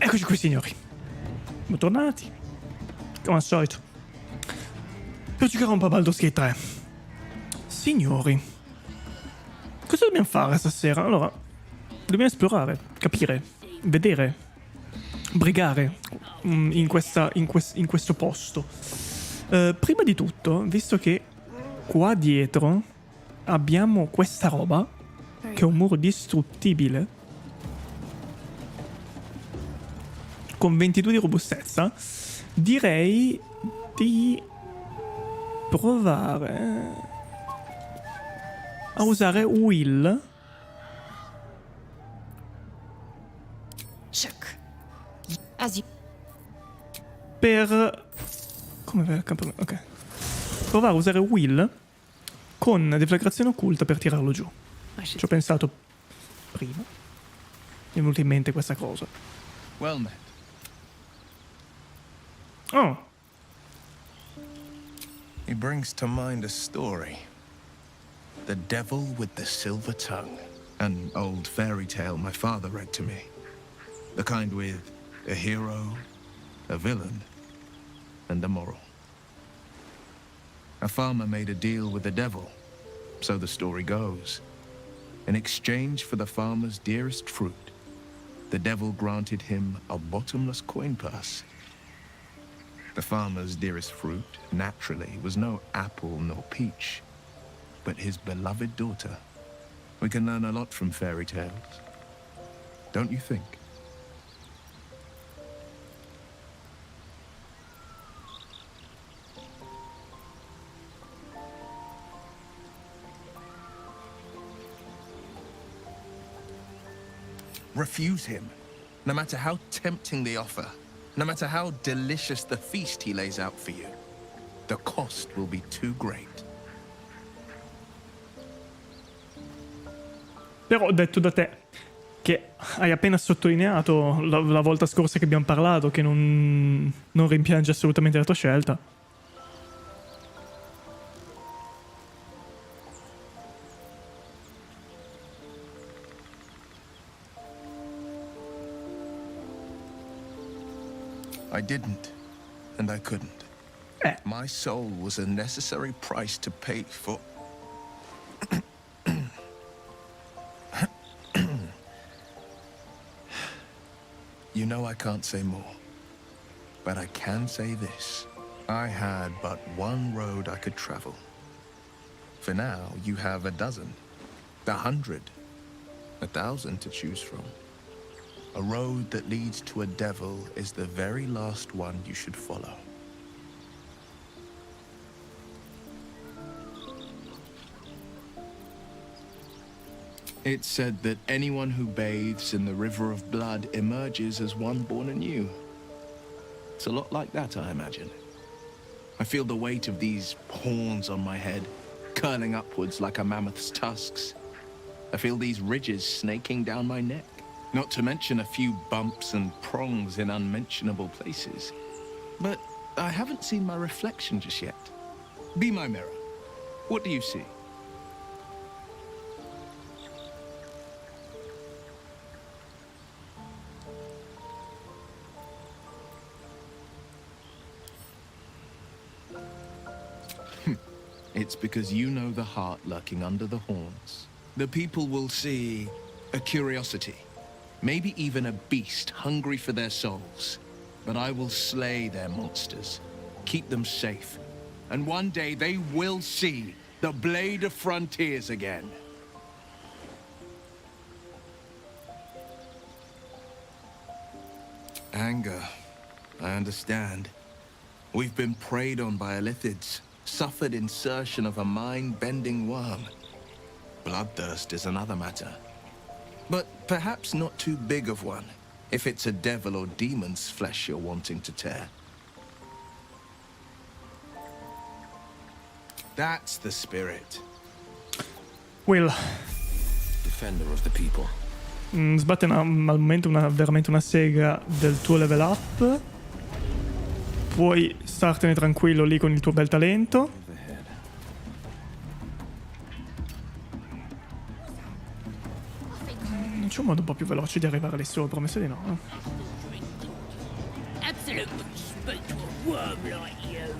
Eccoci qui, signori. Bentornati, come al solito, per giocare un po' a Baldur's Gate 3. Signori, cosa dobbiamo fare stasera? Allora, dobbiamo esplorare, capire, vedere, brigare in questo posto. Prima di tutto, visto che qua dietro abbiamo questa roba, che è un muro distruttibile, con 22 di robustezza, direi di provare a usare Will per... come per il campo... ok. Provare a usare Will con deflagrazione occulta per tirarlo giù. Ci ho pensato prima. Mi è venuta in mente questa cosa. Well met. Oh. He brings to mind a story. The Devil with the Silver Tongue. An old fairy tale my father read to me. The kind with a hero, a villain, and a moral. A farmer made a deal with the devil, so the story goes. In exchange for the farmer's dearest fruit, the devil granted him a bottomless coin purse. The farmer's dearest fruit, naturally, was no apple nor peach, but his beloved daughter. We can learn a lot from fairy tales, don't you think? Refuse him, no matter how tempting the offer. No matter how delicious the feast he lays out for you, the cost will be too great. Però ho detto da te che hai appena sottolineato la volta scorsa che abbiamo parlato che non rimpiangi assolutamente la tua scelta. I didn't, and I couldn't. My soul was a necessary price to pay for... You know I can't say more, but I can say this. I had but one road I could travel. For now, you have a dozen, 100, 1,000 to choose from. A road that leads to a devil is the very last one you should follow. It's said that anyone who bathes in the river of blood emerges as one born anew. It's a lot like that, I imagine. I feel the weight of these horns on my head, curling upwards like a mammoth's tusks. I feel these ridges snaking down my neck. Not to mention a few bumps and prongs in unmentionable places. But I haven't seen my reflection just yet. Be my mirror. What do you see? It's because you know the heart lurking under the horns. The people will see a curiosity. Maybe even a beast hungry for their souls. But I will slay their monsters, keep them safe. And one day they will see the Blade of Frontiers again. Anger, I understand. We've been preyed on by Elithids, suffered insertion of a mind-bending worm. Bloodthirst is another matter. But perhaps not too big of one, if it's a devil or demon's flesh you're wanting to tear. That's the spirit. Will. Defender of the people. Sbatte al momento veramente una sega del tuo level up. Puoi startene tranquillo lì con il tuo bel talento. C'è un modo un po' più veloce di arrivare lì sopra, promesso di no. speak to a worm like you.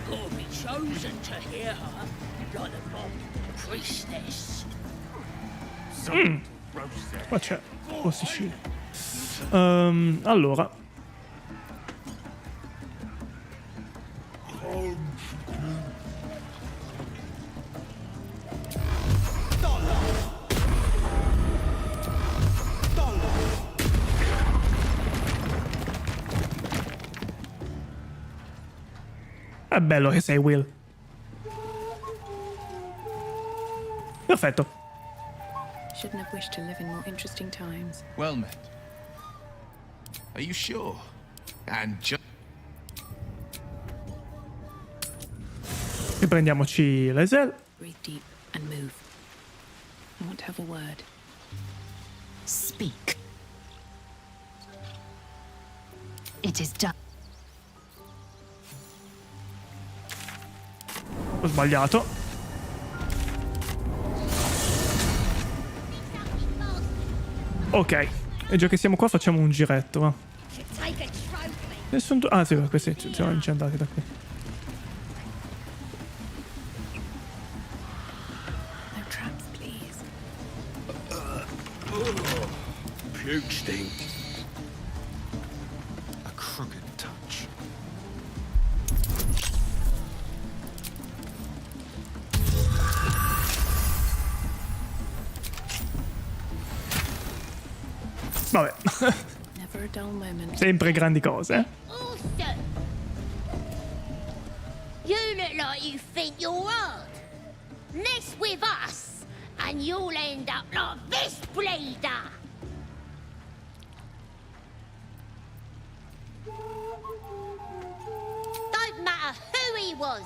Gotta be chosen to hear her, like the mob priestess. Qua c'è o Sicilia. Allora. È bello che sei, Will. Perfetto. Shouldn't have wished to live in more interesting times. Well met. Are you sure? And just Riprendiamoci l'Ezel. Breathe deep and move. I want to have a word. Speak. It is done. Ho sbagliato. Ok. E già che siamo qua facciamo un giretto, va. Nessun... Ah sì, questi siamo già andati da qui. No traps, please. Puke stink. a crooked touch. Vabbè. Never a dull moment. Sempre grandi cose, eh? Awesome! You look like you think you're hard. Mess with us, and you'll end up like this bleeder. Don't matter who he was.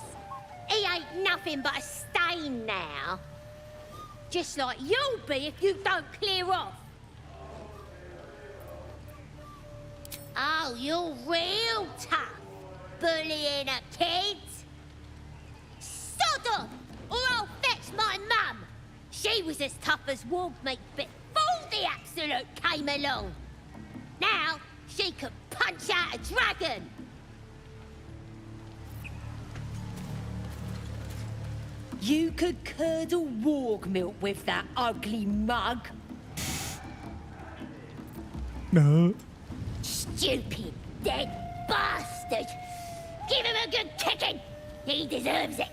He ain't nothing but a stain now. Just like you'll be if you don't clear off. Oh, you're real tough, bullying a kid. Sod off, or I'll fetch my mum. She was as tough as wolf meat before the absolute came along. Now, she could punch out a dragon. You could curdle warg milk with that ugly mug. No. Stupid, dead bastard! Give him a good kicking! He deserves it!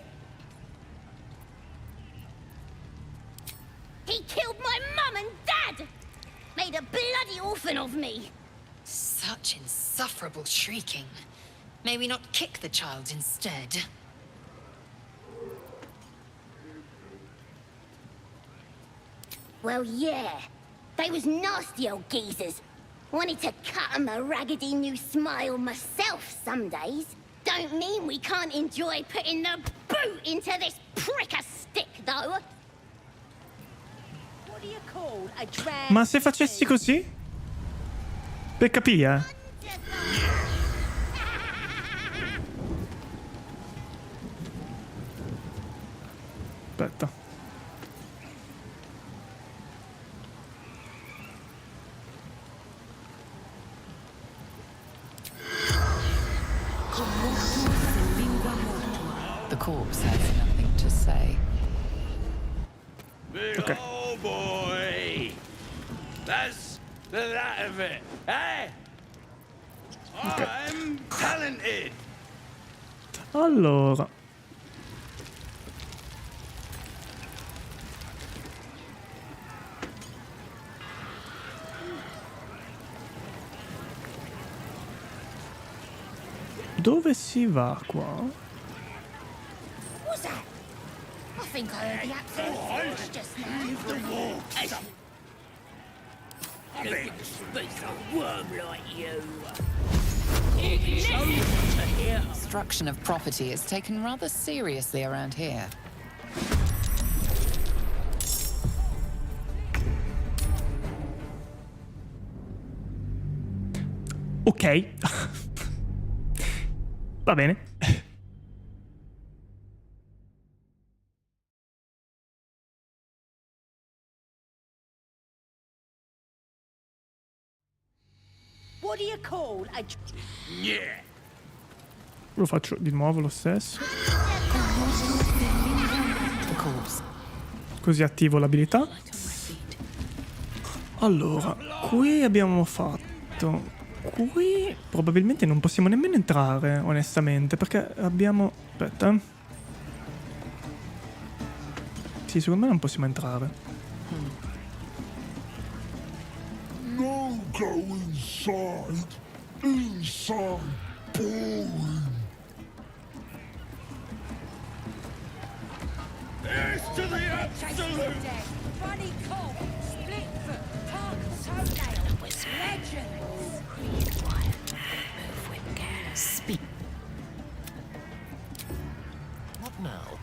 He killed my mum and dad! Made a bloody orphan of me! Such insufferable shrieking. May we not kick the child instead? Well, yeah. They was nasty old geezers. Wanted to cut 'em a raggedy new smile myself some days. Don't mean we can't enjoy putting the boot into this prick a stick, though. What do you call a drag? Ma se facessi così? Per capire? Aspetta. The corpse has nothing to say. Ok. Oh boy! That's that of it, eh? I'm talented! Allora. Dove si va qua? What's that? I think I heard the absolute flash just now. Speak to a worm like you. Chosen to hear her. Destruction of property is taken rather seriously around here. Ok. Va bene. What do you call a... Lo faccio di nuovo lo stesso. Così attivo l'abilità. Allora, qui abbiamo fatto... Qui probabilmente non possiamo nemmeno entrare, onestamente, perché abbiamo... Aspetta. Sì, secondo me non possiamo entrare. No go inside. Inside boring. Here's to the absolute! Funny cold, split foot, park toenail, legends. Breathe quiet. Move with care. Speak. What now?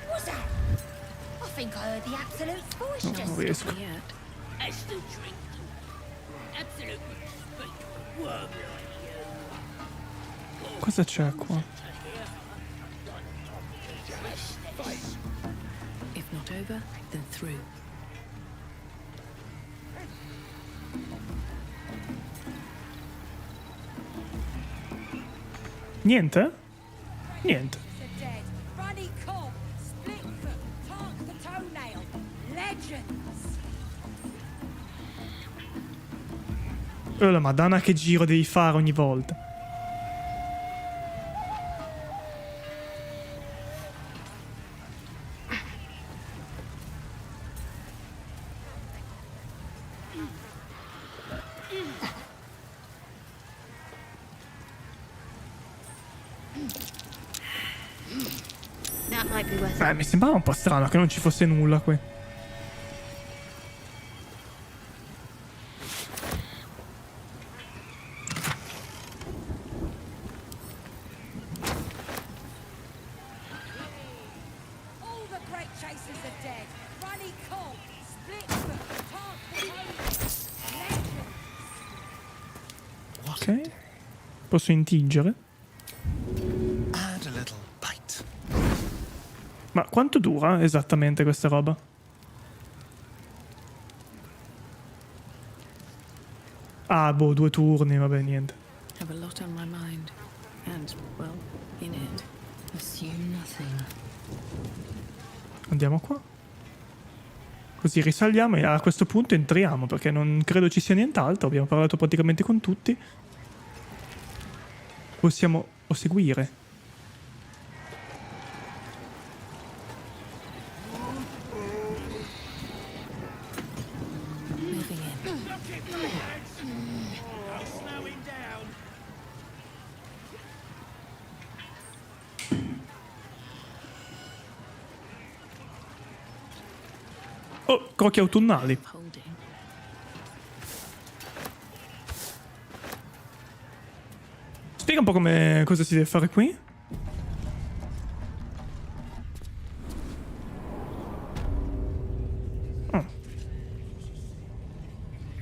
What's that? I think I heard the Absolute's voice No, just non riesco. Yet. I still drink them. Absolute would speak to a worm like you. Cosa c'è qua? If not over, then through. Niente? Niente. The dead, funny cold, split foot, park the toenail, legends. Oh la madonna, che giro devi fare ogni volta. That might be worth it. Mi sembrava un po' strano che non ci fosse nulla qui. All the great chasers are dead. Funny cold, split foot, park the toenail, legends. Ok. Posso intingere? Add a little bite. Ma quanto dura esattamente questa roba? Ah, boh, 2 turni, vabbè, niente. Have a lot on my mind. And, well, in it. Assume nothing. Andiamo qua. Così risaliamo e a questo punto entriamo, perché non credo ci sia nient'altro. Abbiamo parlato praticamente con tutti. Possiamo seguire. Moving in. I'll slow him down. Oh, crocchi autunnali. Holding. Spiega un po' cosa si deve fare qui.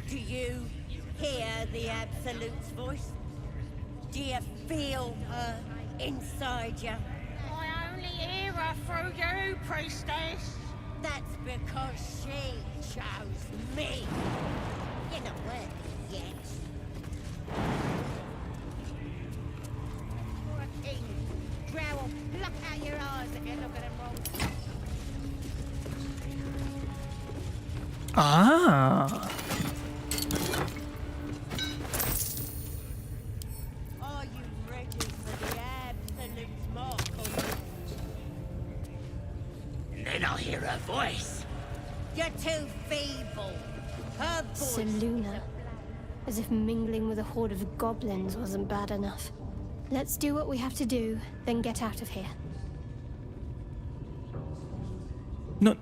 Do you hear the Absolute's voice? Do you feel her inside you? I only hear her through you, priestess. That's because she chose me. You're not worthy yet. You're a king. Drow will pluck out your eyes if you look at him wrong. Ah. Are you ready for the Absolute's mark on you? And then I'll hear her voice. You're too feeble. Her voice. Seluna. As if mingling with a horde of goblins wasn't bad enough. Let's do what we have to do, then get out of here. No.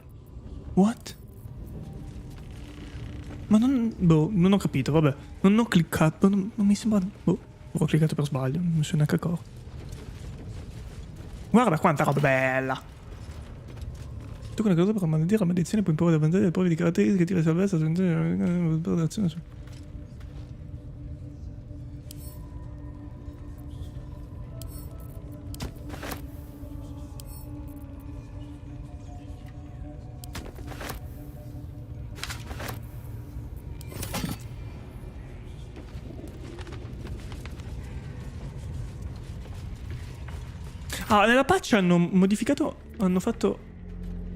What? Ma non... Boh, non ho capito, vabbè. Non ho cliccato, non mi sembra... Boh, ho cliccato per sbaglio, non mi sono neanche accorto. Guarda quanta roba bella! Tu con la cosa per maledire la maledizione puoi imporre davanti alle prove di caratteristiche che tira salvezza d'azione su... Ah, nella patch hanno modificato... Hanno fatto...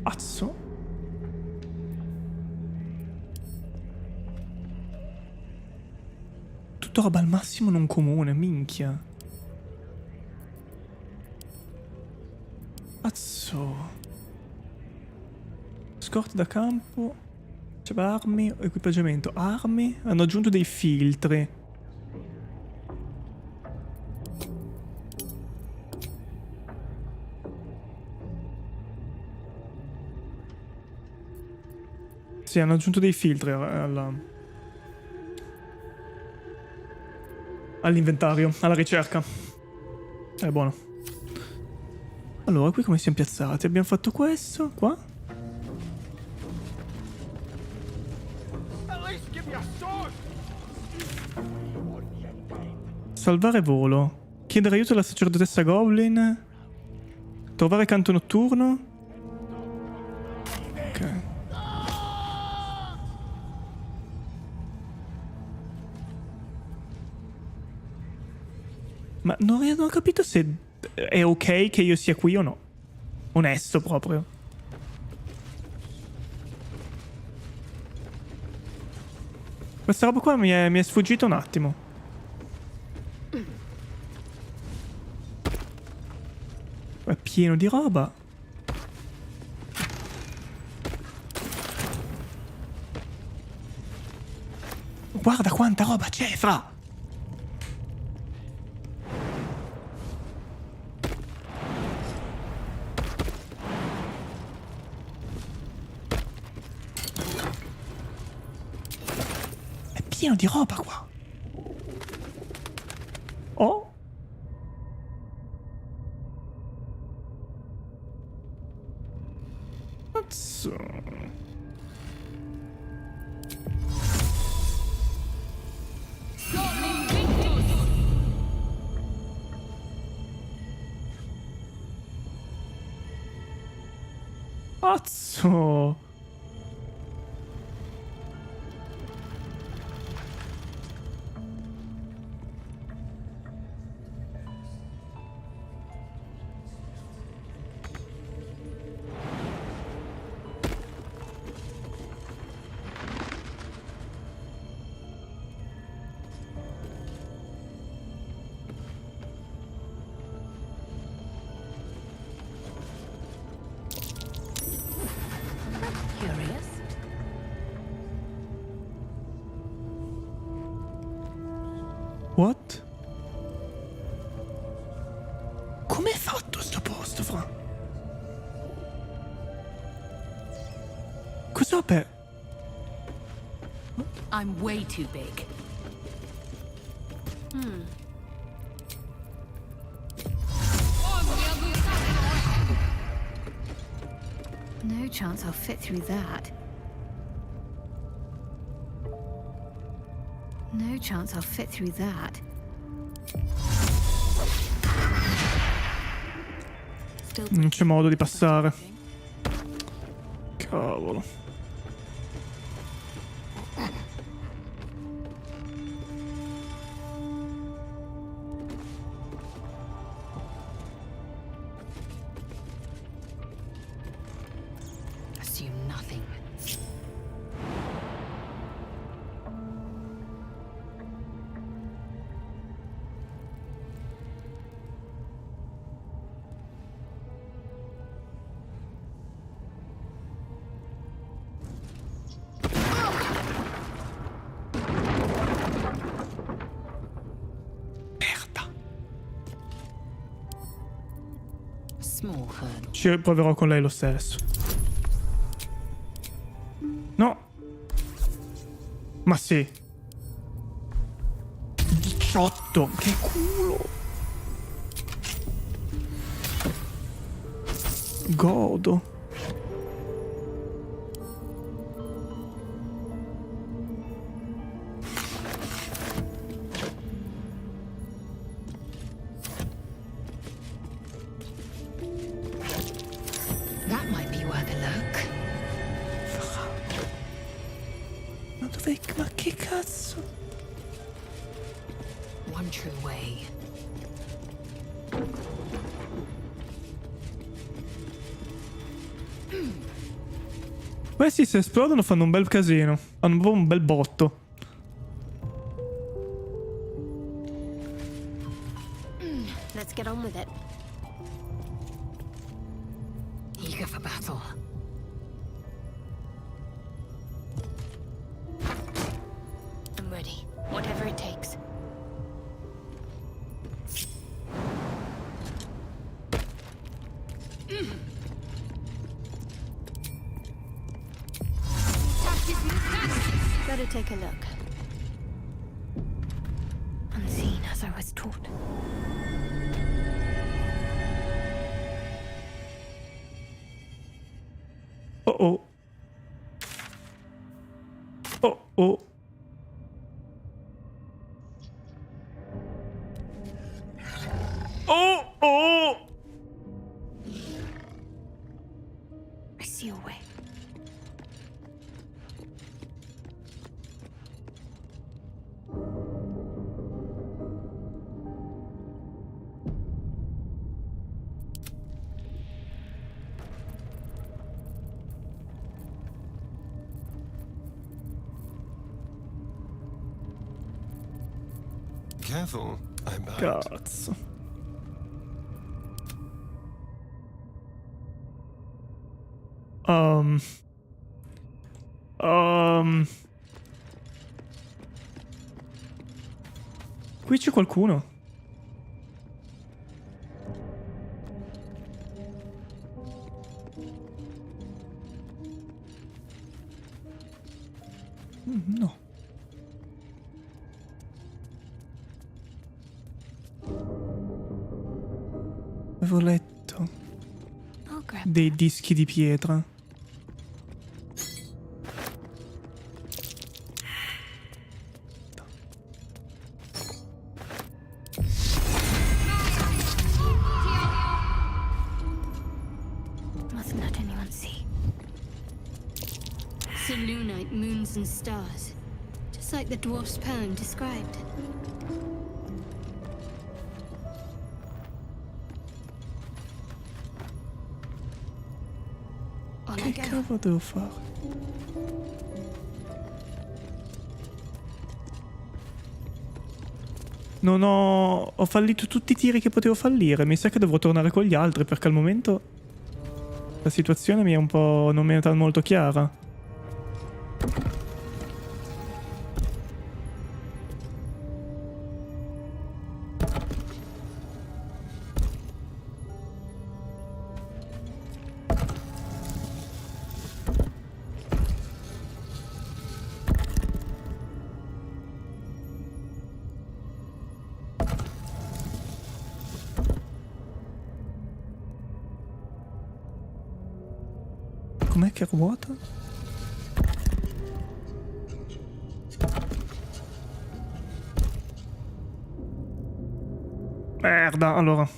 Azzo. Tutto roba al massimo non comune, minchia. Azzo. Scorte da campo. C'è armi, equipaggiamento. Armi. Hanno aggiunto dei filtri. Sì, hanno aggiunto dei filtri all'inventario, alla ricerca. È buono. Allora, qui come siamo piazzati? Abbiamo fatto questo, qua. Salvare volo. Chiedere aiuto alla sacerdotessa Goblin. Trovare canto notturno. Ok. Ma non ho capito se è ok che io sia qui o no. Onesto proprio. Questa roba qua mi è sfuggita un attimo. È pieno di roba. Guarda quanta roba c'è, fra! Pieno di roba qua. Oh. Cazzo. Cazzo. What? Com'è fatto sto posto, fra? Cos'ho per... I'm way too big. No chance I'll fit through that. No chance I'll fit through that. Non c'è modo di passare. Cavolo. Assume nothing. Ci proverò con lei lo stesso. No. Ma sì. 18. Che culo. Godo. Ma che cazzo? One true way. Questi se esplodono fanno un bel casino. Fanno proprio un bel botto. Let's get on with it. Eager for battle. I'm ready. Whatever it takes. Better take a look. Unseen as I was taught. Oh. Oh. Oh. I see a way. Careful, I'm bad. Cazzo. Qui c'è qualcuno. No. Avevo letto I'll grab. dei dischi di pietra. Must not anyone see. Selûnite moons and stars, just like the dwarf's poem described. On I Che go. cavolo devo fare? Non ho... Ho fallito tutti i tiri che potevo fallire. Mi sa che dovrò tornare con gli altri perché al momento la situazione mi è un po'... non mi è molto chiara. Com'è che ruota? Merda, allora.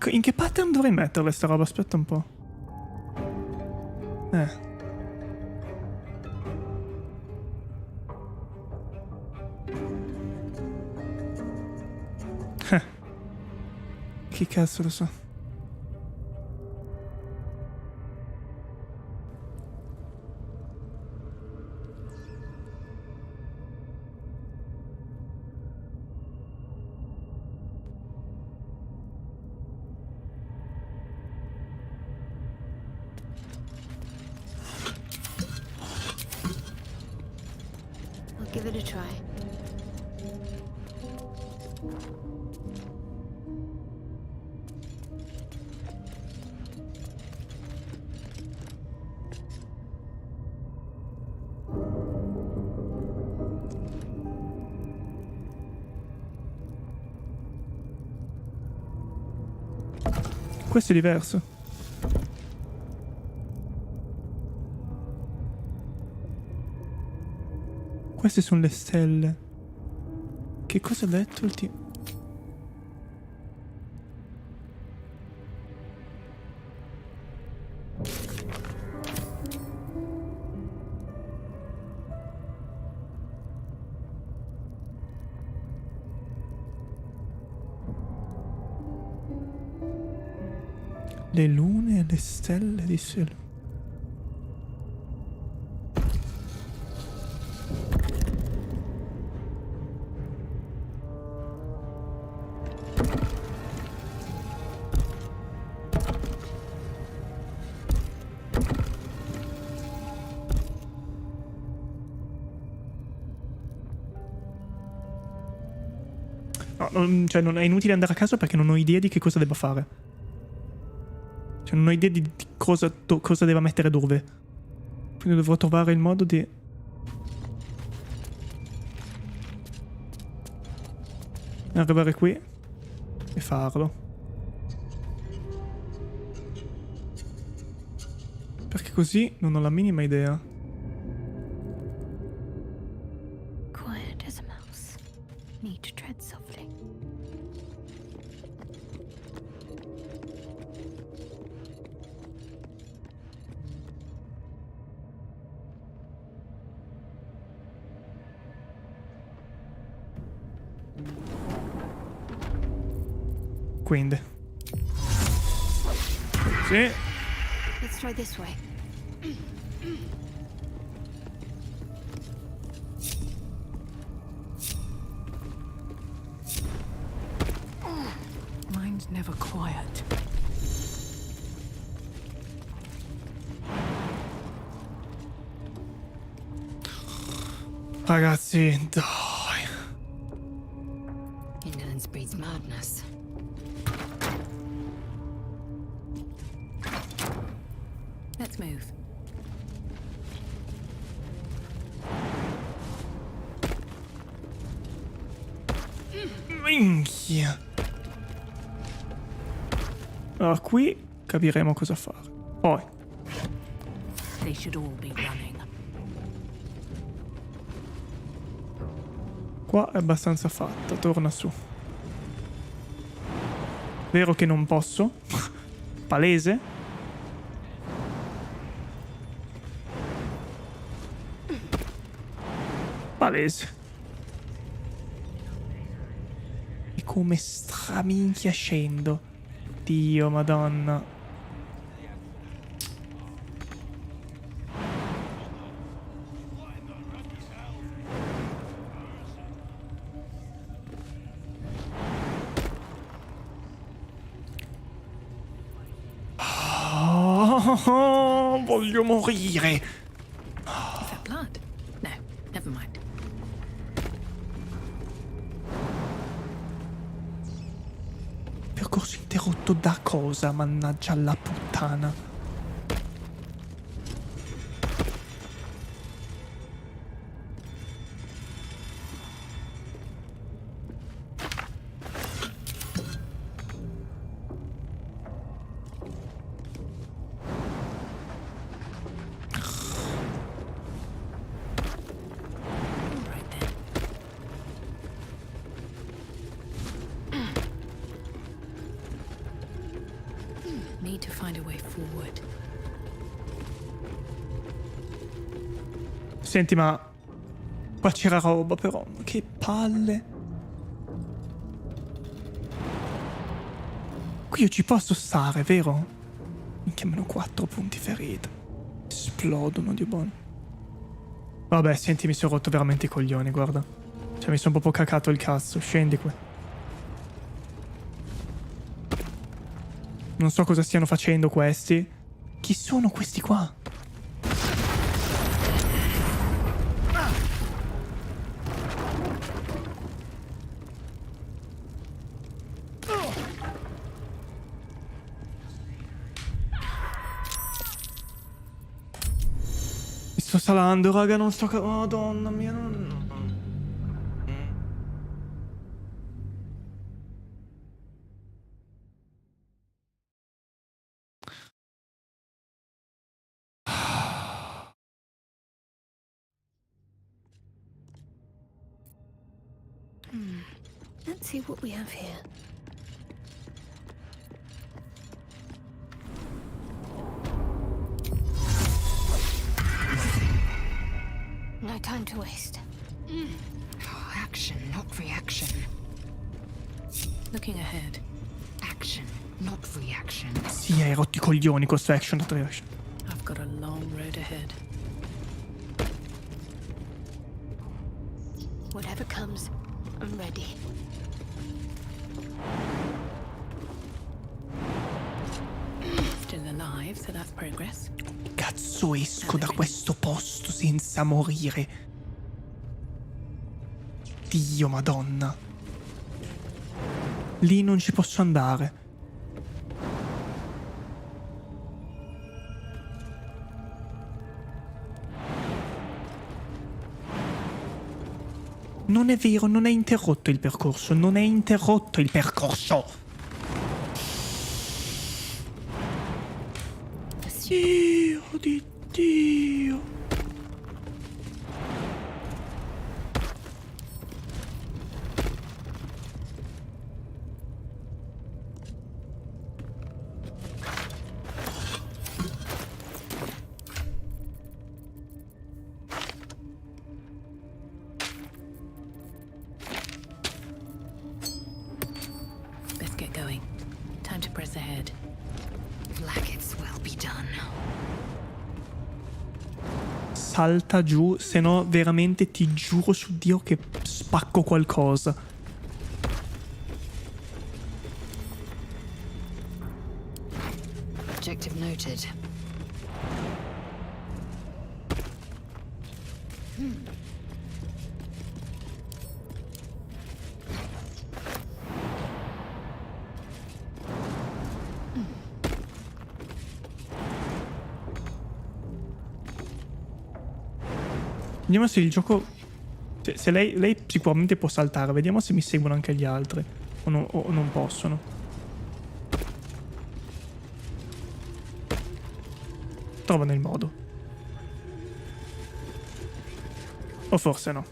In che pattern dovrei metterle sta roba? Aspetta un po'. Chi cazzo lo so? Give it a try. Questo è diverso. Queste sono le stelle. Che cosa ha detto il team? Le lune e le stelle di cielo. No, cioè non è inutile andare a caso perché non ho idea di che cosa debba fare. Cioè non ho idea di cosa debba mettere dove. Quindi dovrò trovare il modo di... arrivare qui e farlo. Perché così non ho la minima idea. Quiet as a mouse. Need to tread softly. Quindi. Sì. Let's try this way. Mine's never quiet. Ragazzi, dai. Indolence breeds madness. Let's move. Minchia. Allora, qui capiremo cosa fare. Poi. They should all be running. Qua è abbastanza fatta, torna su. Vero che non posso? Palese? Palese. E come straminchia scendo. Dio, madonna. Oh, voglio morire. Is that blood? No, never mind. Percorso interrotto da cosa, mannaggia la puttana. Right then. Need to find a way forward. Senti, ma qua c'era roba però. Che palle. Qui io ci posso stare, vero? Minchia, meno 4 punti ferita. Esplodono, Dio buono. Vabbè, senti, mi sono rotto veramente i coglioni, guarda. Cioè, mi sono proprio cacato il cazzo. Scendi qui. Non so cosa stiano facendo questi. Chi sono questi qua? Mi sto salando, raga, non sto... Madonna mia, non... Let's see what we have here. No time to waste. Oh, action, not reaction. Looking ahead. Action, not reaction. Sì, hai rotto i coglioni con sto action, not reaction. I've got a long road ahead. Whatever comes, I'm ready. Still alive, so that's progress. Cazzo esco da questo posto senza morire? Dio madonna. Lì non ci posso andare. Non è vero, non è interrotto il percorso, non è interrotto il percorso. Dio di Dio. Let's get going. Time to press ahead. Like it's well be done. Salta giù, se no veramente ti giuro su Dio che spacco qualcosa. Objective noted. Vediamo se il gioco... Se lei sicuramente può saltare. Vediamo se mi seguono anche gli altri. O non possono. Trovano il modo. O forse no.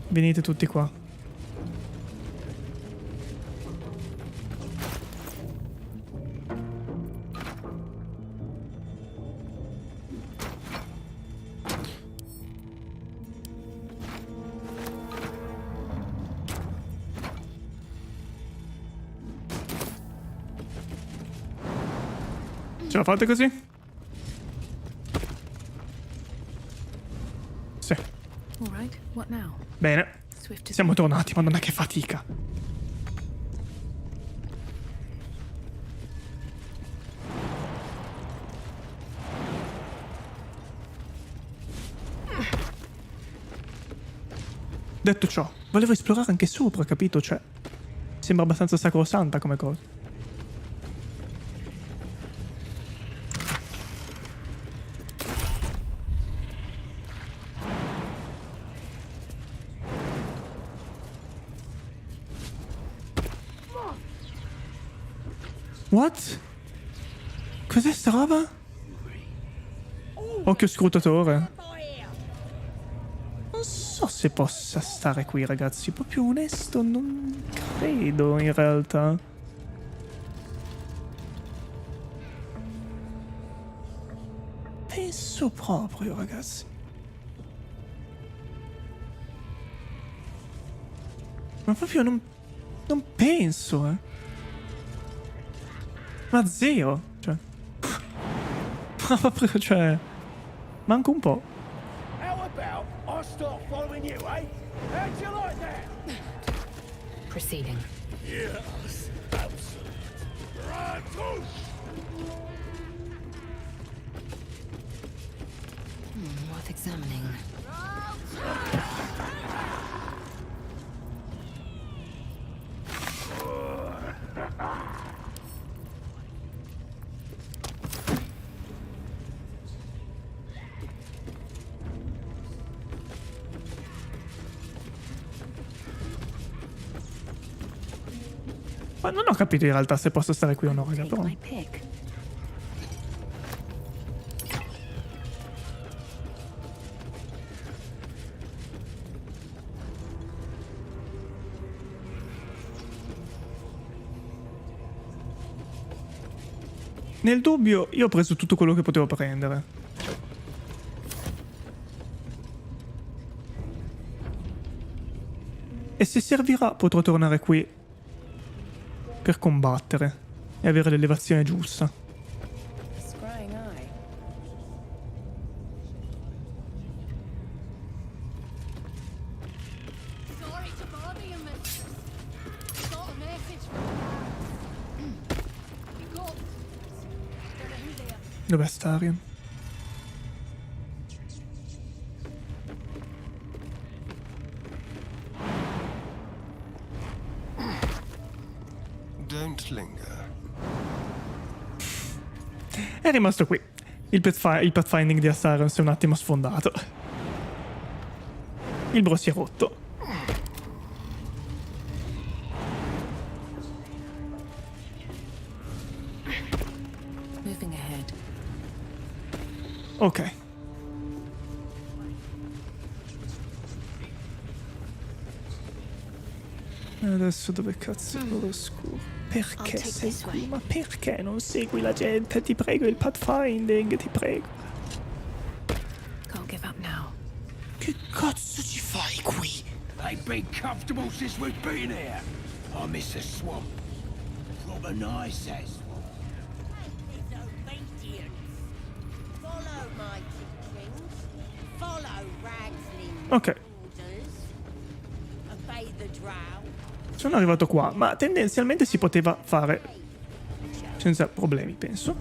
Venite tutti qua. Ce la fate così? Sì. All right, what now? Bene. Swift as Siamo tornati, madonna che fatica. Detto ciò, volevo esplorare anche sopra, capito? Cioè, sembra abbastanza sacrosanta come cosa. What? Cos'è sta roba? Occhio scrutatore. Non so se possa stare qui, ragazzi. Proprio onesto, non credo in realtà. Penso proprio, ragazzi. Ma proprio non penso, eh. Ma zero, cioè. Ma proprio, cioè. Manco un po'. How about I start following you, eh? How'd you like that? Proceeding. Yes, absolutely. Right, Worth examining. Ma non ho capito in realtà se posso stare qui o no, raga, però. Nel dubbio, io ho preso tutto quello che potevo prendere. E se servirà, potrò tornare qui per combattere e avere l'elevazione giusta. Scrying eye. Sorry to bother you, mistress. Got a message from you got. Don't know who they are. Dov'è Starion? Don't linger. È rimasto qui. Il pathfinding di Astarion si è un attimo sfondato. Il bro si è rotto. Moving ahead. Ok. E adesso dove cazzo è l'oscuro? Perché take sei this qui? way. Ma perché non segui la gente? Ti prego, il pathfinding, ti prego. Can't give up now. Che cazzo ci fai qui? They've been comfortable since we've been here. I miss the swamp. Proper nice that swamp. His obedience. Follow my teachings. Follow Ragsling's Ok, orders. Obey the drow. sono arrivato qua, ma tendenzialmente si poteva fare senza problemi, penso.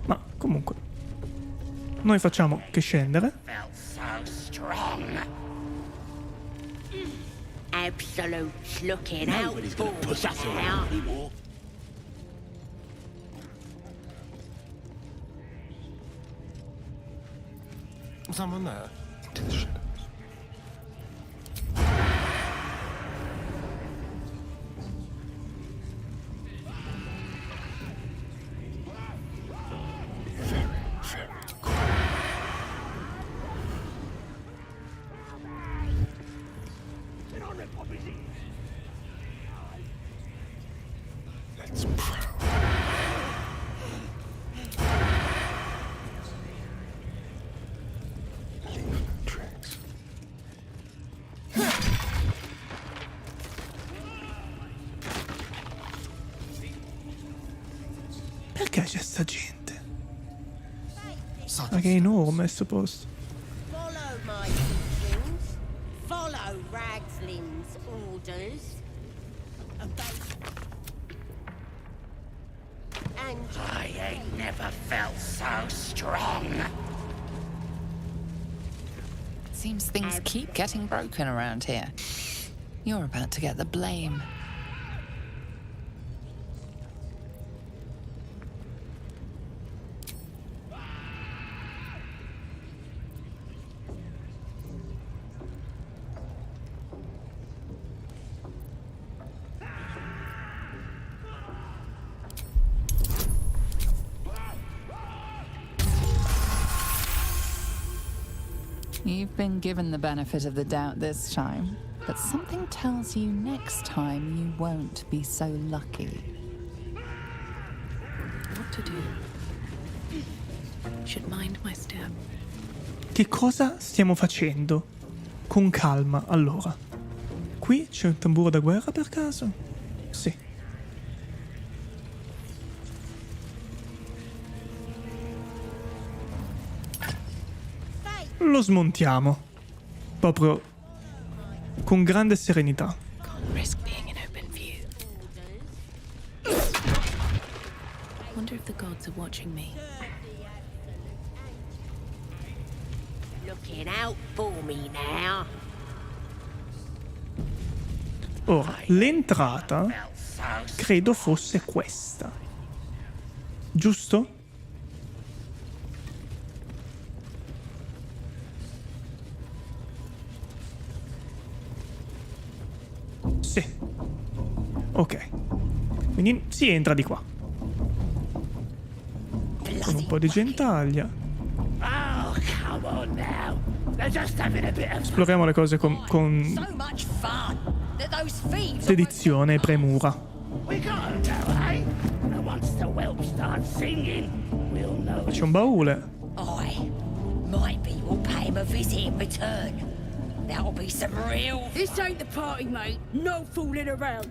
Ma comunque, noi facciamo che scendere. Felt so strong. Absolute's looking out Nobody's gonna for push us now. around anymore. Someone there? Into the shadows. Very, very quiet. Let's prowl. Leave no tracks. Perché c'è sta gente? SATA Ma che è enorme sto posto. Follow my teachings. Follow Ragsling's orders. Obey. And I ain't never felt so strong. Seems things keep getting broken around here. You're about to get the blame. You've been given the benefit of the doubt this time, but something tells you next time you won't be so lucky. What to do? Should mind my step. Che cosa stiamo facendo? Con calma, allora. Qui c'è un tamburo da guerra per caso? Sì. Lo smontiamo. Proprio con grande serenità. Can't risk being in open view. Wonder if the gods are watching me. looking out for me now. Ora, l'entrata credo fosse questa. Giusto? Sì. Ok. Quindi si entra di qua. Con un po' di gentaglia. Oh, come on now. They're just having a bit of Esploriamo le cose con so much fun that those thieves dedizione e premura. we got 'em now, eh? And once the whelp starts start singing, we'll know. C'è un baule. Maybe we'll pay him a visit in return. That'll be some real... This ain't the party, mate. No fooling around.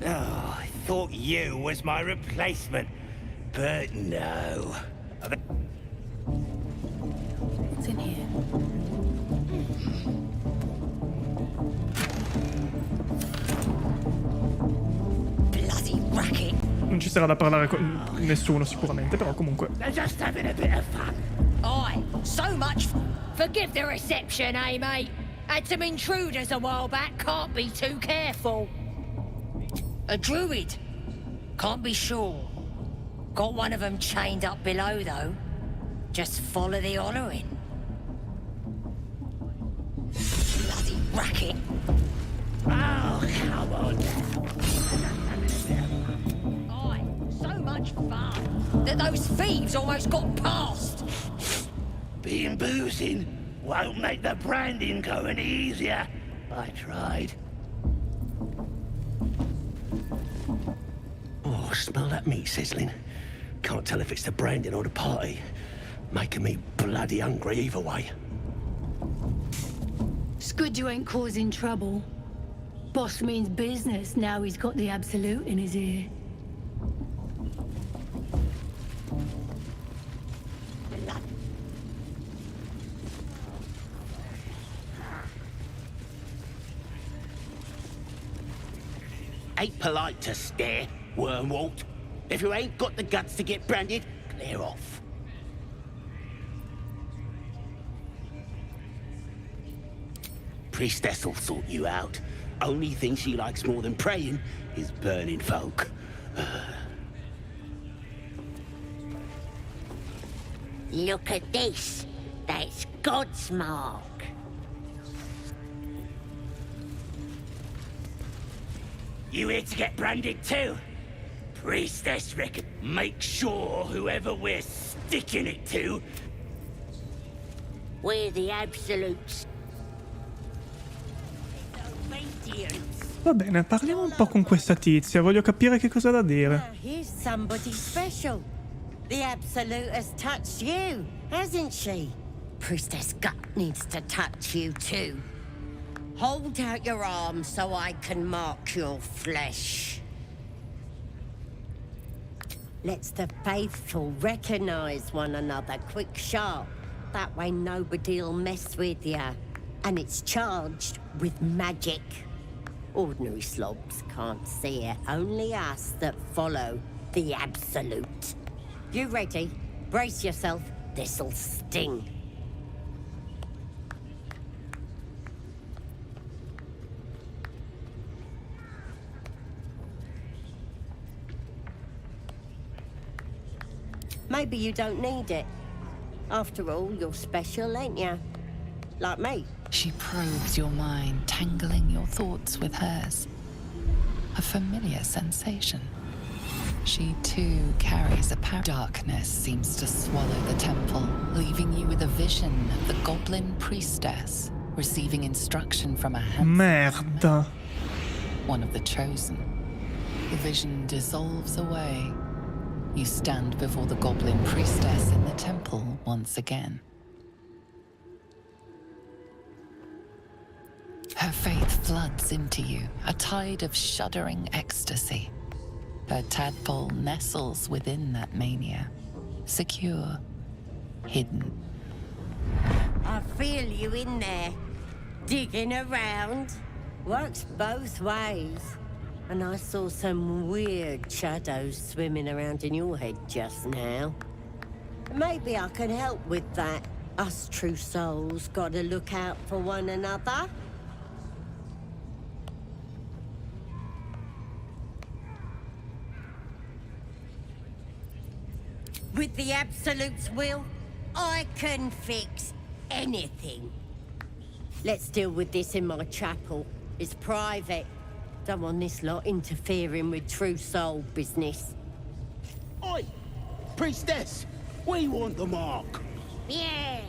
Oh, I thought you was my replacement, but no. What's in here? Bloody racket. Non ci sarà da parlare con nessuno sicuramente, però comunque. They're just having a bit of fun. So much... Forgive the reception, eh, mate? Had some intruders a while back, can't be too careful. A druid? Can't be sure. Got one of them chained up below, though. Just follow the hollowing. Bloody racket. Oh, come on now. Aye, so much fun that those thieves almost got past. Being boozing won't make the branding go any easier. I tried. Oh, smell that meat sizzling. Can't tell if it's the branding or the party. Making me bloody hungry either way. It's good you ain't causing trouble. Boss means business now he's got the absolute in his ear. Ain't polite to stare, Wormwalt. If you ain't got the guts to get branded, clear off. Priestess will sort you out. Only thing she likes more than praying is burning folk. Look at this. That's God's mark. You here to get branded too? Priestess reckon. Make sure whoever we're sticking it to... We're the absolutes. Va bene, parliamo un po' con questa tizia. Voglio capire che cosa ha da dire. Here's somebody special. The absolute has touched you, hasn't she? Priestess Gut needs to touch you too. Hold out your arm so I can mark your flesh. Let's the faithful recognize one another quick sharp. That way nobody'll mess with ya. And it's charged with magic. Ordinary slobs can't see it, only us that follow the absolute. You ready? Brace yourself, this'll sting. Maybe you don't need it. After all, you're special, ain't ya? Like me. She probes your mind, tangling your thoughts with hers. A familiar sensation. She too carries a power. Darkness seems to swallow the temple, leaving you with a vision of the goblin priestess receiving instruction from a handsome Merda. one of the chosen. The vision dissolves away. You stand before the goblin priestess in the temple once again. Her faith floods into you, a tide of shuddering ecstasy. Her tadpole nestles within that mania, secure, hidden. I feel you in there, digging around. Works both ways. And I saw some weird shadows swimming around in your head just now. Maybe I can help with that. Us true souls gotta look out for one another. With the Absolute's will, I can fix anything. Let's deal with this in my chapel. It's private. Don't want this lot interfering with true soul business. Oi! Priestess! We want the mark. Yeah.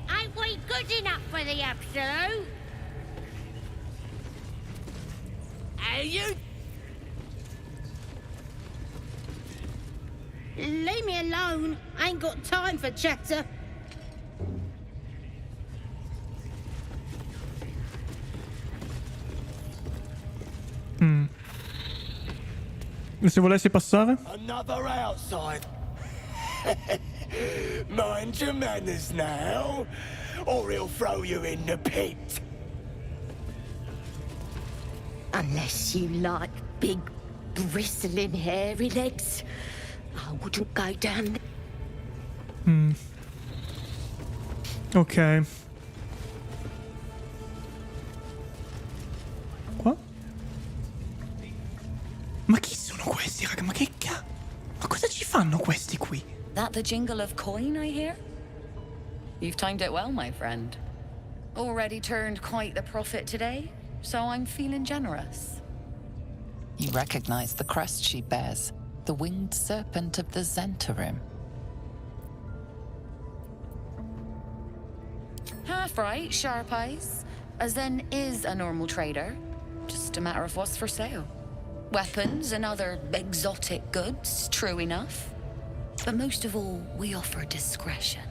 Ain't we good enough for the absolute? Are you? Leave me alone. I ain't got time for chatter. E se volessi passare? Another outside. Mind your manners now, or he'll throw you in the pit. Unless you like big, bristling, hairy legs, I wouldn't go down there. Ok. Qua? Ma chi sono questi, raga? Ma che cazzo? Ma cosa ci fanno questi qui? That the jingle of coin I hear? You've timed it well, my friend. Already turned quite the profit today, so I'm feeling generous. You recognize the crest she bears, the winged serpent of the Zentarim. Half right, sharp eyes. A Zen is a normal trader. Just a matter of what's for sale. Weapons and other exotic goods, true enough. But most of all, we offer discretion.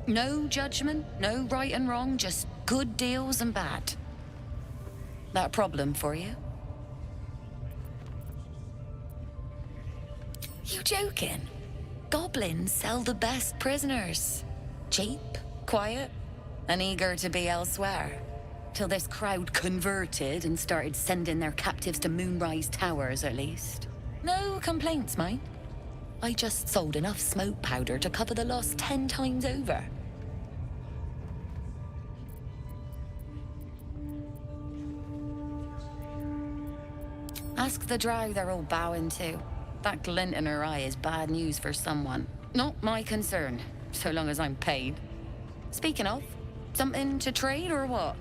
No judgment, no right and wrong, just good deals and bad. That a problem for you? You joking? Goblins sell the best prisoners. Cheap, quiet, and eager to be elsewhere. Till this crowd converted and started sending their captives to Moonrise Towers, at least. No complaints, mind. I just sold enough smoke powder to cover the loss 10 times over. Ask the drow they're all bowing to. That glint in her eye is bad news for someone. Not my concern, so long as I'm paid. Speaking of, something to trade or what?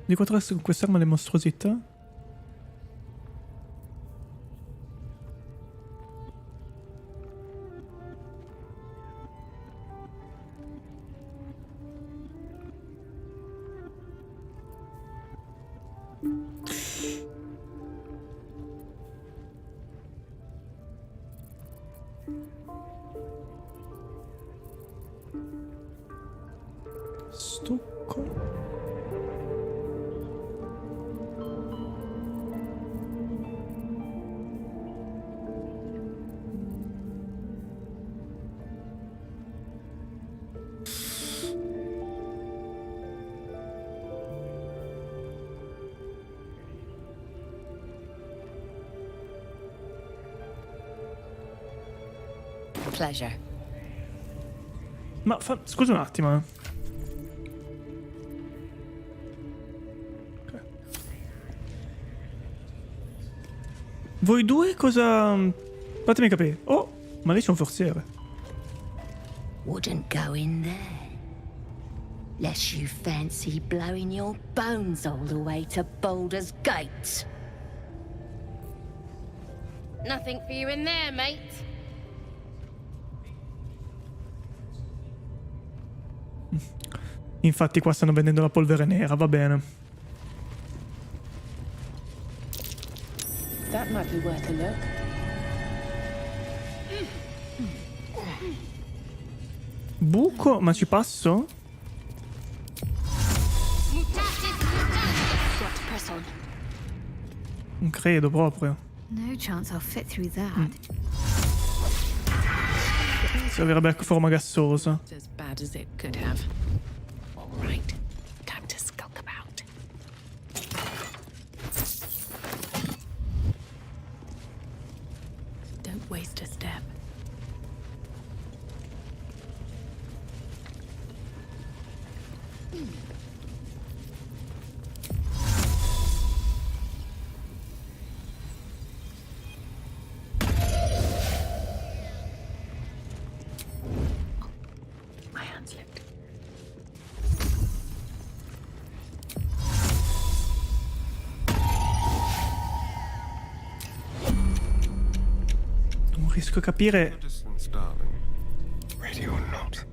Di qua potresti conquistarmi le mostruosità? Stucco. Pleasure. Ma scusa un attimo. Okay. Voi due cosa... Fatemi capire. Oh, ma lei c'è un forziere. Wouldn't go in there. Lest you fancy blowing your bones all the way to Baldur's Gate. Nothing for you in there, mate. Infatti qua stanno vendendo la polvere nera, va bene. That might be worth a look. Buco, ma ci passo? Got to press on. Non credo proprio. No chance I'll fit through that. Servirebbe forma gassosa. As bad as it could have. All right, time to skulk about. Don't waste a step. riesco a capire. Distance, darling. Ready or not.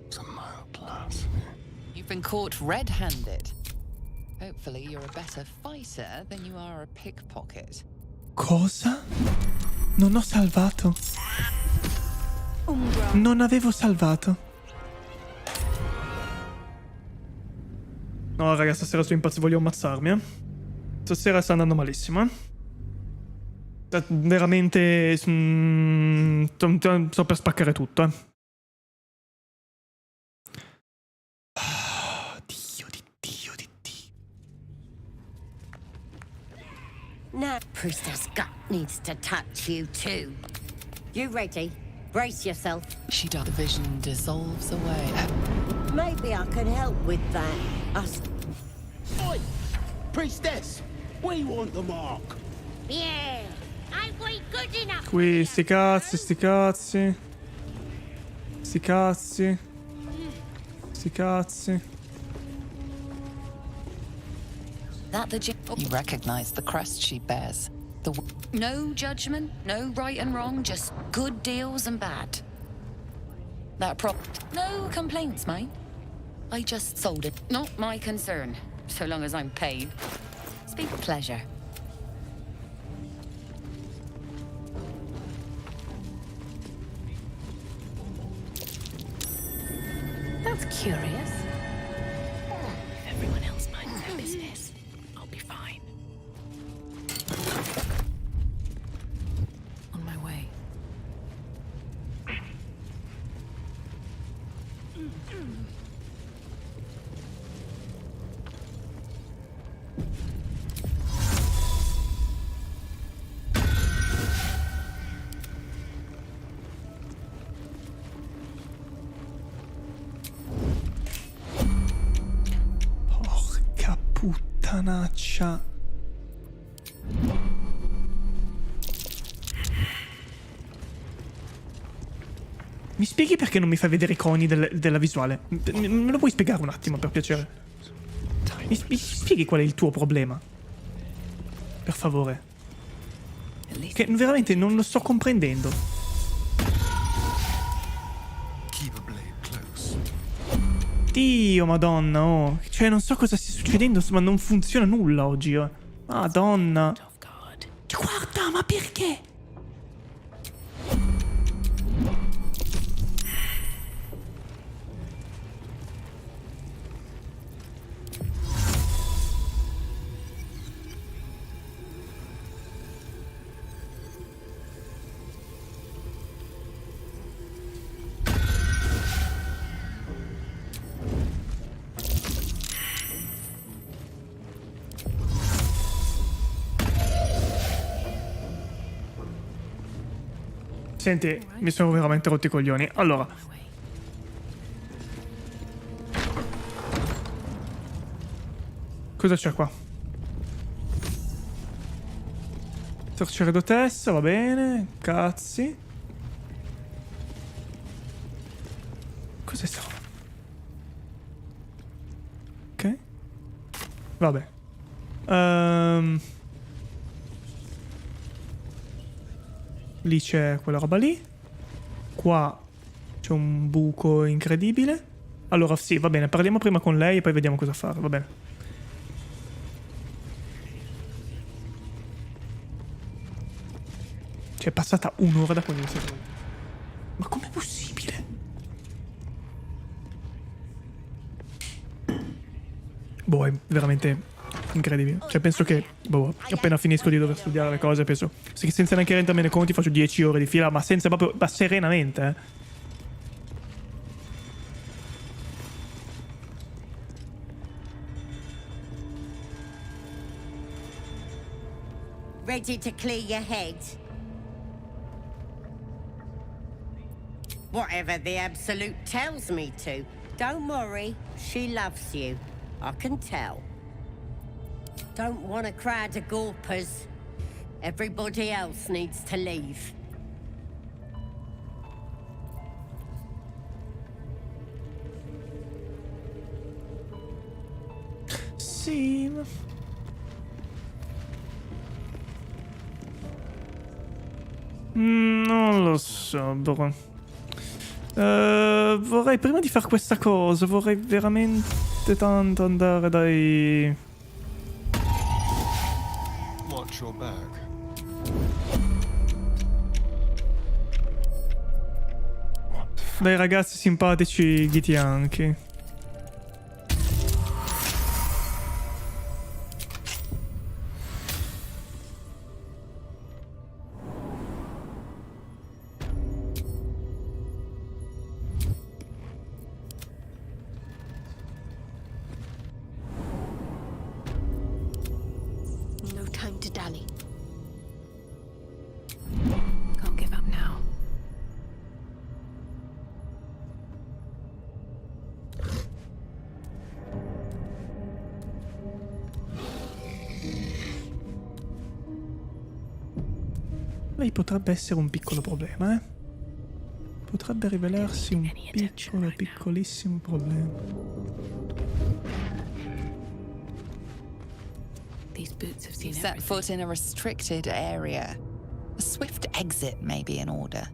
It's a mile plus. You've been caught red-handed. Hopefully you're a better fighter than you are a pickpocket. Cosa? Non ho salvato. Non avevo salvato. No, raga, stasera sto impazzito, voglio ammazzarmi, Stasera sta andando malissimo, Veramente... sto per spaccare tutto, Dio di Dio di Dio. Now, Priestess Gut needs to touch you too. You ready? Brace yourself. She does. The vision dissolves away. Maybe I can help with that. Oi! Priestess! We want the mark! Yeah, ain't we good enough? Qui, sti cazzi, sti cazzi. Sti cazzi. Sti cazzi. That the you recognize the crest she bears. No judgment, no right and wrong, just good deals and bad. No complaints, mate. I just sold it. Not my concern, so long as I'm paid. Speak with pleasure. That's curious. If everyone else minds their business, I'll be fine. On my way. Porca puttanaccia. Mi spieghi perché non mi fai vedere i coni della visuale? Me lo puoi spiegare un attimo, per piacere? Mi spieghi qual è il tuo problema? Per favore. Che veramente non lo sto comprendendo. Dio, madonna, oh. Cioè, non so cosa stia succedendo, ma non funziona nulla oggi, Madonna. Guarda, ma perché? Senti, mi sono veramente rotti i coglioni. Allora. Cosa c'è qua? Sacerdotessa, va bene. Cazzi. Cos'è stato? Ok. Vabbè. Lì c'è quella roba lì. Qua c'è un buco incredibile. Allora sì, va bene, parliamo prima con lei e poi vediamo cosa fare, va bene. Cioè è passata un'ora da quando iniziamo. Ma com'è possibile? Boh, è veramente incredibile. Cioè penso che appena finisco di dover studiare le cose, penso senza neanche rendermene conti faccio 10 ore di fila, ma senza proprio, ma serenamente, Ready to clear your head? Whatever the Absolute tells me to. Don't worry, she loves you. I can tell. Don't want a crowd of gawpers. Everybody else needs to leave. Sì. Non lo so, bro. Vorrei, prima di fare questa cosa, vorrei veramente tanto andare dai... Watch your back. Dai ragazzi simpatici ghitianchi. No time to dally. Can't give up now. Lei potrebbe essere un piccolo problema, eh? Potrebbe rivelarsi un piccolo, piccolissimo problema. These boots have seen Set foot in a restricted area. A swift exit may be in order.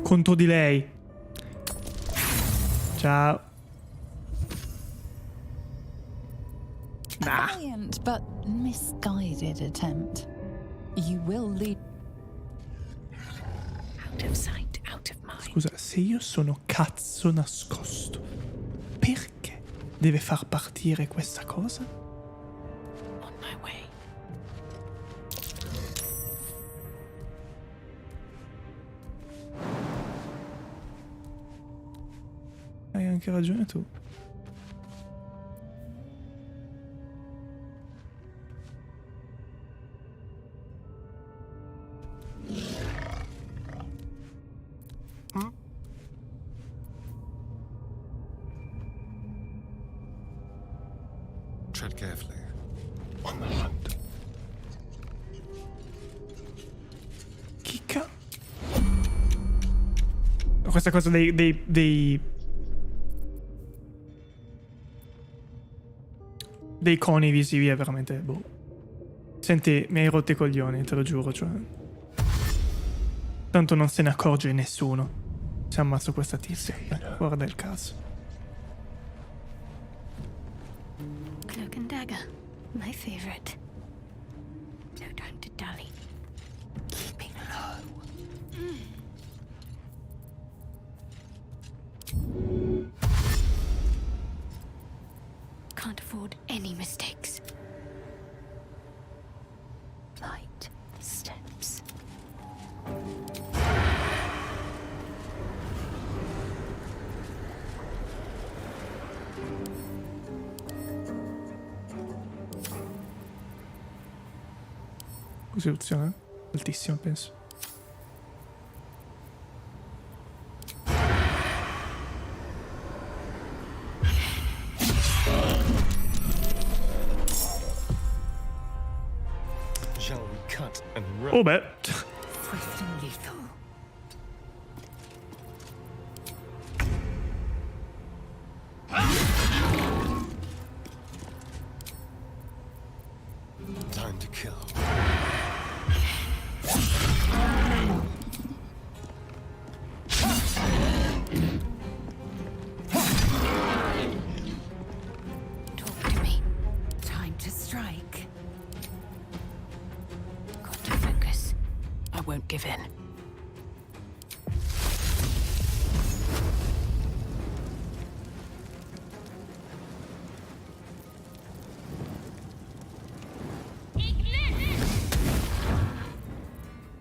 Contro di lei. Ciao. A valiant but misguided attempt. You will lead. Out of sight, out of mind. Scusa, se io sono cazzo nascosto, perché deve far partire questa cosa? On my way. Hai anche ragione tu. Tread carefully. On the hunt. Chicca. Questa cosa dei coni visivi è veramente boh. Senti, mi hai rotto i coglioni, te lo giuro, cioè. Tanto non se ne accorge nessuno. Se ammazzo questa tizia. Guarda il caso. Cloak and dagger, my favorite. No time to dally. Keeping low. Can't afford any mistakes. Light steps. Costituzione altissima, penso. Shall we cut and run? Oh beh. Swift and lethal. Time to kill. Talk to me. Time to strike. Got to focus. I won't give in.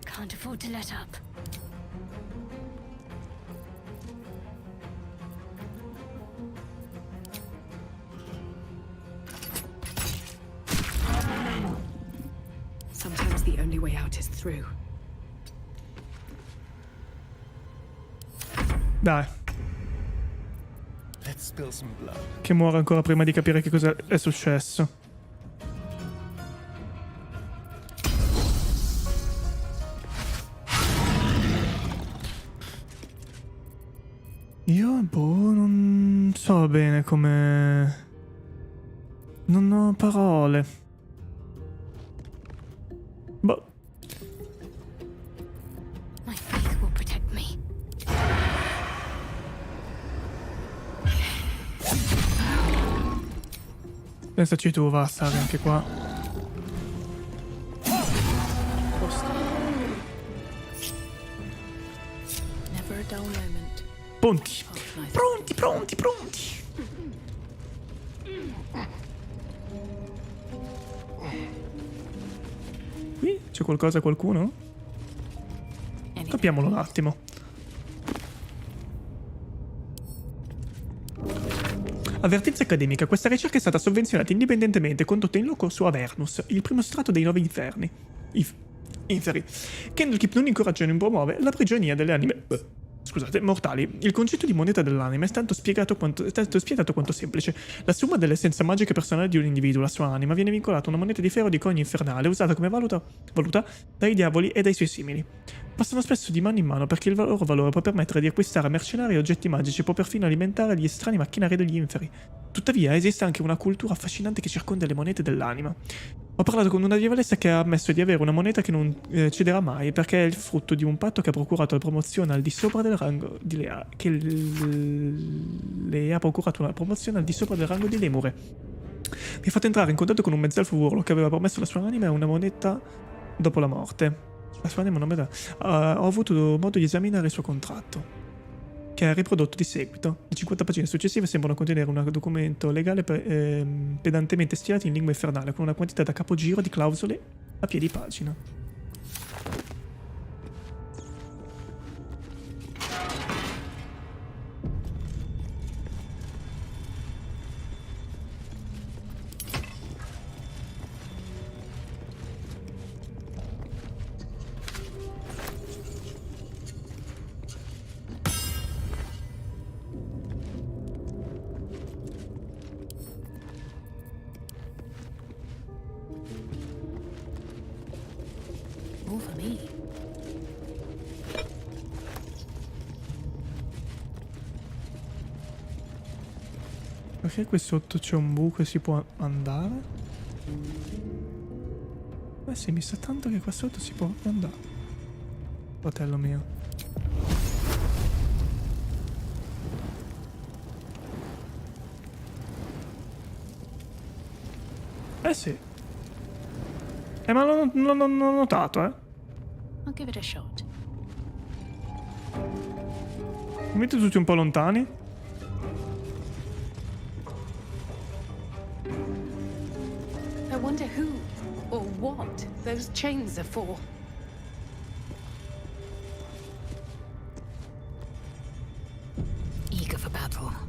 Can't afford to let up. Sometimes the only way out is through. Dai. Let's spill some blood. Che muore ancora prima di capire che cosa è successo. Io, boh, non so bene come... Non ho parole. Boh. My faith will protect me. Pensaci tu, va a stare anche qua. Never a dull moment. Pronti. Pronti, pronti, pronti. Qui c'è qualcosa, qualcuno? Capiamolo un attimo. Avvertenza accademica. Questa ricerca è stata sovvenzionata indipendentemente e condotta in loco su Avernus, il primo strato dei 9 inferni. Inferi. Candlekeep non incoraggia e non promuove la prigionia delle anime... Scusate, mortali. Il concetto di moneta dell'anima è tanto spiegato quanto semplice. La somma delle essenze magiche personali di un individuo, la sua anima, viene vincolata a una moneta di ferro di cogno infernale, usata come valuta dai diavoli e dai suoi simili. Passano spesso di mano in mano perché il loro valore può permettere di acquistare mercenari e oggetti magici e può perfino alimentare gli strani macchinari degli inferi. Tuttavia, esiste anche una cultura affascinante che circonda le monete dell'anima. Ho parlato con una diavolessa che ha ammesso di avere una moneta che non cederà mai, perché è il frutto di un patto che ha procurato la promozione al di sopra del rango di Lea, che le ha procurato una promozione al di sopra del rango di Lemure. Mi ha fatto entrare in contatto con un mezzelfo urlo che aveva promesso alla sua anima una moneta dopo la morte. La sua anima non me la... ho avuto modo di esaminare il suo contratto, che è riprodotto di seguito. Le 50 pagine successive sembrano contenere un documento legale pedantemente stilato in lingua infernale, con una quantità da capogiro di clausole a piedi pagina. Perché qui sotto c'è un buco e si può andare? Eh sì, mi sa tanto che qua sotto si può andare. Fratello mio. Eh sì. Ma l'ho notato, eh. I'll give it a shot. Mi metti tutti un po' lontani? I wonder who or what those chains are for. Eager for battle.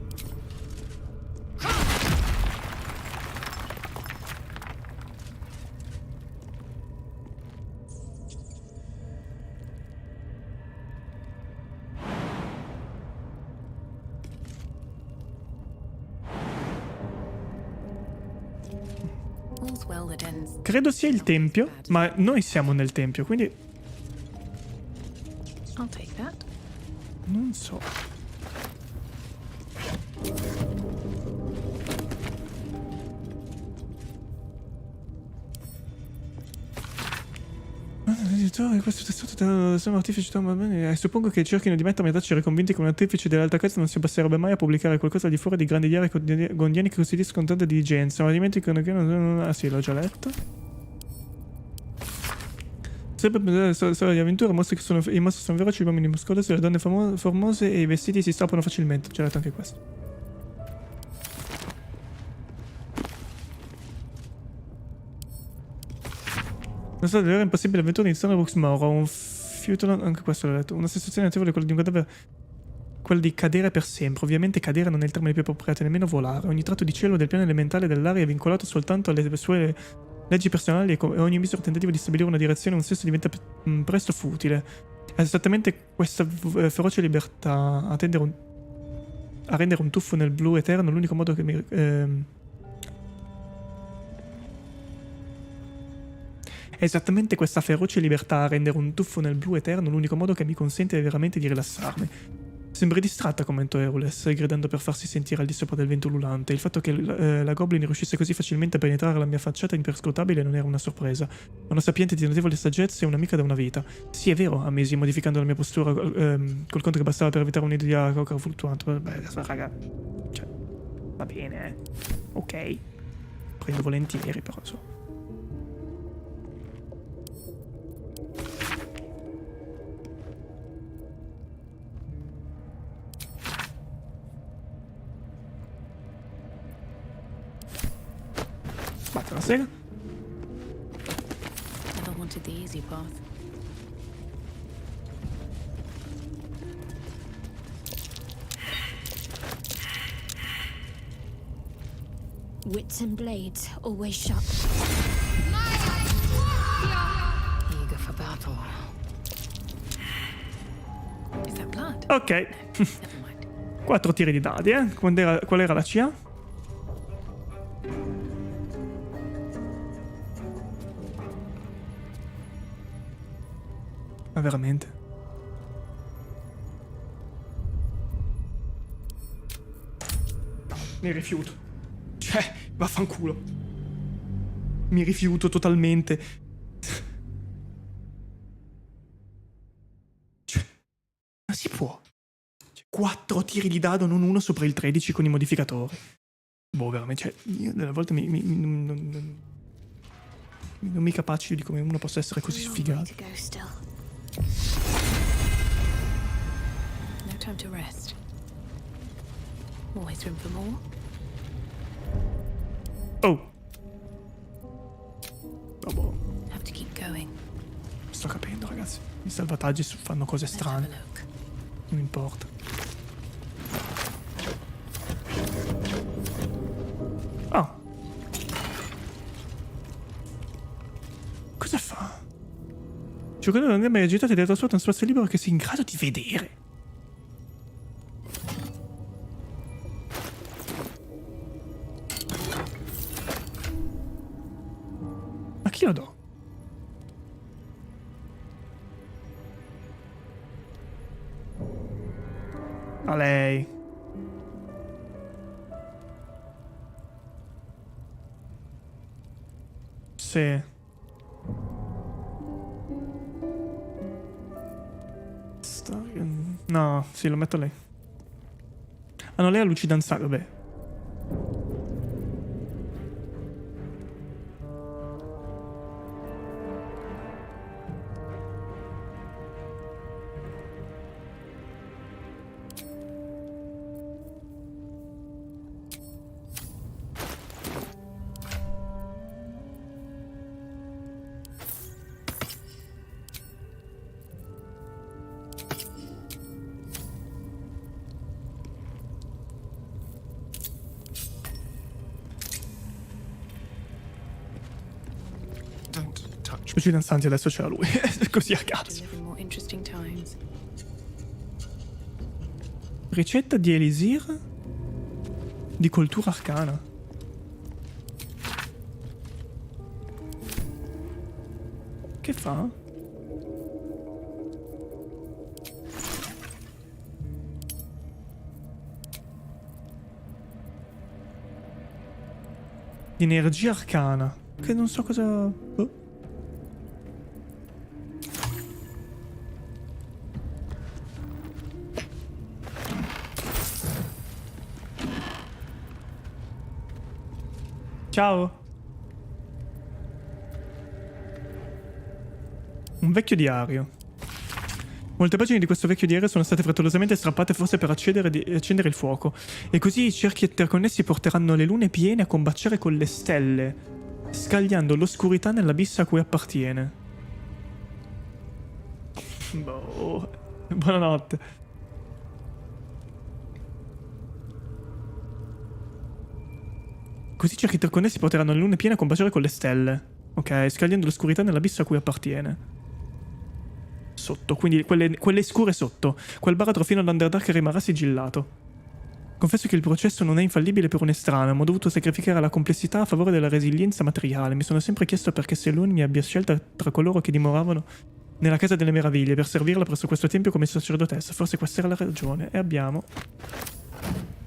Credo sia il tempio, ma noi siamo nel tempio, quindi... I'll take that. Non so. Questo testo sono artifici, suppongo che cerchino di mettermi a tacere convinti che un artifice dell'alta casa non si passerebbe mai a pubblicare qualcosa al di fuori dei grandi diari gondiani che costituiscono tanta diligenza, ma dimenticano che non... Ah sì, l'ho già letto. Sempre storia di avventura, mostra che i mostri sono veloci, gli uomini muscolosi, le donne formose e i vestiti si strappano facilmente. Ho già letto anche questo. Non so, davvero impossibile avventura di Thunderbox Moro, un fiuto, anche questo l'ho letto. Una sensazione notevole quella di quella di cadere per sempre. Ovviamente cadere non è il termine più appropriato, nemmeno volare. Ogni tratto di cielo del piano elementale dell'aria è vincolato soltanto alle sue leggi personali e ogni misero tentativo di stabilire una direzione o un senso diventa presto futile. È esattamente questa feroce libertà a rendere un tuffo nel blu eterno l'unico modo che mi... È esattamente questa feroce libertà a rendere un tuffo nel blu eterno l'unico modo che mi consente veramente di rilassarmi. Sembri distratta, commentò Eules, gridando per farsi sentire al di sopra del vento ululante. Il fatto che la Goblin riuscisse così facilmente a penetrare la mia facciata imperscrutabile non era una sorpresa. Una sapiente di notevole saggezza e un'amica da una vita. Sì, è vero, ammisi, modificando la mia postura col conto che bastava per evitare un'idea cocca fluttuante. Beh, raga, cioè, va bene, ok. Prendo volentieri, però so. Batte una sega. Never wanted the easy path. Wits and blades, always sharp. Eager for battle. Is that blood? Ok. Never mind. 4 tiri di dadi, Qual era la CA? Ma veramente? No, mi rifiuto. Cioè, vaffanculo. Mi rifiuto totalmente. Cioè, ma si può? 4 tiri di dado, non uno sopra il 13 con i modificatori. Boh, veramente, cioè, io delle volte non mi capacito di come uno possa essere così sfigato. No time to rest. Always room for more. Oh. Vabbè. Have to keep going. Sto capendo, ragazzi. I salvataggi fanno cose strane. Non importa. Ah. Cosa fa? Giocatore non è mai agitato e trasporta un spazio libero che sia in grado di vedere. A chi lo do? A lei. Sì. No, sì, lo metto lei. Ah no, lei ha luci danzanti, vabbè. Luci danzanti adesso c'era lui. Così a cazzo. Ricetta di Elisir di coltura arcana. Che fa? Di energia arcana. Che non so cosa... Oh. Ciao. Un vecchio diario. Molte pagine di questo vecchio diario sono state frettolosamente strappate forse per accendere il fuoco. E così i cerchi interconnessi porteranno le lune piene a combaciare con le stelle, scagliando l'oscurità nell'abisso a cui appartiene. Boh. Buonanotte. Così cerchi interconnessi porteranno le lune piene a combaciare con le stelle. Ok, scagliando l'oscurità nell'abisso a cui appartiene. Sotto, quindi quelle scure sotto. Quel baratro fino all'Underdark rimarrà sigillato. Confesso che il processo non è infallibile per un estraneo, ma ho dovuto sacrificare la complessità a favore della resilienza materiale. Mi sono sempre chiesto perché Selûne mi abbia scelta tra coloro che dimoravano nella casa delle meraviglie per servirla presso questo tempio come sacerdotessa. Forse questa era la ragione. E abbiamo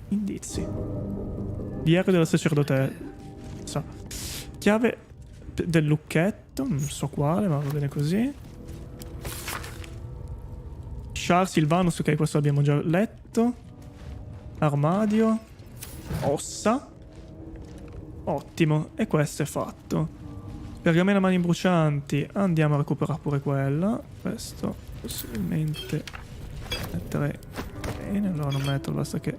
indizi. Diario della sacerdotessa. Chiave del lucchetto, non so quale, ma va bene così. Char Silvanus, ok, questo l'abbiamo già letto. Armadio. Ossa. Ottimo, e questo è fatto. Pergamena mani brucianti, andiamo a recuperare pure quella. Questo possibilmente metterei bene, allora non metto, basta che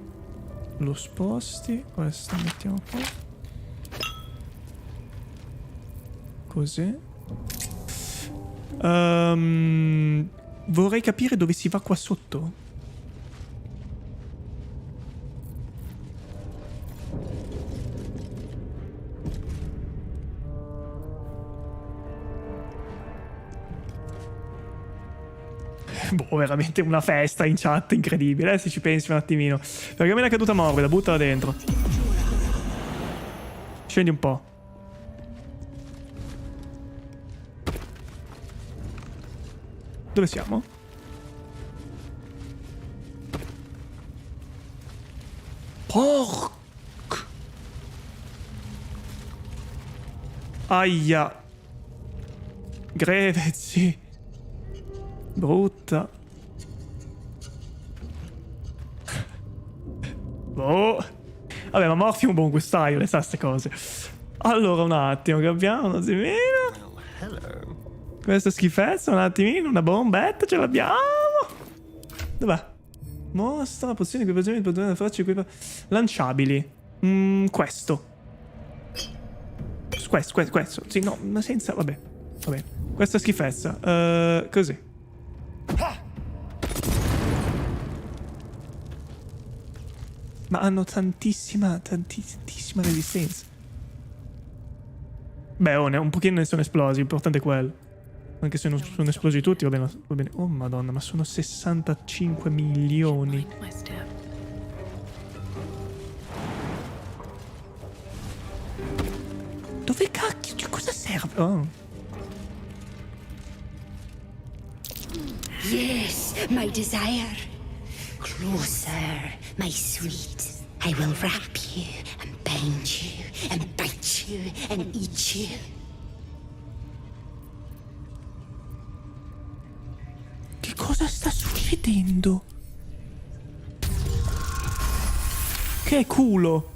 lo sposti. Questo mettiamo qua. Così. Vorrei capire dove si va qua sotto. Boh, veramente una festa in chat incredibile, se ci pensi un attimino. Pergamena caduta morbida, buttala dentro. Scendi un po'. Dove siamo? Porc! Aia. Grevezzi. Brutta. Boh. Vabbè, ma Morphium buon gustaio, le sa ste cose. Allora, un attimo, che abbiamo un attimino. Questa schifezza, un attimino, una bombetta, ce l'abbiamo. Dov'è? Mostra, pozioni, equipaggiamenti, potenza, facce, lanciabili. Questo. Questo. Sì, no, ma senza, vabbè. Questa schifezza. Così. Ma hanno tantissima resistenza. Beh, un pochino ne sono esplosi, l'importante è quello. Anche se non sono esplosi tutti, va bene. Oh madonna, ma sono 65 milioni. Dove cacchio? Cioè, cosa serve? Oh. Yes, my desire. Closer, my sweet. I will wrap you and bind you and bite you and eat you. Che cosa sta succedendo? Che culo?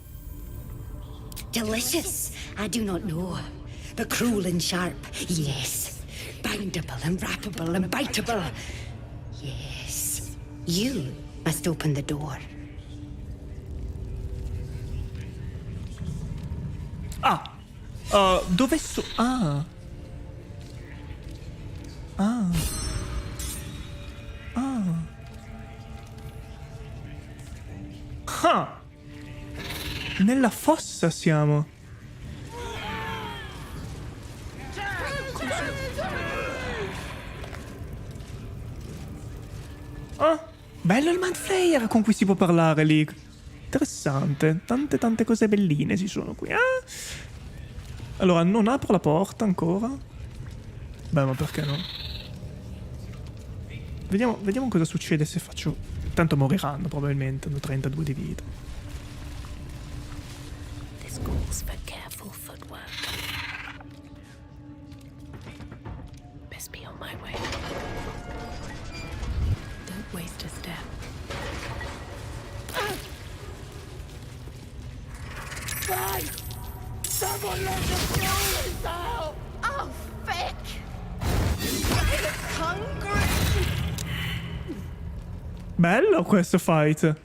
Delicious, I do not know. But cruel and sharp, yes. Bindable and wrappable and biteable. Yes. You must open the door. Dove sto? Ah. Nella fossa siamo. Bello il Mind Flayer con cui si può parlare lì. Interessante. Tante cose belline ci sono qui. Allora, non apro la porta ancora. Beh, ma perché no? Vediamo cosa succede se faccio... Tanto moriranno probabilmente, hanno 32 di vita. This calls for careful footwork. Best be on my way. Don't waste a step. Right! Someone let the crawlers out! Oh, Vic! I look hungry! Bello questo fight.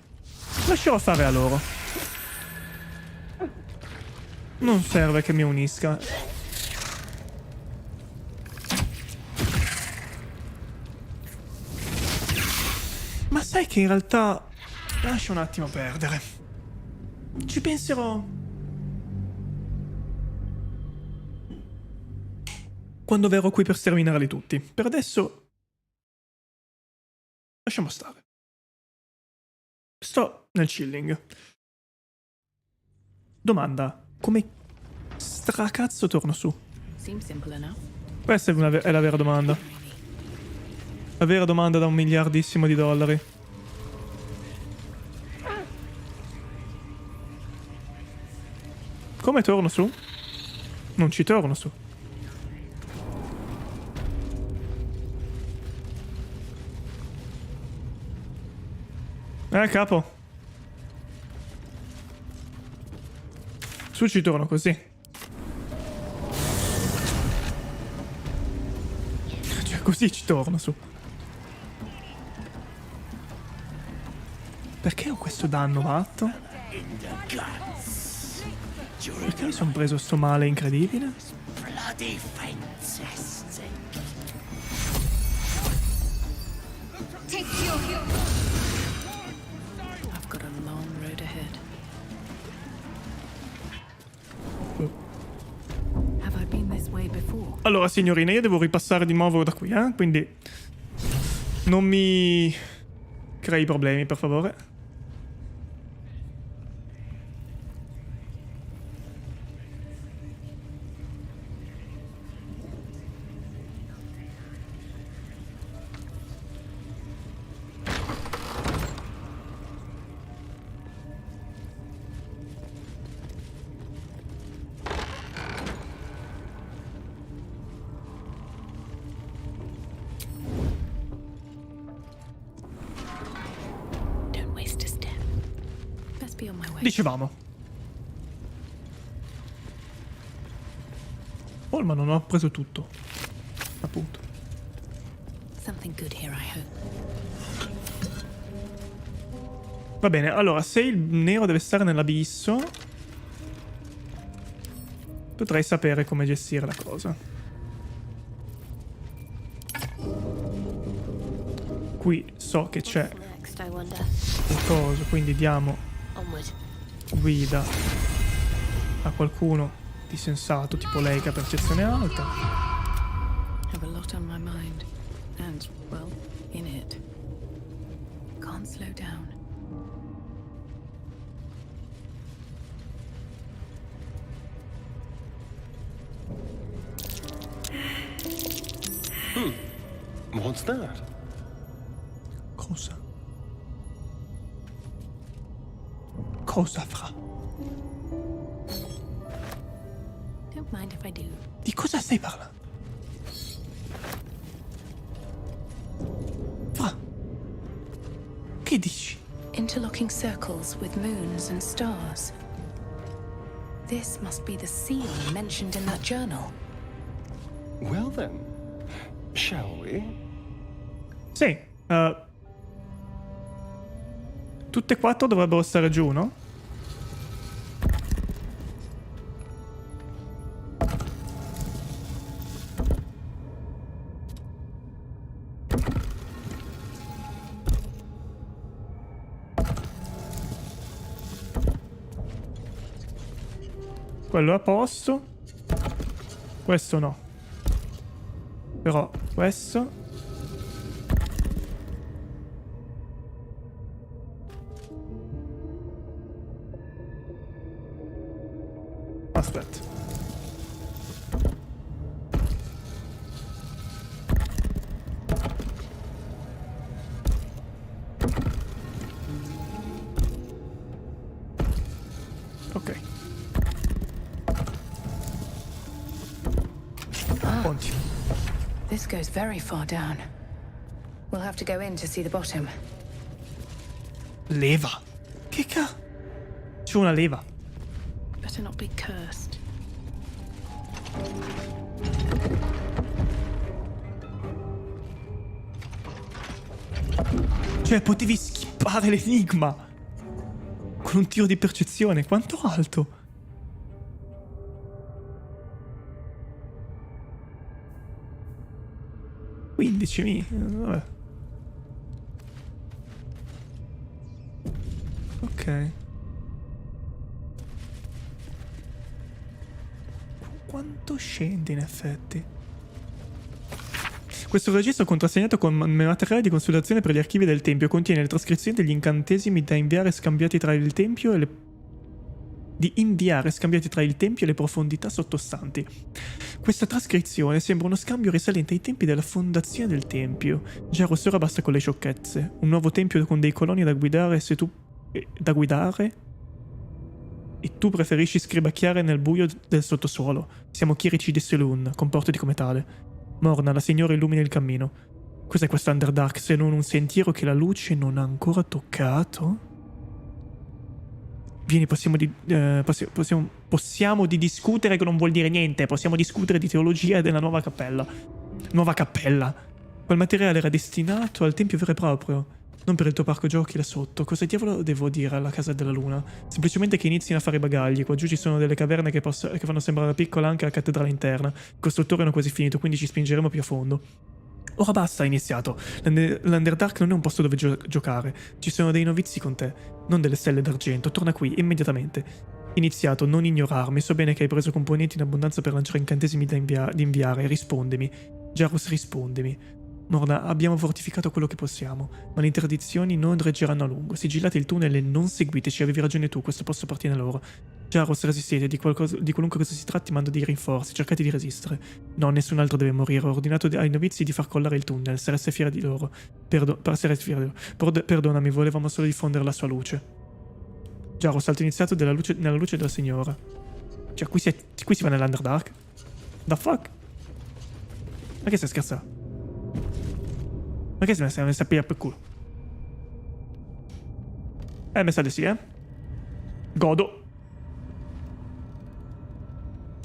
Lascerò fare a loro. Non serve che mi unisca. Ma sai che in realtà... Lascia un attimo perdere. Ci penserò... quando verrò qui per sterminarli tutti. Per adesso... lasciamo stare. Sto nel chilling. Domanda. Come stracazzo torno su? Seems simple enough. Questa è la vera domanda. La vera domanda da $1 miliardissimo. Come torno su? Non ci torno su. Capo. Su ci torno così. Cioè così ci torno su. Perché ho questo danno matto? Perché mi sono preso sto male incredibile? Bloody fantastic. I've got a long road ahead. Have I been this way before? Allora, signorina, io devo ripassare di nuovo da qui, quindi non mi crei problemi, per favore. Dicevamo. Oh, ma non ho preso tutto. Appunto. Something good here, I hope. Va bene, allora, se il nero deve stare nell'abisso, potrei sapere come gestire la cosa. Qui so che c'è il coso, quindi diamo guida a qualcuno di sensato, tipo lei che ha percezione alta. Have a lot on my mind, and well, in it. Can't slow down. What's that? Cosa? Cosa fra? Don't mind if I do. Di cosa stai parlando? Fra? Che dici? Interlocking circles with moons and stars. This must be the seal mentioned in that journal. Well then, shall we? Sì. Tutte e 4 dovrebbero stare giù, no? Quello è a posto. Questo no. Però questo... Aspetta. Ok. Ponti. This goes very far down. We'll have to go in to see the bottom. Leva. Che ca... C'è una leva. Better not be cursed. Cioè, potevi skippare l'enigma con un tiro di percezione. Quanto alto? Vabbè. Ok. Quanto scende in effetti? Questo registro contrassegnato con materiale di consultazione per gli archivi del tempio contiene le trascrizioni degli incantesimi da inviare scambiati tra il tempio e le di inviare scambiati tra il tempio e le profondità sottostanti. Questa trascrizione sembra uno scambio risalente ai tempi della fondazione del tempio. Jaros, ora basta con le sciocchezze. Un nuovo tempio con dei coloni da guidare se tu... da guidare? E tu preferisci scribacchiare nel buio del sottosuolo. Siamo chierici di Selun, comportati come tale. Morna, la signora illumina il cammino. Cos'è questo Underdark se non un sentiero che la luce non ha ancora toccato? Vieni, possiamo di discutere, che non vuol dire niente. Possiamo discutere di teologia e della nuova cappella. Nuova cappella. Quel materiale era destinato al tempio vero e proprio, non per il tuo parco giochi là sotto. Cosa diavolo devo dire alla casa della luna? Semplicemente che inizino a fare i bagagli. Qua giù ci sono delle caverne che fanno sembrare piccola anche la cattedrale interna. I costruttori hanno quasi finito, quindi ci spingeremo più a fondo. Ora basta, ha iniziato. L'Underdark non è un posto dove giocare. Ci sono dei novizi con te, non delle stelle d'argento. Torna qui, immediatamente. Iniziato, non ignorarmi. So bene che hai preso componenti in abbondanza per lanciare incantesimi da inviare. Rispondimi. Jaros, rispondimi. Morna, abbiamo fortificato quello che possiamo, ma le interdizioni non reggeranno a lungo. Sigillate il tunnel e non seguiteci. Avevi ragione tu, questo posto appartiene a loro. Jaros, resistete, di qualunque cosa si tratti mando dei rinforzi, cercate di resistere. No, nessun altro deve morire. Ho ordinato ai novizi di far collare il tunnel, sareste fieri di loro. Perdonami, volevamo solo diffondere la sua luce. Jaros, salto iniziato nella luce della signora. Cioè, qui si va nell'Underdark? The fuck? Ma che stai scherzando? Ma che se ne sta per culo? Mi sa di sì, Godo.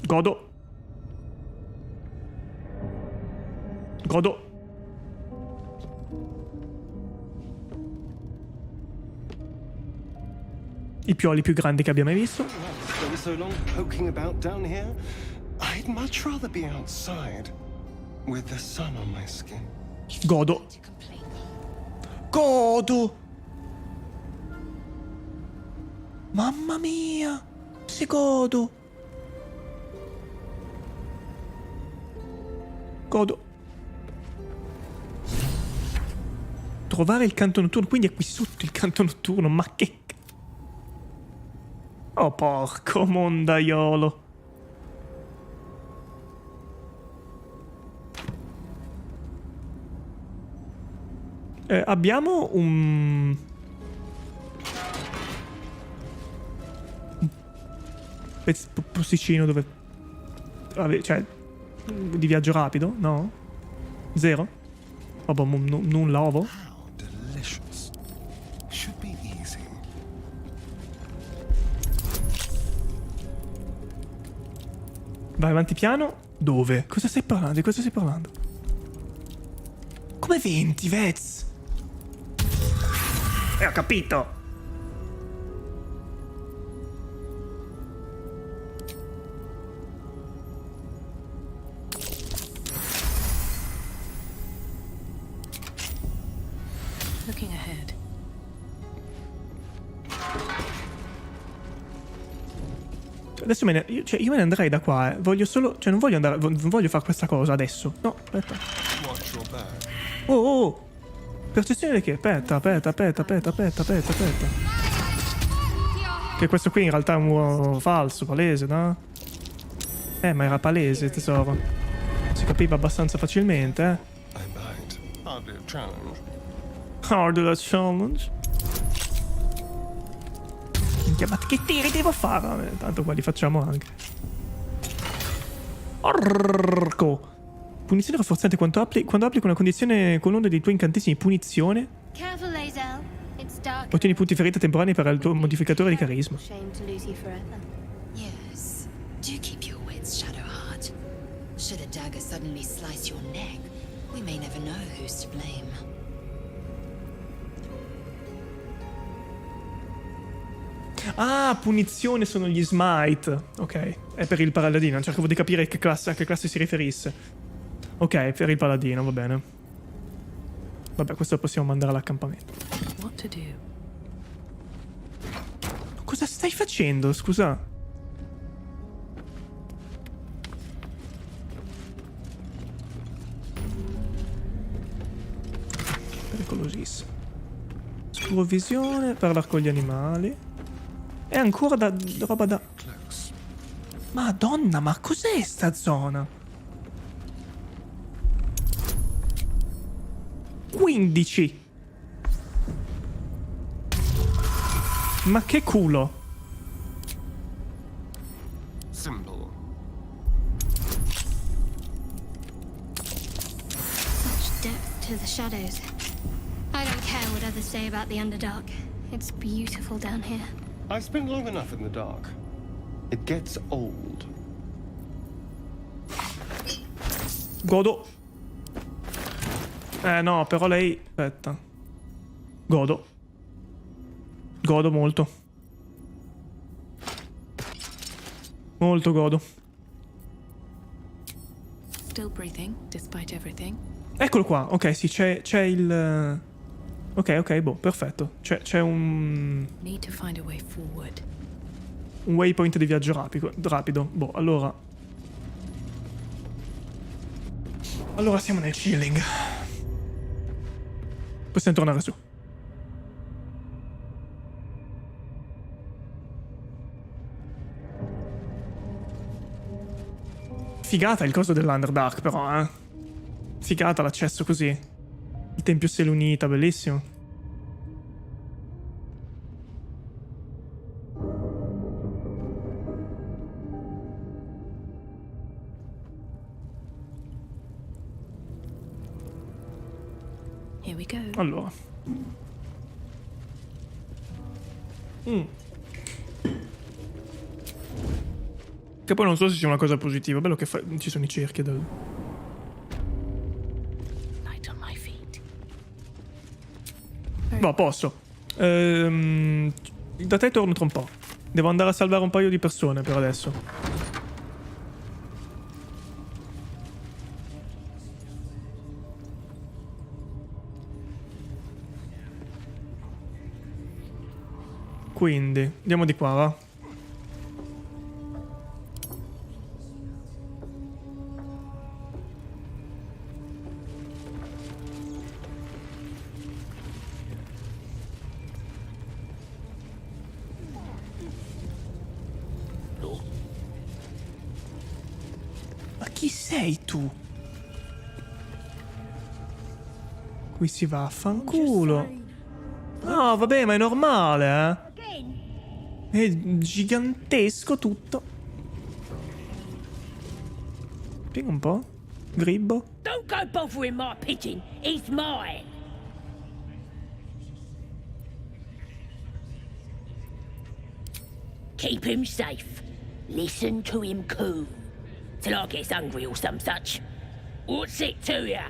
Godo. Godo. I pioli più grandi che abbia mai visto. Spent so long poking about down here. I'd much rather be outside with the sun on my skin. Godo. Godo. Mamma mia. Si godo. Godo. Trovare il canto notturno, quindi è qui sotto il canto notturno, ma che... Oh porco mondaiolo. Abbiamo un posticino dove... cioè, di viaggio rapido? No? Zero? Vabbè, nulla ovo? Vai avanti piano. Dove? Cosa stai parlando? Di cosa stai parlando? Come 20, Vez? Ho capito. Looking ahead. Adesso io me ne andrei da qua, Voglio solo... Cioè, non voglio andare... Non voglio fare questa cosa adesso. No, aspetta. Oh! Percezione che... Aspetta. Che questo qui in realtà è un uovo falso, palese, no? Ma era palese, tesoro. Si capiva abbastanza facilmente, Hardly a challenge. Minchia, ma che tiri devo fare? Tanto qua li facciamo anche. Orco. Punizione rafforzante quando applichi una condizione con l'onda dei tuoi incantesimi. Punizione. Ottieni punti ferita temporanei per il tuo modificatore di carisma. Yes. Do keep your wits, Shadowheart. Should a dagger suddenly slice your neck, we may never know who's to blame. Ah, punizione sono gli smite. Ok, è per il paladino. Cercavo di capire a che classe si riferisse. Ok, per il paladino, va bene. Vabbè, questo lo possiamo mandare all'accampamento. What to do? Cosa stai facendo, scusa? Pericolosissimo. Sprovvisione, parlare con gli animali. È ancora da roba da... Madonna, ma cos'è sta zona? 15. Ma che culo. Simple. Such depth to the shadows. I don't care what others say about the Underdark. It's beautiful down here. I've spent long enough in the dark. It gets old. Godo. No, però lei... Aspetta. Godo. Godo molto. Molto godo. Still breathing, despite everything. Eccolo qua. Ok, sì, c'è il... Ok, boh, perfetto. C'è un... Need to find a way forward. Un waypoint di viaggio rapido. Boh, allora... Allora siamo nel chilling. Possiamo tornare su. Figata il coso dell'Underdark, però, eh. Figata l'accesso così. Il tempio selunita, bellissimo. Here we go. Allora. Che poi non so se sia una cosa positiva. Bello che ci sono i cerchi del... Light on my feet. No, posso. Da te torno tra un po'. Devo andare a salvare un paio di persone per adesso. Quindi, andiamo di qua, va? Ma chi sei tu? Qui si va a fanculo. No, vabbè, ma è normale, eh? È gigantesco tutto. Spiega un po'. Gribbo. Don't go bothering my pigeon. He's mine. Keep him safe. Listen to him coo. Till I gets hungry or some such. What's it to ya?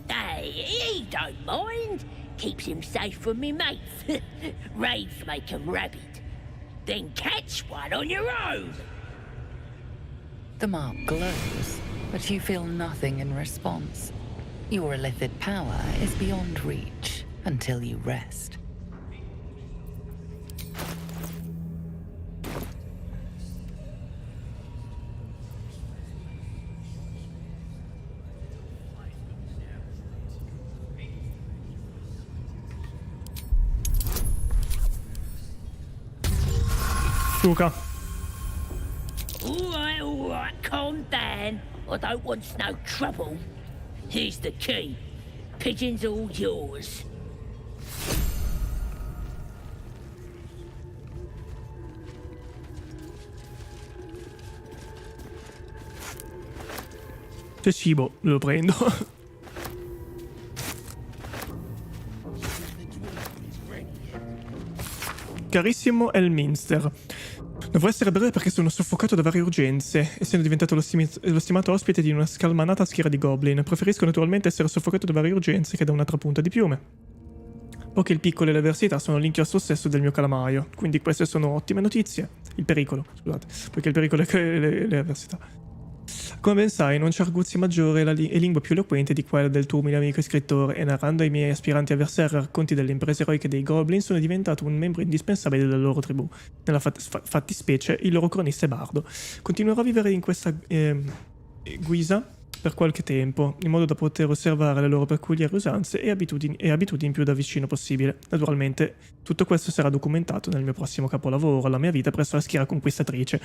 Hey, he don't mind. Keeps him safe from me mates. Raids make him rabid. Then catch one on your own. The mark glows, but you feel nothing in response. Your illithid power is beyond reach until you rest. Luca. All right, calm down. I don't want no trouble. Here's the key. Pigeon's all yours. C'è cibo, lo prendo. Carissimo Elminster. Dovrò essere breve perché sono soffocato da varie urgenze, essendo diventato lo stimato ospite di una scalmanata schiera di goblin. Preferisco naturalmente essere soffocato da varie urgenze che da un'altra punta di piume. Poiché il piccolo e l'avversità sono l'inchiostro stesso del mio calamaio, quindi queste sono ottime notizie. Il pericolo, scusate, poiché il pericolo è le avversità. Come ben sai, non c'è arguzia maggiore e lingua più eloquente di quella del tuo umile amico e scrittore, e narrando ai miei aspiranti avversari racconti delle imprese eroiche dei goblin, sono diventato un membro indispensabile della loro tribù. Nella fattispecie, il loro cronista e bardo. Continuerò a vivere in questa guisa per qualche tempo, in modo da poter osservare le loro peculiari usanze e abitudini più da vicino possibile. Naturalmente, tutto questo sarà documentato nel mio prossimo capolavoro, La mia vita presso la schiera conquistatrice,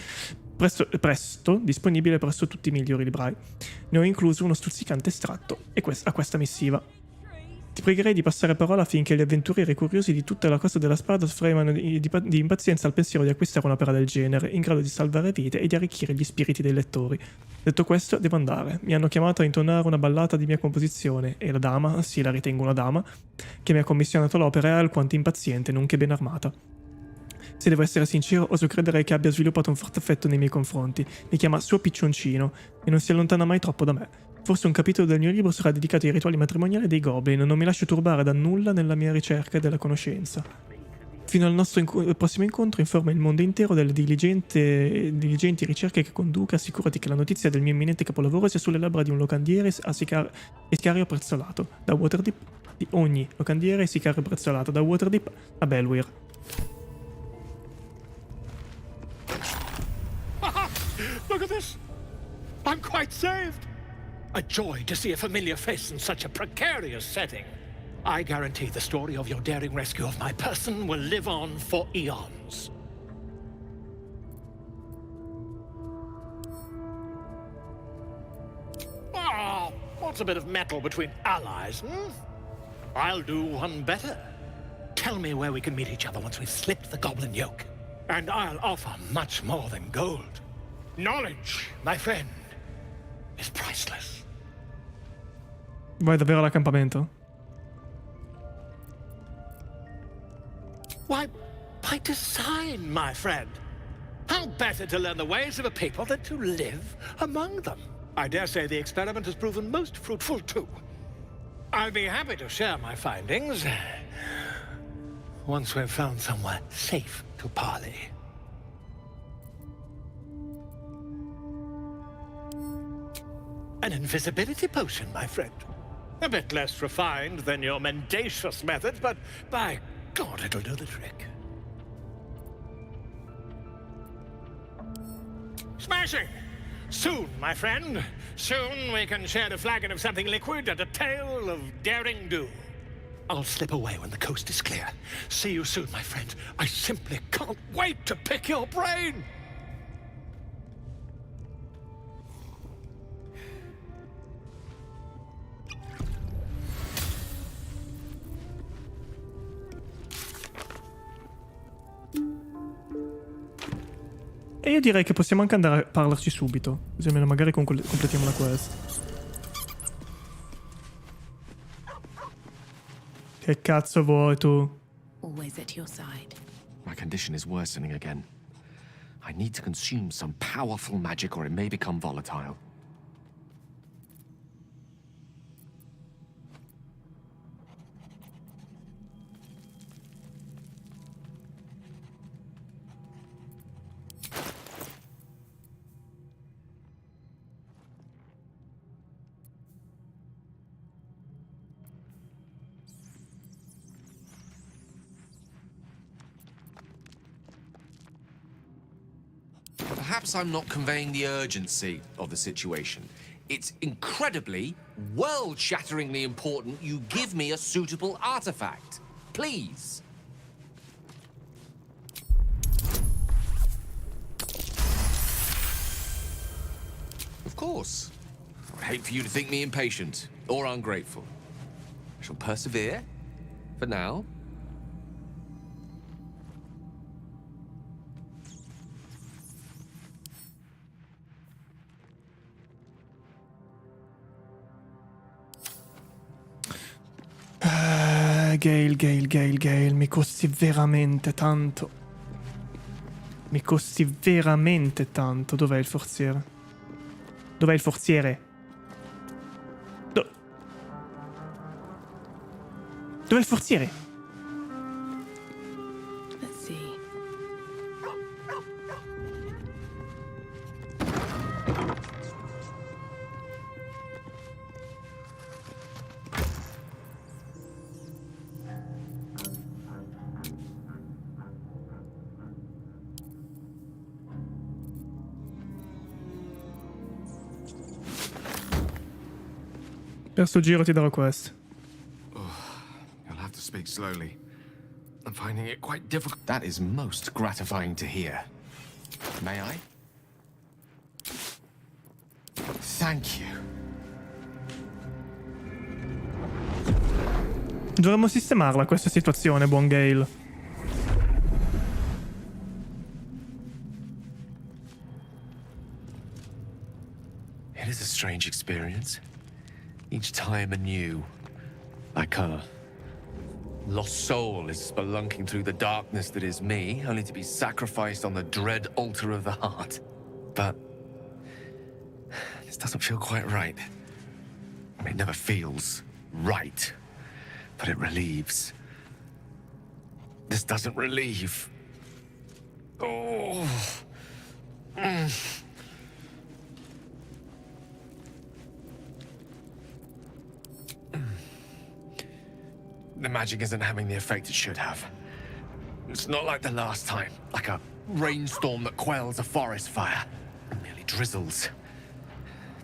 presto disponibile presso tutti i migliori librai. Ne ho incluso uno stuzzicante estratto a questa missiva. Ti pregherei di passare parola affinché gli avventurieri curiosi di tutta la costa della Spada fremano di impazienza al pensiero di acquistare un'opera del genere, in grado di salvare vite e di arricchire gli spiriti dei lettori. Detto questo, devo andare. Mi hanno chiamato a intonare una ballata di mia composizione e la dama, sì la ritengo una dama, che mi ha commissionato l'opera è alquanto impaziente, nonché ben armata. Se devo essere sincero, oso credere che abbia sviluppato un forte affetto nei miei confronti. Mi chiama suo piccioncino e non si allontana mai troppo da me. Forse un capitolo del mio libro sarà dedicato ai rituali matrimoniali dei goblin. Non mi lascio turbare da nulla nella mia ricerca della conoscenza. Fino al nostro prossimo incontro, informa il mondo intero delle diligenti ricerche che conduca. Assicurati che la notizia del mio imminente capolavoro sia sulle labbra di un locandiere e sicario prezzolato da Waterdeep, di ogni locandiere e sicario prezzolato da Waterdeep a Belweir. Look at this! I'm quite saved! A joy to see a familiar face in such a precarious setting. I guarantee the story of your daring rescue of my person will live on for eons. Ah, what's a bit of metal between allies, I'll do one better. Tell me where we can meet each other once we've slipped the goblin yoke. And I'll offer much more than gold. Knowledge, my friend, is priceless. Vai davvero all'accampamento? Why, by design, my friend. How better to learn the ways of a people than to live among them? I dare say the experiment has proven most fruitful, too. I'll be happy to share my findings once we've found somewhere safe to parley. An invisibility potion, my friend. A bit less refined than your mendacious methods, but by God, it'll do the trick. Smashing! Soon, my friend. Soon we can share a flagon of something liquid and a tale of daring do. I'll slip away when the coast is clear. See you soon, my friend. I simply can't wait to pick your brain! E io direi che possiamo anche andare a parlarci subito, così almeno magari completiamo la quest. Che cazzo vuoi tu? Always at your side. My condition is worsening again. I need to consume some powerful magic or it may become volatile. Perhaps I'm not conveying the urgency of the situation. It's incredibly, world-shatteringly important you give me a suitable artifact. Please. Of course. I hate for you to think me impatient or ungrateful. I shall persevere, for now. Gale, mi costi veramente tanto. Mi costi veramente tanto. Dov'è il forziere? Dov'è il forziere? Dov'è il forziere? Let's see. Per sto giro ti darò questo. You'll have to speak slowly. I'm finding it quite difficult. That is most gratifying to hear. May I? Thank you. Dovremmo sistemarla questa situazione, buon Gale. It is a strange experience. Each time anew. Like a lost soul is spelunking through the darkness that is me, only to be sacrificed on the dread altar of the heart. But this doesn't feel quite right. I mean, it never feels right, but it relieves. This doesn't relieve. Oh. The magic isn't having the effect it should have. It's not like the last time, like a rainstorm that quells a forest fire. It merely drizzles.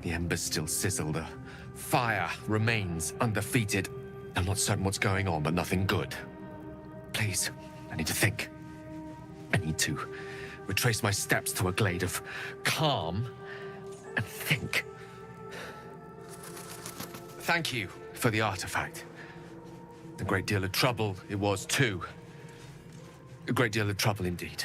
The embers still sizzle, the fire remains undefeated. I'm not certain what's going on, but nothing good. Please, I need to think. I need to retrace my steps to a glade of calm and think. Thank you for the artifact. A great deal of trouble it was, too. A great deal of trouble indeed.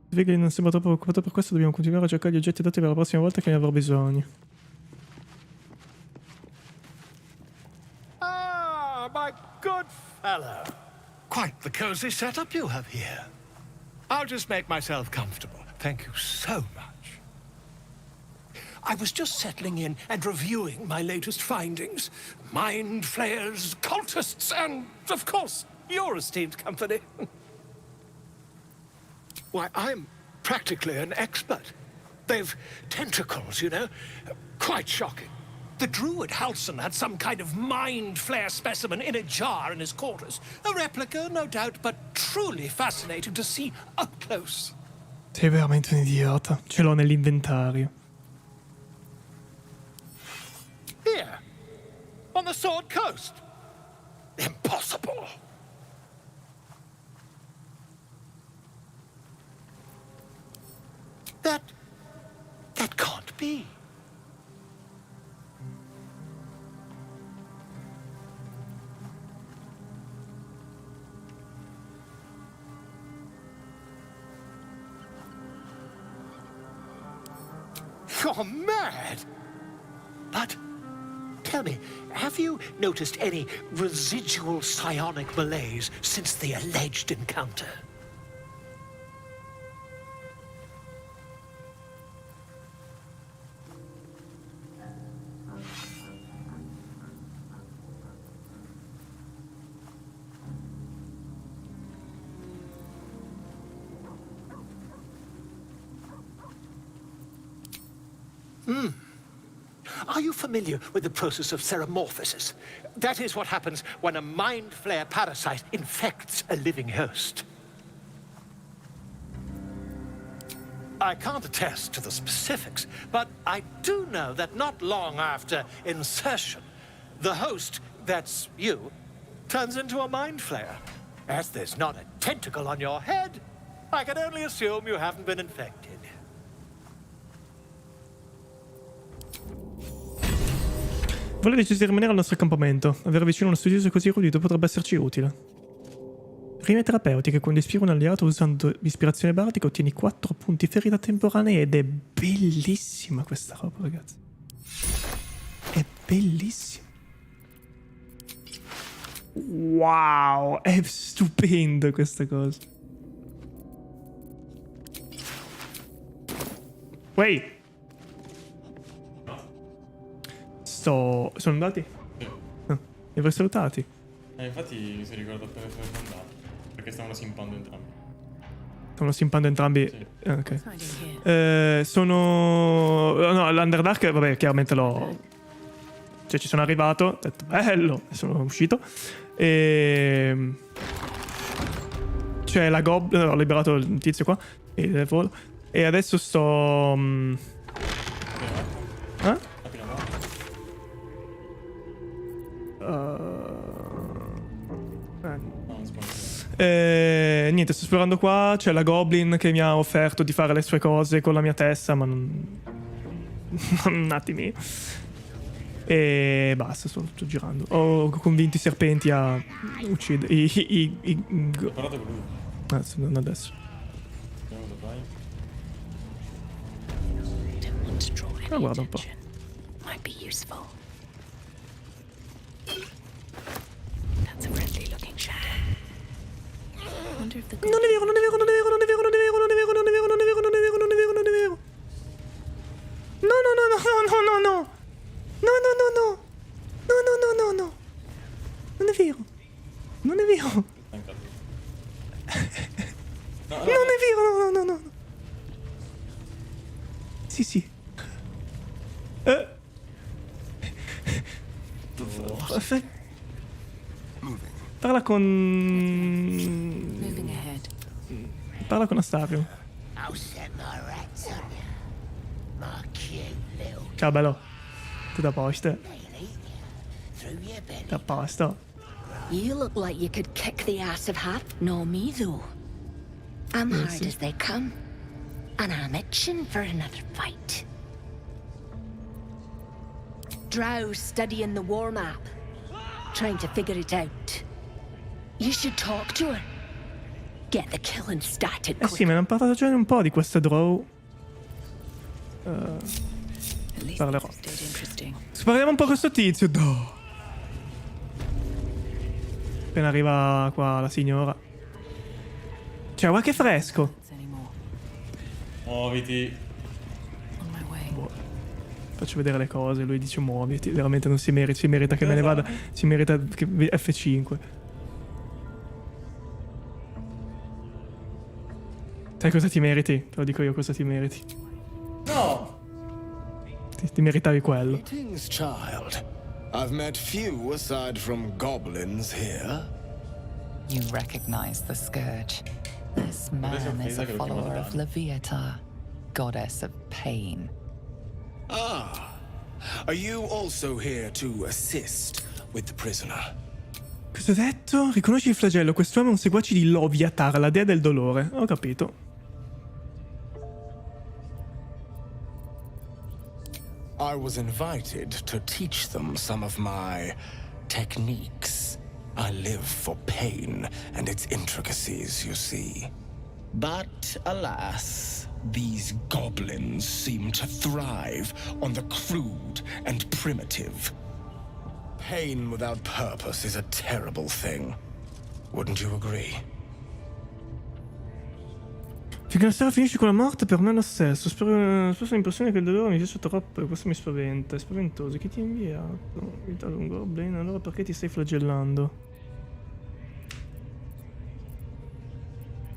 Vigli non sembra troppo preoccupato per questo, dobbiamo continuare a cercare gli oggetti adatti per la prossima volta che ne avrò bisogno. Ah, my good fellow. Quite the cozy setup you have here. I'll just make myself comfortable. Thank you so much. I was just settling in and reviewing my latest findings. Mind flayers, cultists, and, of course, your esteemed company. Why, I'm practically an expert. They've tentacles, you know. Quite shocking. The druid Halson had some kind of mind flare specimen in a jar in his quarters. A replica, no doubt, but truly fascinating to see up close. Sei veramente un idiota. Ce l'ho nell'inventario. Here, on the Sword Coast. Impossible. That can't be. You're mad! But, tell me, have you noticed any residual psionic malaise since the alleged encounter? Are you familiar with the process of theromorphosis? That is what happens when a mind flare parasite infects a living host. I can't attest to the specifics, but I do know that not long after insertion, the host, that's you, turns into a mind flare. As there's not a tentacle on your head, I can only assume you haven't been infected. Volevo deciso di rimanere al nostro accampamento. Avere vicino uno studioso così erudito potrebbe esserci utile. Rime terapeutiche. Quando ispiri un alleato usando ispirazione bardica ottieni 4 punti ferita temporanei ed è bellissima questa roba, ragazzi. È bellissima. Wow, è stupenda questa cosa. Wait. Sono andati? Sì. Ah, li avrei salutati. Infatti mi sono ricordato appena sono andato. Perché stavano simpando entrambi. Stavano simpando entrambi? Sì. Ok. Sono... No, l'Underdark, vabbè, chiaramente l'ho Cioè ci sono arrivato, ho detto bello, e sono uscito. E... Cioè la goblin, ho liberato il tizio qua, e adesso sto... Niente, sto esplorando qua. C'è la goblin che mi ha offerto di fare le sue cose con la mia testa, ma non... un attimo. E basta, sto girando. Ho convinto i serpenti a uccidere Parlate con lui. non adesso. Ma guarda un po'. Might be useful. That's a friendly looking shadow. Wonder if the Non è vero, non è vero, non è vero, non è vero, non è vero, non è vero, non è vero, non è vero, non è vero, non è vero, non è vero. No, no, no, no, no, no, no. No, no, no, no. No, no, no, no, no. Non è vero. Non è vero. Non è vero, no, no, no, no. Sì, sì. Parla con... Parla con Astario. Ciao bello. Tutto a posto. Tutto a posto. You look like you could kick the ass of half. No, me though. I'm hard as they come, and I'm itching for another fight. Drow's studying the war map, trying to figure it out. You should talk to her. Get the killing started. Sì, me ne hanno parlato già un po' di questa draw. Parlerò. Spariamo un po' questo tizio. Appena arriva qua la signora. Cioè, guarda che fresco. Muoviti. Boh. Faccio vedere le cose. Lui dice muoviti. Veramente non si merita. Si merita che me ne vada. Si merita che F5. Sai cosa ti meriti? Te lo dico io cosa ti meriti. No! Ti meritavi quello. Greetings, child. I've met few aside from goblins here. You recognize the scourge. This man is a follower of Leviatha, goddess of pain. Ah, are you also here to assist with the prisoner? Cosa ho detto? Riconosci il flagello. Quest'uomo è un seguace di Loviatar, la dea del dolore. Ho capito. I was invited to teach them some of my techniques. I live for pain and its intricacies, you see. But alas, these goblins seem to thrive on the crude and primitive. Pain without purpose is a terrible thing. Wouldn't you agree? Finché la storia finisce con la morte, per me è lo stesso. Spero l'impressione che il dolore mi piace troppo e questo mi spaventa. È spaventoso. Chi ti ha inviato? Vita un goblin? Allora perché ti stai flagellando?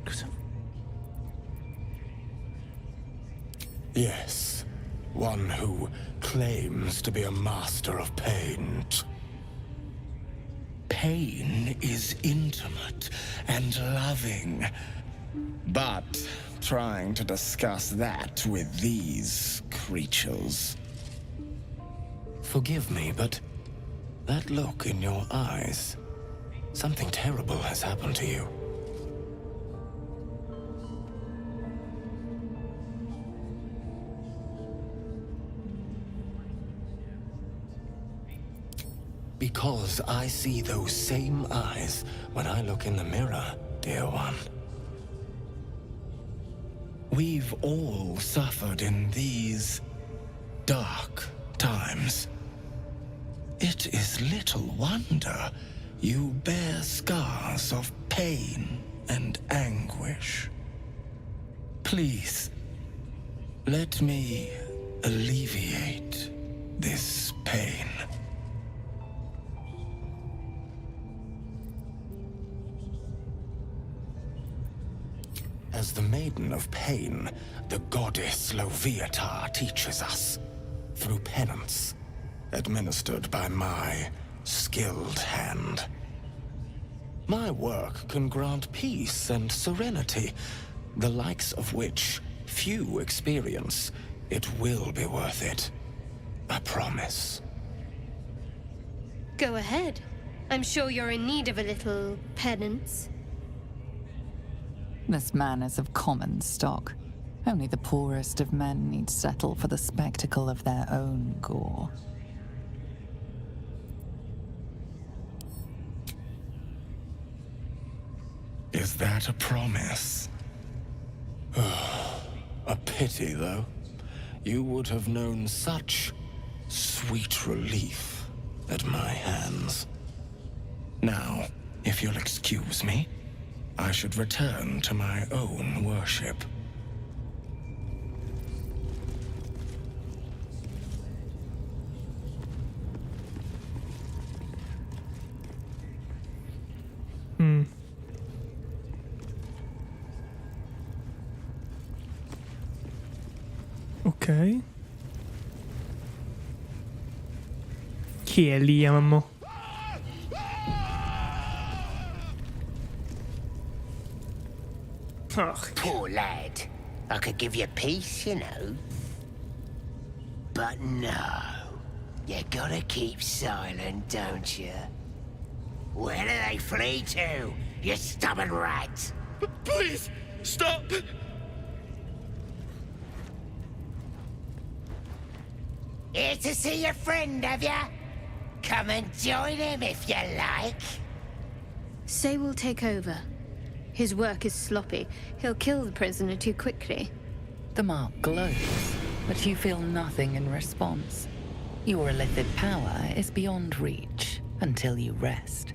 Cosa? Yes, one who claims to be a master of pain. Pain is intimate and loving. But trying to discuss that with these creatures. Forgive me, but that look in your eyes, something terrible has happened to you. Because I see those same eyes when I look in the mirror, dear one. We've all suffered in these dark times. It is little wonder you bear scars of pain and anguish. Please, let me alleviate this pain. As the Maiden of Pain, the goddess Loviatar teaches us, through penance, administered by my skilled hand. My work can grant peace and serenity, the likes of which few experience. It will be worth it. I promise. Go ahead. I'm sure you're in need of a little penance. This man is of common stock. Only the poorest of men need settle for the spectacle of their own gore. Is that a promise? A pity, though. You would have known such sweet relief at my hands. Now, if you'll excuse me, I should return to my own worship. Ok. Chi è Liam? Oh. Poor lad. I could give you peace, you know. But no. You gotta keep silent, don't you? Where do they flee to, you stubborn rat? Please, stop! Here to see your friend, have ya? Come and join him if you like. Say we'll take over. His work is sloppy. He'll kill the prisoner too quickly. The mark glows, but you feel nothing in response. Your illithid power is beyond reach until you rest.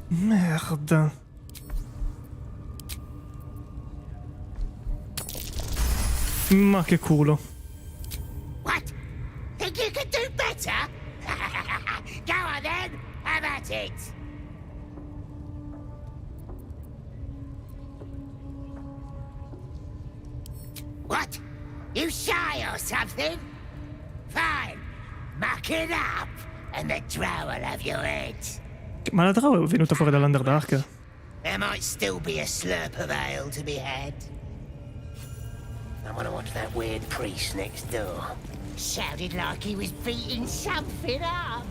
Merde. Ma che culo. What? Think you could do better? Go on then, have at it. What? You shy or something? Fine. Muck it up, and the drow will have your head. Ma la drow è venuta fuori dall'Underdark? There might still be a slurp of ale to be had. I want to watch that weird priest next door. Sounded like he was beating something up.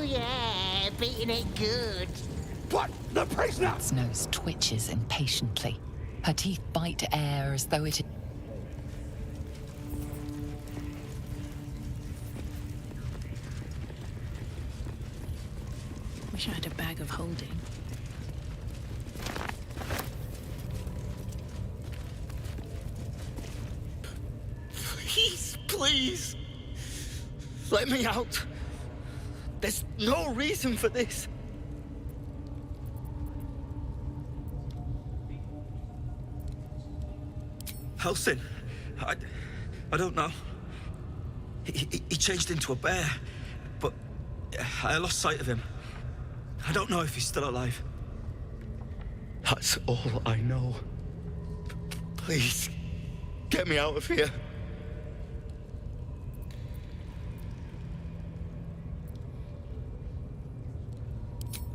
Yeah, beating it good. What? The prisoner? Its nose twitches impatiently. Her teeth bite air as though it... Wish I had a bag of holding. Please, let me out. There's no reason for this. Halsin, I don't know. He changed into a bear, but I lost sight of him. I don't know if he's still alive. That's all I know. Please, get me out of here.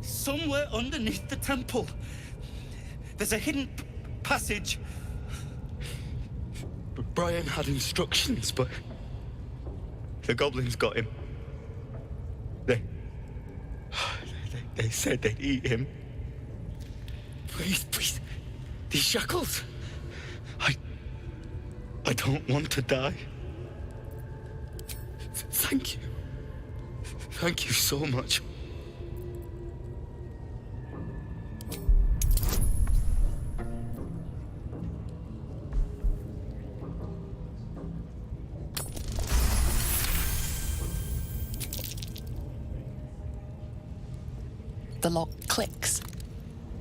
Somewhere underneath the temple, there's a hidden passage. Brian had instructions, but the goblins got him. They said they'd eat him. Please, these shackles. I don't want to die. Thank you. Thank you so much. The lock clicks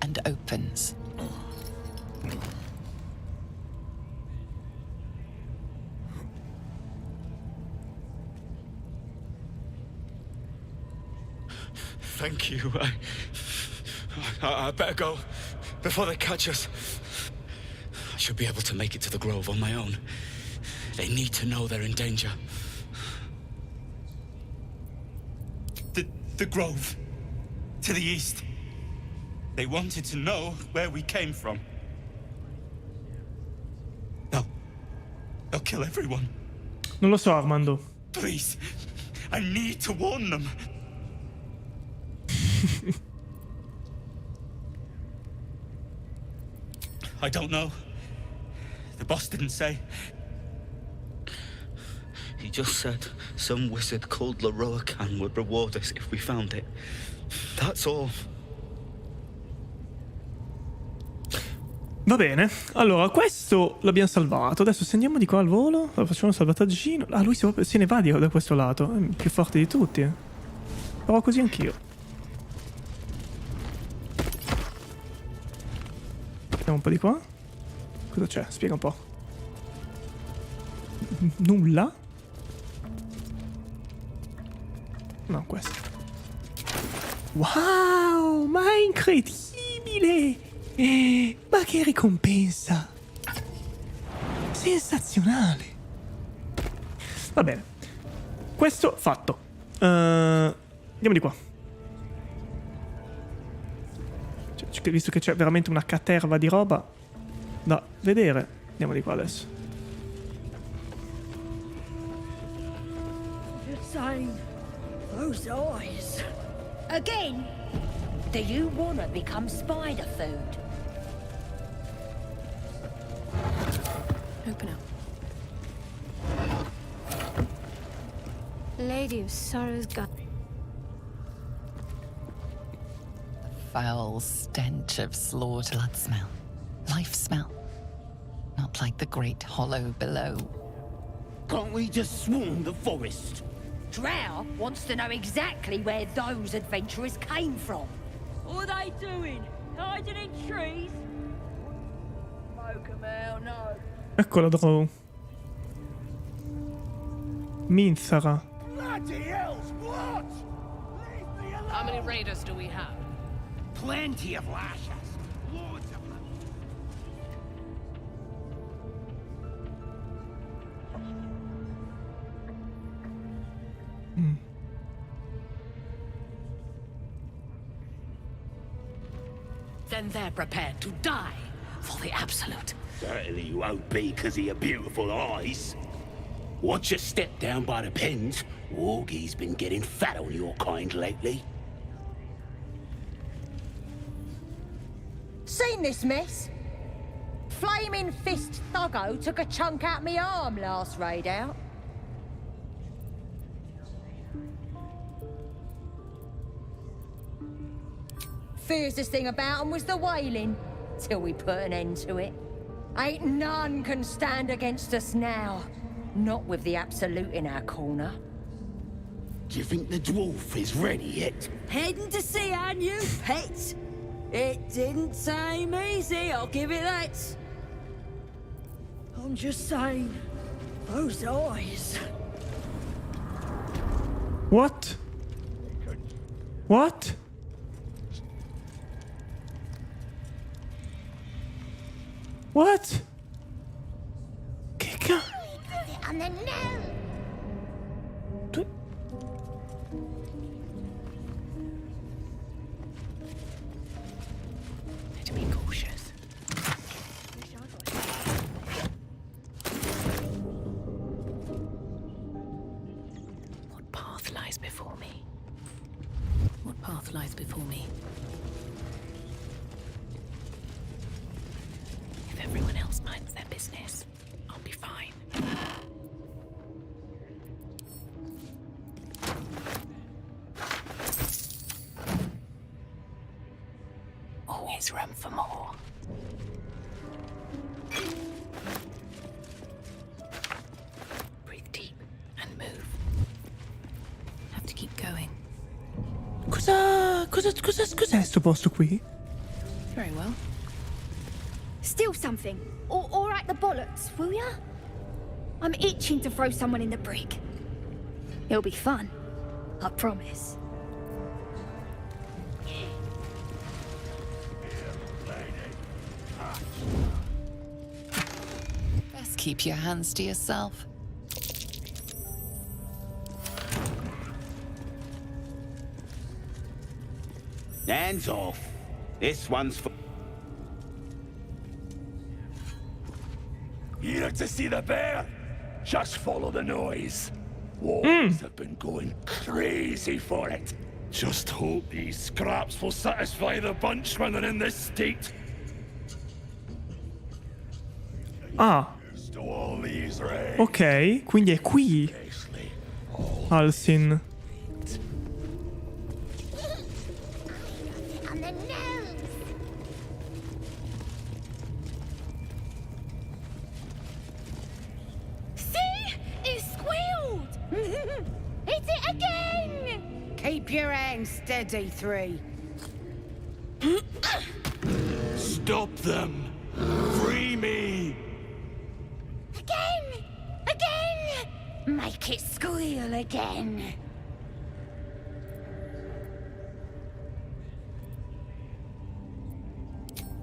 and opens. Thank you. I better go before they catch us. I should be able to make it to the Grove on my own. They need to know they're in danger. The Grove. To the east. They wanted to know where we came from. They'll kill everyone. Non lo so, Armando. Please. I need to warn them. I don't know. The boss didn't say. He just said some wizard called Leroacan would reward us if we found it. That's all. Va bene, allora questo l'abbiamo salvato. Adesso se andiamo di qua al volo, facciamo un salvataggino. Ah, lui se ne va da questo lato, è il più forte di tutti. Provo così anch'io. Andiamo un po' di qua. Cosa c'è? Spiega un po'. Nulla? No, questo. Wow, ma è incredibile! Ma che ricompensa! Sensazionale! Va bene. Questo fatto. Andiamo di qua. Visto che c'è veramente una caterva di roba da vedere, andiamo di qua adesso. Just saying, those eyes. Again? Do you want to become spider food? Open up. Lady of Sorrow's gun. Foul stench of slaughter. Blood smell. Life smell. Not like the great hollow below. Can't we just swarm the forest? Drow wants to know exactly where those adventurers came from. What are they doing? Hiding in trees? Smoke 'em out, no. Eccola Drow. Minzara. Bloody hells, what? How many raiders do we have? Plenty of lashes. Loads of them. Then they're prepared to die for the absolute. Certainly you won't be because of your beautiful eyes. Watch your step down by the pens. Wargie's been getting fat on your kind lately. Seen this mess? Flaming Fist Thuggo took a chunk out me arm last raid out. Fiercest thing about 'em was the wailing, till we put an end to it. Ain't none can stand against us now. Not with the Absolute in our corner. Do you think the dwarf is ready yet? Heading to see our new pet. It didn't seem easy, I'll give it that. I'm just saying, those eyes. What? What? What? Che cazzo? On the nose. Need to be cautious. What path lies before me? What path lies before me? If everyone else minds their business, I'll be fine. Always room for more. Breathe deep and move. Have to keep going. Cos'è sto posto qui? Very well. Steal something. Or write the bollocks, will ya? I'm itching to throw someone in the brig. It'll be fun. I promise. Best keep your hands to yourself. Hands off. This one's for... Here to see the bear? Just follow the noise. Wolves have been going crazy for it. Just hope these scraps will satisfy the bunch when they're in this state. Ah. Ok, quindi è qui. Alsin. Hit it again! Keep your hands steady, 3. Stop them! Free me! Again! Again! Make it squeal again.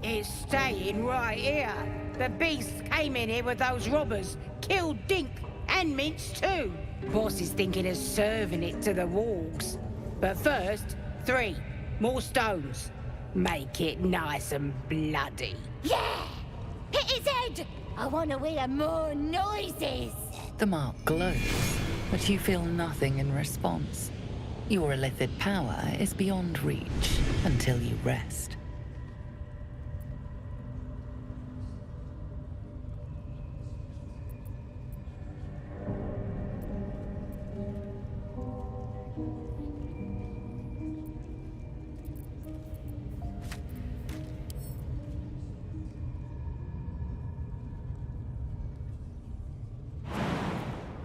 It's staying right here. The beast came in here with those robbers, killed Dink and Mince too. Boss is thinking of serving it to the wargs. But first, 3 more stones. Make it nice and bloody. Yeah! Hit his head! I want to hear more noises. The mark glows, but you feel nothing in response. Your illithid power is beyond reach until you rest.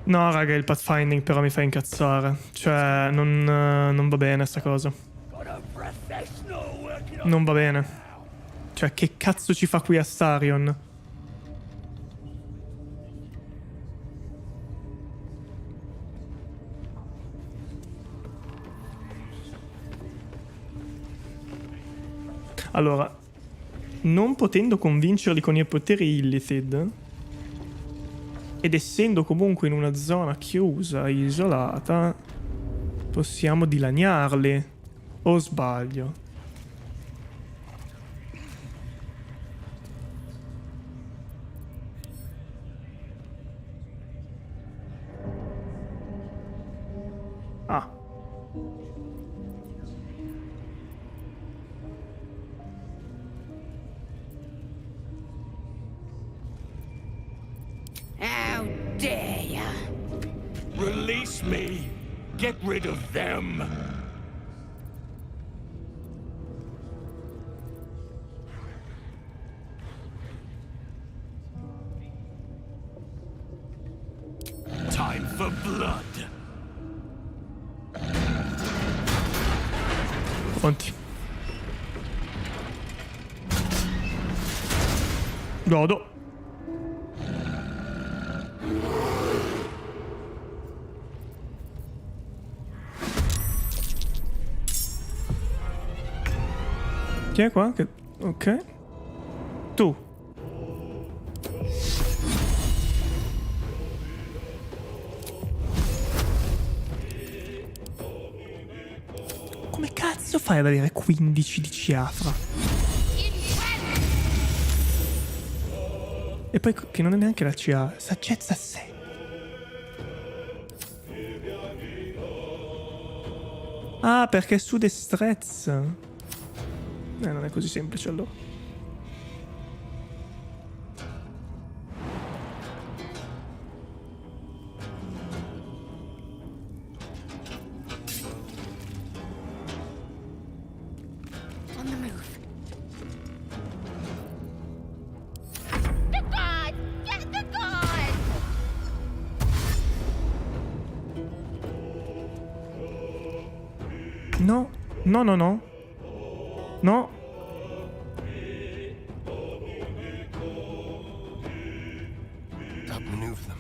No, raga, il pathfinding però mi fa incazzare. Cioè, non va bene sta cosa. Non va bene. Cioè, che cazzo ci fa qui Astarion? Allora, non potendo convincerli con i poteri illithid, ed essendo comunque in una zona chiusa, isolata, possiamo dilaniarli. O sbaglio? Ah. How dare ya? Release me! Get rid of them! Time for blood! Fonti. Godo. Chi è qua? Ok. Tu. Come cazzo fai ad avere 15 di Ciafra? E poi che non è neanche la CA, saggezza 6. Ah, perché è su destrezza. Non è così semplice allora. On the move. The god! Get the god! No. No, no, no. No. Outmaneuver them.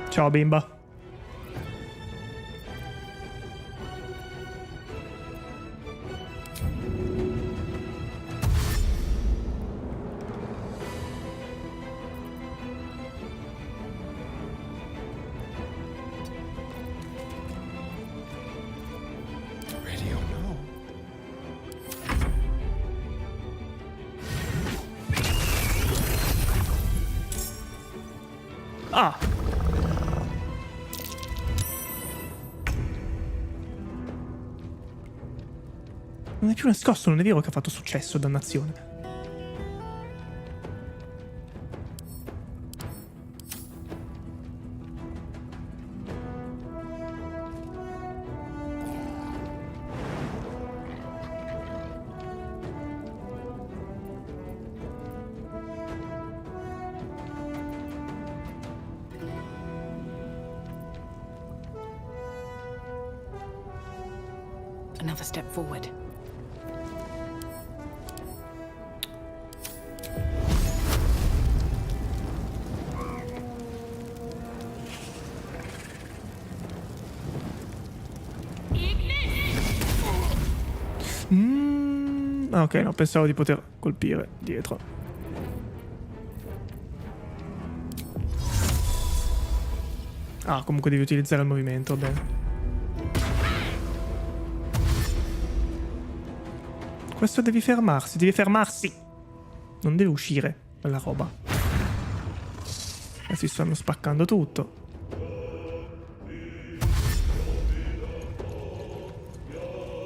Ciao bimba. Ready or no? Ah. Non è più nascosto, non è vero che ha fatto successo, dannazione. Another step forward. Ah, ok, no, pensavo di poter colpire dietro. Ah, comunque devi utilizzare il movimento, bene. Questo devi fermarsi. Non deve uscire quella roba. E si stanno spaccando tutto.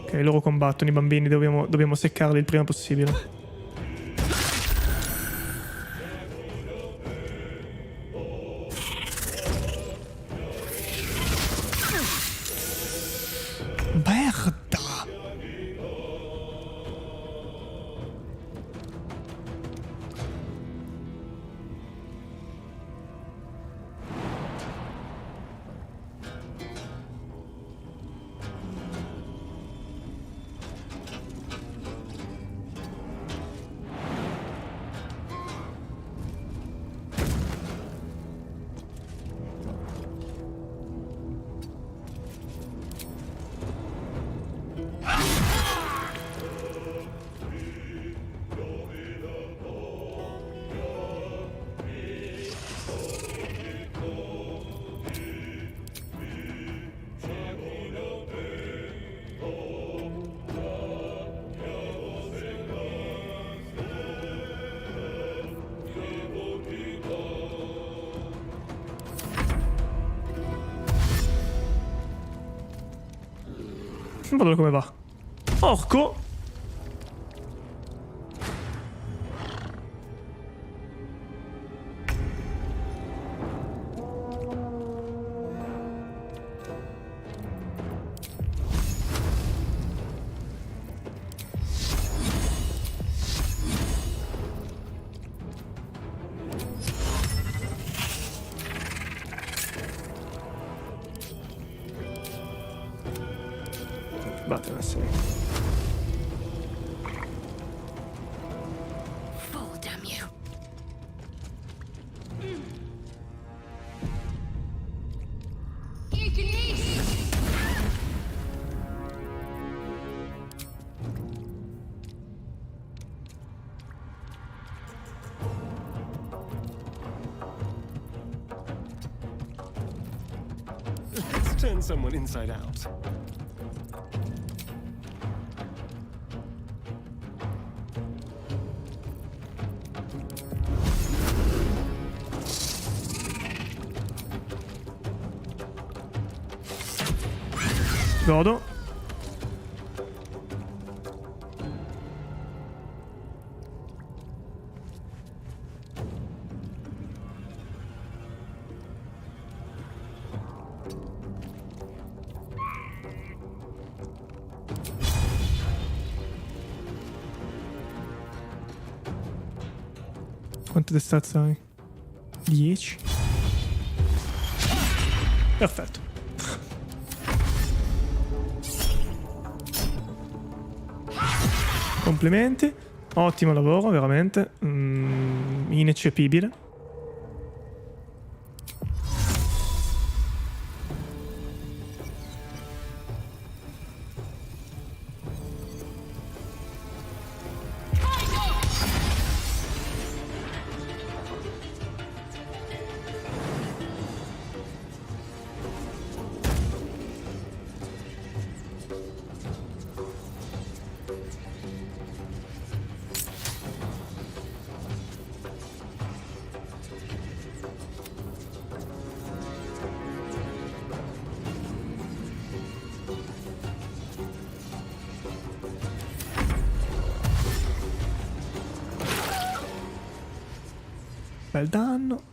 Ok, loro combattono, i bambini, dobbiamo seccarli il prima possibile. Merda! Guarda come va. Orco! Vattene a sei. Fall, damn you. Let's turn someone inside out. Godo. Quante destrezza hai? 10. Perfetto. Complimenti. Ottimo lavoro, veramente. Ineccepibile. Bel danno.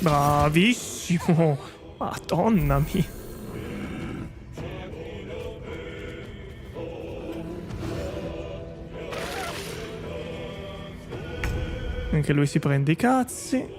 Bravissimo. Madonna mia. Anche lui si prende i cazzi.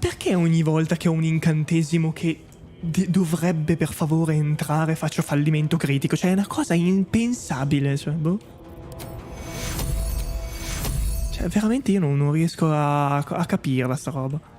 Perché ogni volta che ho un incantesimo che dovrebbe per favore entrare faccio fallimento critico? Cioè è una cosa impensabile, cioè, boh. Cioè veramente io non riesco a capirla sta roba.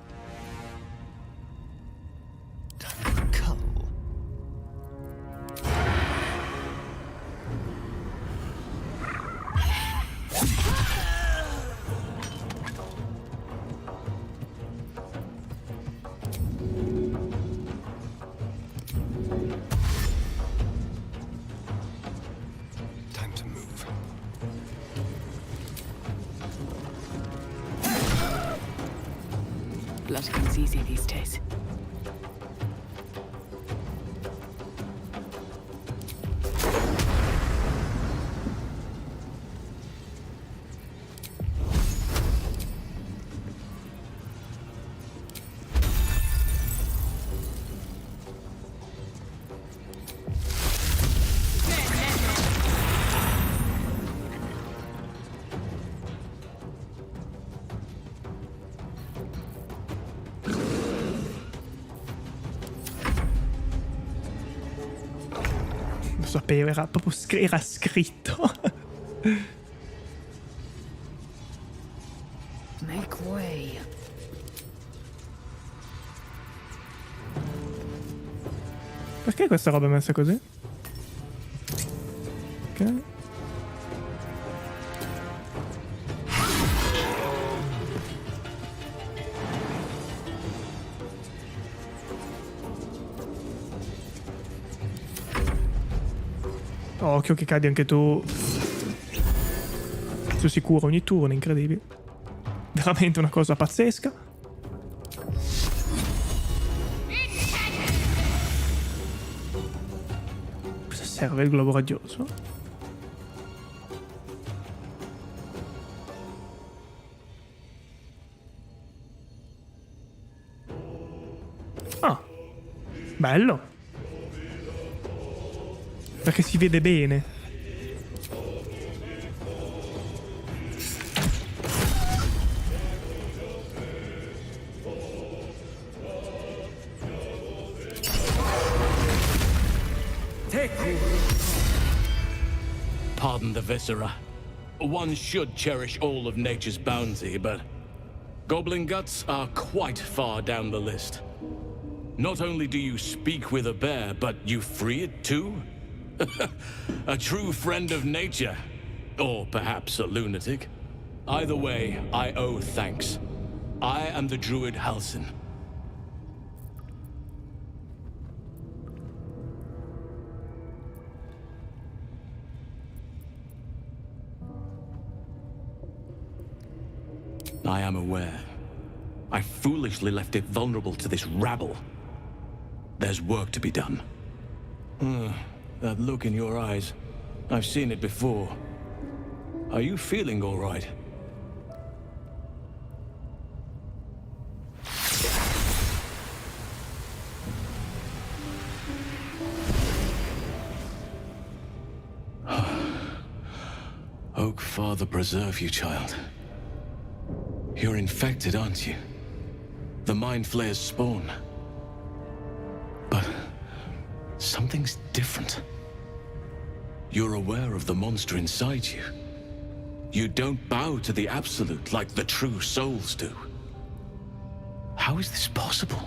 Blood comes easy these days. Lo sapevo, era proprio era scritto. Make way. Perché questa roba è messa così? Ok. Occhio che cadi anche tu. Sono sicuro ogni turno, incredibile. Veramente una cosa pazzesca. Cosa serve il globo radioso? Bello. Perché si vede bene. Pardon the viscera. One should cherish all of nature's bounty, but goblin guts are quite far down the list. Not only do you speak with a bear, but you free it too? A true friend of nature. Or perhaps a lunatic. Either way, I owe thanks. I am the druid Halsin. I am aware. I foolishly left it vulnerable to this rabble. There's work to be done. That look in your eyes. I've seen it before. Are you feeling all right? Oak Father preserve you, child. You're infected, aren't you? The Mind Flayer's spawn. But something's different. You're aware of the monster inside you. You don't bow to the Absolute like the true souls do. How is this possible?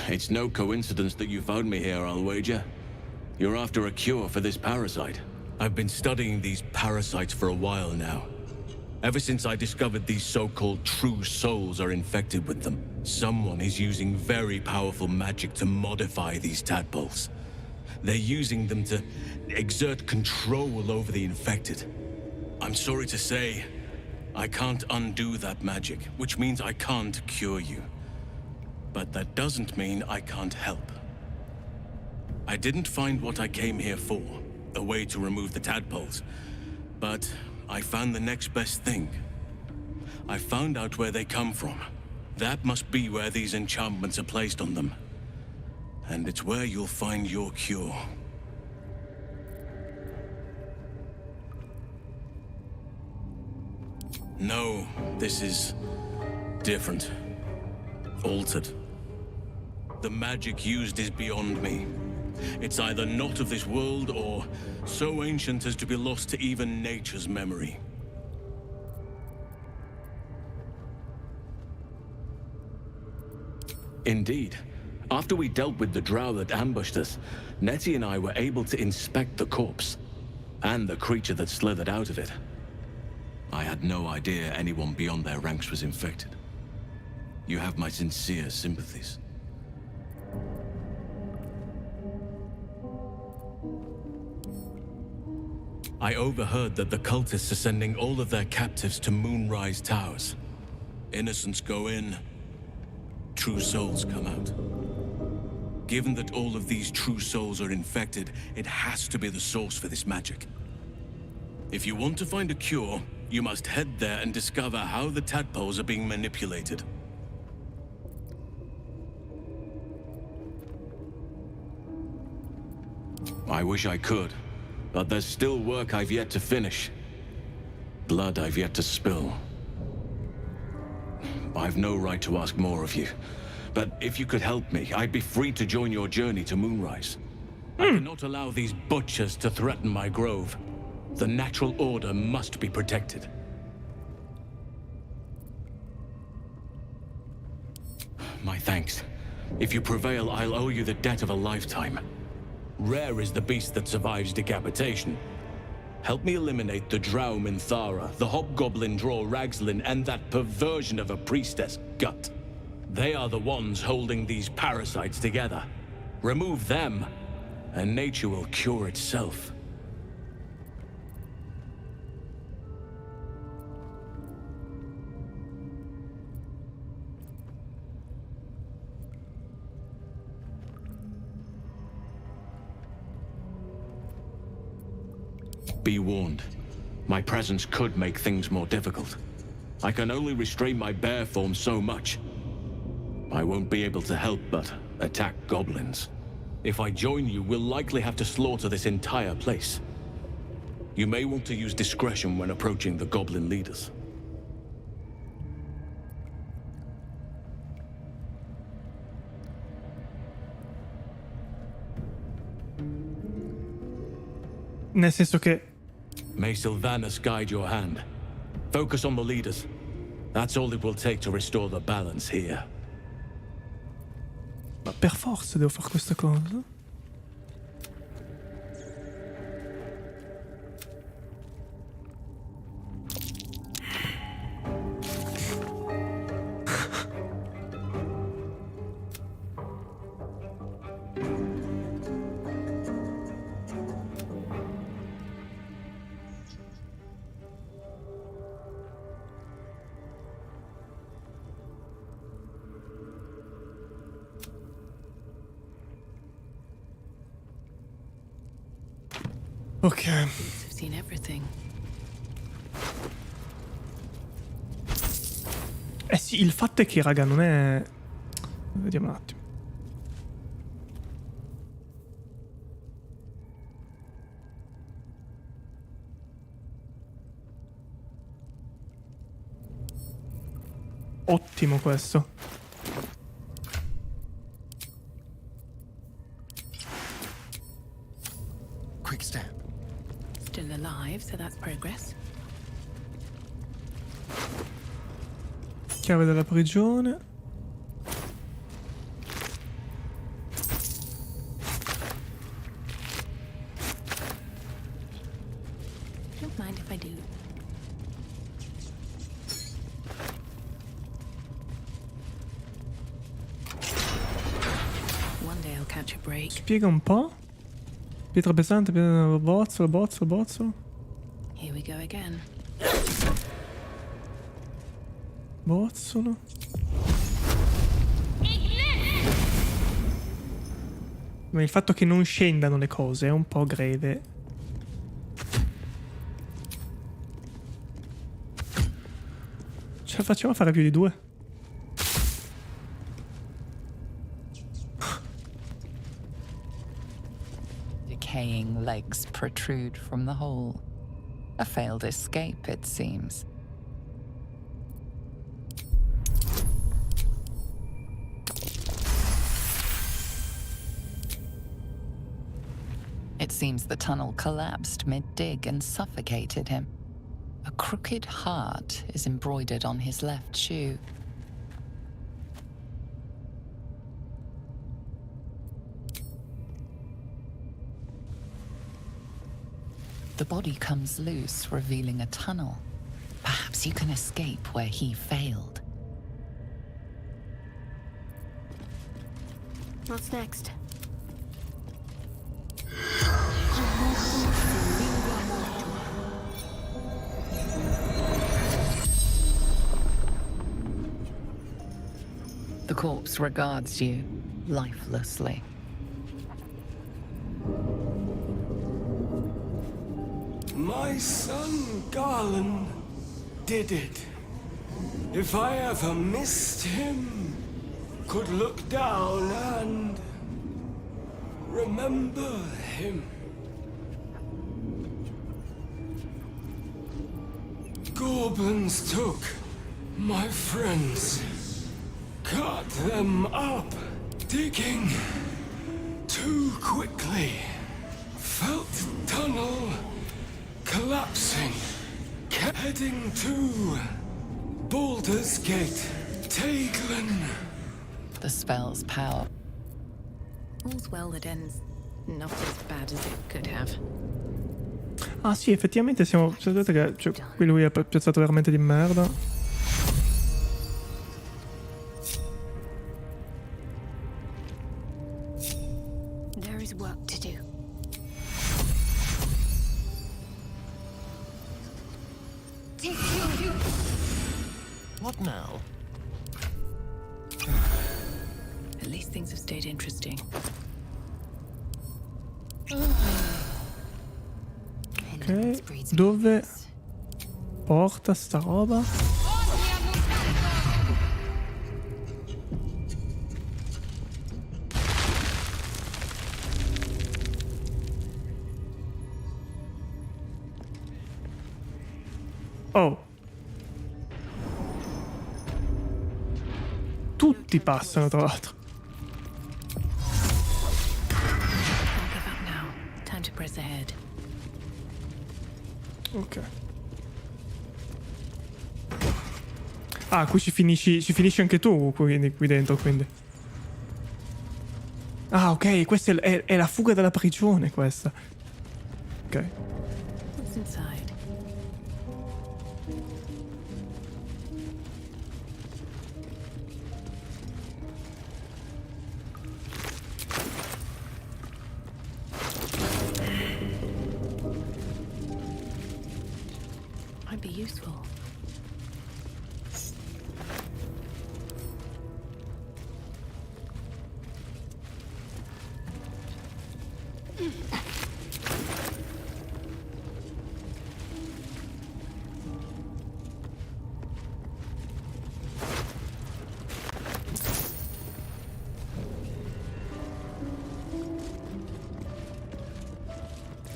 It's no coincidence that you found me here, I'll wager. You're after a cure for this parasite. I've been studying these parasites for a while now. Ever since I discovered these so-called true souls are infected with them, someone is using very powerful magic to modify these tadpoles. They're using them to exert control over the infected. I'm sorry to say, I can't undo that magic, which means I can't cure you. But that doesn't mean I can't help. I didn't find what I came here for, a way to remove the tadpoles, but I found the next best thing. I found out where they come from. That must be where these enchantments are placed on them. And it's where you'll find your cure. No, this is different. Altered. The magic used is beyond me. It's either not of this world or so ancient as to be lost to even nature's memory. Indeed. After we dealt with the drow that ambushed us, Nettie and I were able to inspect the corpse, and the creature that slithered out of it. I had no idea anyone beyond their ranks was infected. You have my sincere sympathies. I overheard that the cultists are sending all of their captives to Moonrise Towers. Innocents go in, true souls come out. Given that all of these true souls are infected, it has to be the source for this magic. If you want to find a cure, you must head there and discover how the tadpoles are being manipulated. I wish I could, but there's still work I've yet to finish. Blood I've yet to spill. I've no right to ask more of you, but if you could help me, I'd be free to join your journey to Moonrise. I cannot allow these butchers to threaten my grove. The natural order must be protected. My thanks. If you prevail, I'll owe you the debt of a lifetime. Rare is the beast that survives decapitation. Help me eliminate the drow Minthara, the hobgoblin draw Ragslin, and that perversion of a priestess, Gut. They are the ones holding these parasites together. Remove them, and nature will cure itself. Be warned. My presence could make things more difficult. I can only restrain my bear form so much. I won't be able to help but attack goblins. If I join you, we'll likely have to slaughter this entire place. You may want to use discretion when approaching the goblin leaders. Nel senso che... May Sylvanas guide your hand. Focus on the leaders. That's all it will take to restore the balance here. Ma per forza devo fare questa cosa? Ok. I've seen everything. Eh sì, il fatto è che, raga, non è... Vediamo un attimo. Ottimo questo. Quick step. Still alive, so that's progress. Chiave della prigione. Don't mind if I do. One day I'll catch a break. Spiega un po'. Pietra pesante, bozzolo, bozzolo, bozzolo. Here we go again. Bozzolo. Ma il fatto che non scendano le cose è un po' greve. Ce la facciamo fare più di due? Decaying legs protrude from the hole. A failed escape, it seems. It seems the tunnel collapsed mid-dig and suffocated him. A crooked heart is embroidered on his left shoe. The body comes loose, revealing a tunnel. Perhaps you can escape where he failed. What's next? The corpse regards you lifelessly. My son Garland did it. If I ever missed him, could look down and remember him. Goblins took my friends, cut them up, digging too quickly. Felt tunnel collapsing, heading to Baldur's Gate, Taglin. The spell's power. All's well that ends not as bad as it could have. Ah sì, effettivamente siamo... Sapete che cioè, qui lui è piazzato veramente di merda. There is work to do. What now? At least things have stayed interesting. Ok, dove porta sta roba? Oh. Tutti passano, tra l'altro. Ok. Ah, qui ci finisci anche tu qui dentro, quindi. Ah, ok, questa è la fuga dalla prigione, questa. Ok. What's inside? Might be useful.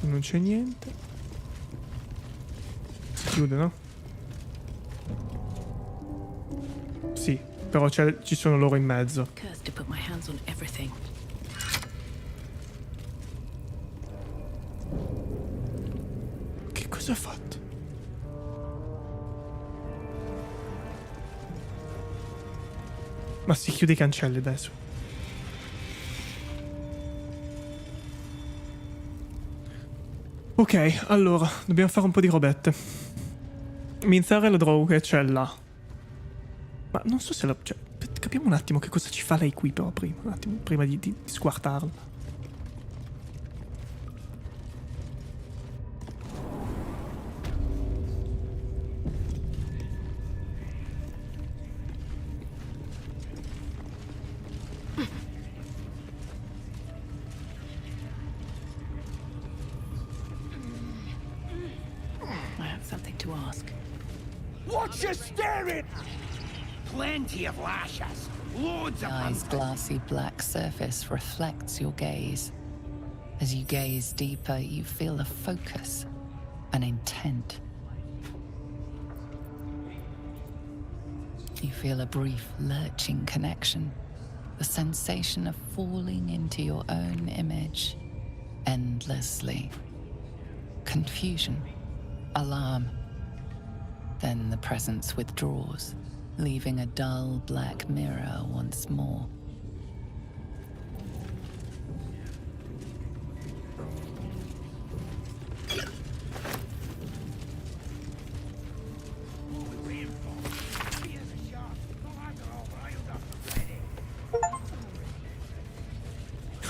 Non c'è niente. Si chiude, no? Sì, però ci sono loro in mezzo. Cursed to put my hands on everything. Che cosa ha fatto? Ma si chiude i cancelli adesso. Ok, allora, dobbiamo fare un po' di robette. Minzare la draw che c'è là. Ma non so se la... Cioè, capiamo un attimo che cosa ci fa lei qui però prima. Un attimo, prima di squartarla. What's you staring? Plenty of lashes. Loads of The eye's glassy black surface reflects your gaze. As you gaze deeper, you feel a focus, an intent. You feel a brief lurching connection, the sensation of falling into your own image endlessly. Confusion, alarm. Then the presence withdraws, leaving a dull black mirror once more.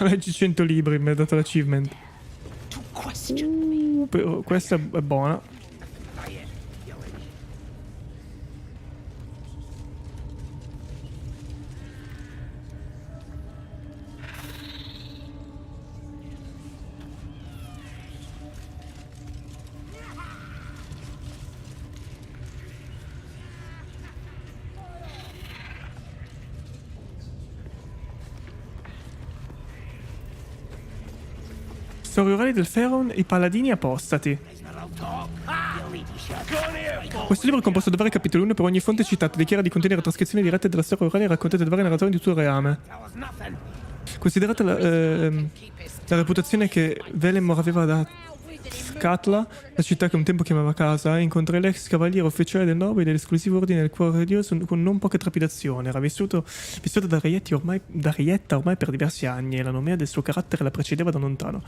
Leggi 100 libri, mi ha dato l'achievement. Però questa è buona. Storie orali del Pharaon, i paladini apostati. Questo libro è composto da vari capitoli, uno per ogni fonte citata, dichiara di contenere trascrizioni dirette della storia orale raccontate da varie narratori di tutto il reame. Considerata la reputazione che Velemor aveva da Katla, la città che un tempo chiamava casa, incontra l'ex cavaliere ufficiale del nobile dell'esclusivo ordine del cuore radioso con non poca trepidazione. Era vissuto da reietta ormai per diversi anni e la nomea del suo carattere la precedeva da lontano.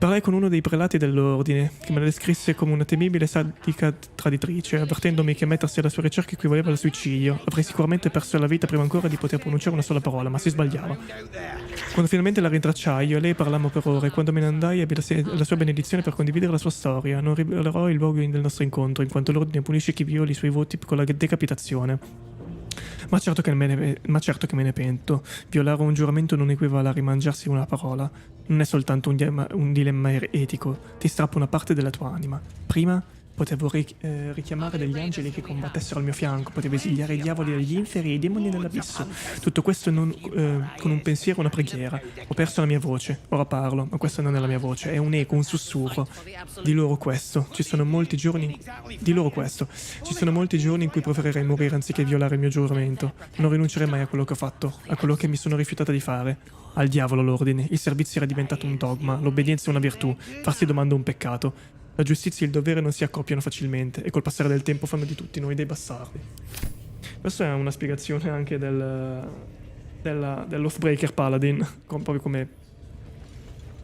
Parlai con uno dei prelati dell'ordine, che me la descrisse come una temibile sadica traditrice, avvertendomi che mettersi alla sua ricerca equivaleva al suicidio. Avrei sicuramente perso la vita prima ancora di poter pronunciare una sola parola, ma si sbagliava. Quando finalmente la rintracciai, io e lei parlammo per ore, e quando me ne andai ebbi la sua benedizione per condividere la sua storia. Non rivelerò il luogo del nostro incontro, in quanto l'ordine punisce chi viola i suoi voti con la decapitazione. Ma certo che me ne pento. Violare un giuramento non equivale a rimangiarsi una parola. Non è soltanto un dilemma etico. Ti strappa una parte della tua anima. Prima potevo richiamare degli angeli che combattessero al mio fianco, potevo esiliare i diavoli degli inferi e i demoni dell'abisso. Tutto questo con un pensiero e una preghiera. Ho perso la mia voce, ora parlo, ma questa non è la mia voce, è un eco, un sussurro. Di loro questo. Ci sono molti giorni in cui preferirei morire anziché violare il mio giuramento. Non rinuncerei mai a quello che ho fatto, a quello che mi sono rifiutata di fare. Al diavolo l'ordine, il servizio era diventato un dogma, l'obbedienza è una virtù, farsi domanda è un peccato. La giustizia e il dovere non si accoppiano facilmente e col passare del tempo fanno di tutti noi dei bastardi. Questa è una spiegazione anche dell'Oathbreaker Paladin, proprio come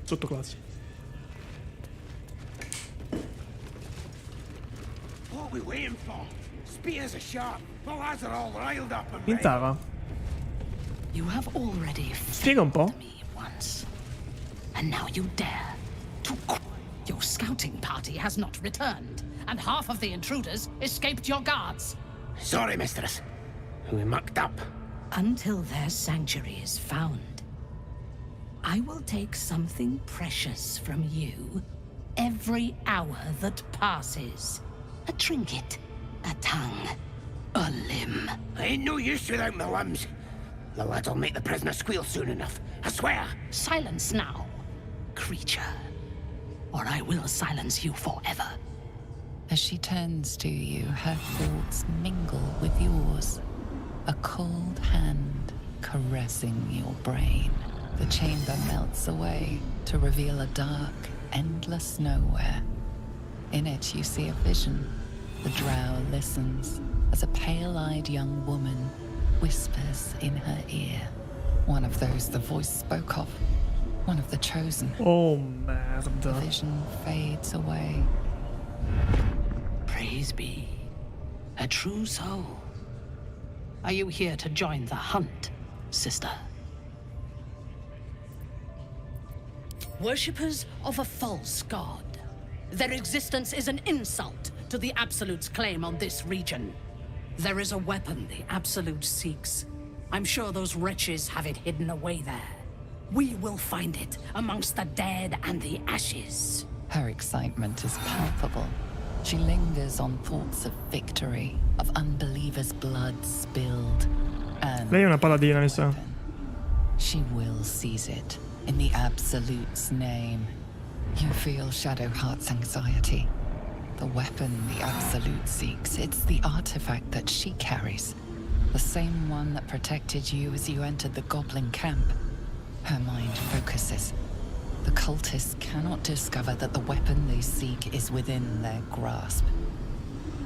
sottoclasse. Intara, spiega un po'. And now you dare to... Your scouting party has not returned, and half of the intruders escaped your guards. Sorry, mistress. We mucked up. Until their sanctuary is found, I will take something precious from you every hour that passes. A trinket, a tongue, a limb. I ain't no use without my limbs. The lads will make the prisoner squeal soon enough, I swear. Silence now, creature, or I will silence you forever. As she turns to you, her thoughts mingle with yours. A cold hand caressing your brain. The chamber melts away to reveal a dark, endless nowhere. In it you see a vision. The drow listens as a pale-eyed young woman whispers in her ear. One of those the voice spoke of. One of the chosen. Oh, merda. The vision fades away. Praise be. A true soul. Are you here to join the hunt, sister? Worshippers of a false god. Their existence is an insult to the Absolute's claim on this region. There is a weapon the Absolute seeks. I'm sure those wretches have it hidden away there. We will find it amongst the dead and the ashes. Her excitement is palpable. She lingers on thoughts of victory, of unbelievers' blood spilled, and lei è una paladina, mi sa. She will seize it in the Absolute's name. You feel Shadowheart's anxiety. The weapon the Absolute seeks, it's the artifact that she carries. The same one that protected you as you entered the goblin camp. Her mind focuses. The cultists cannot discover that the weapon they seek is within their grasp.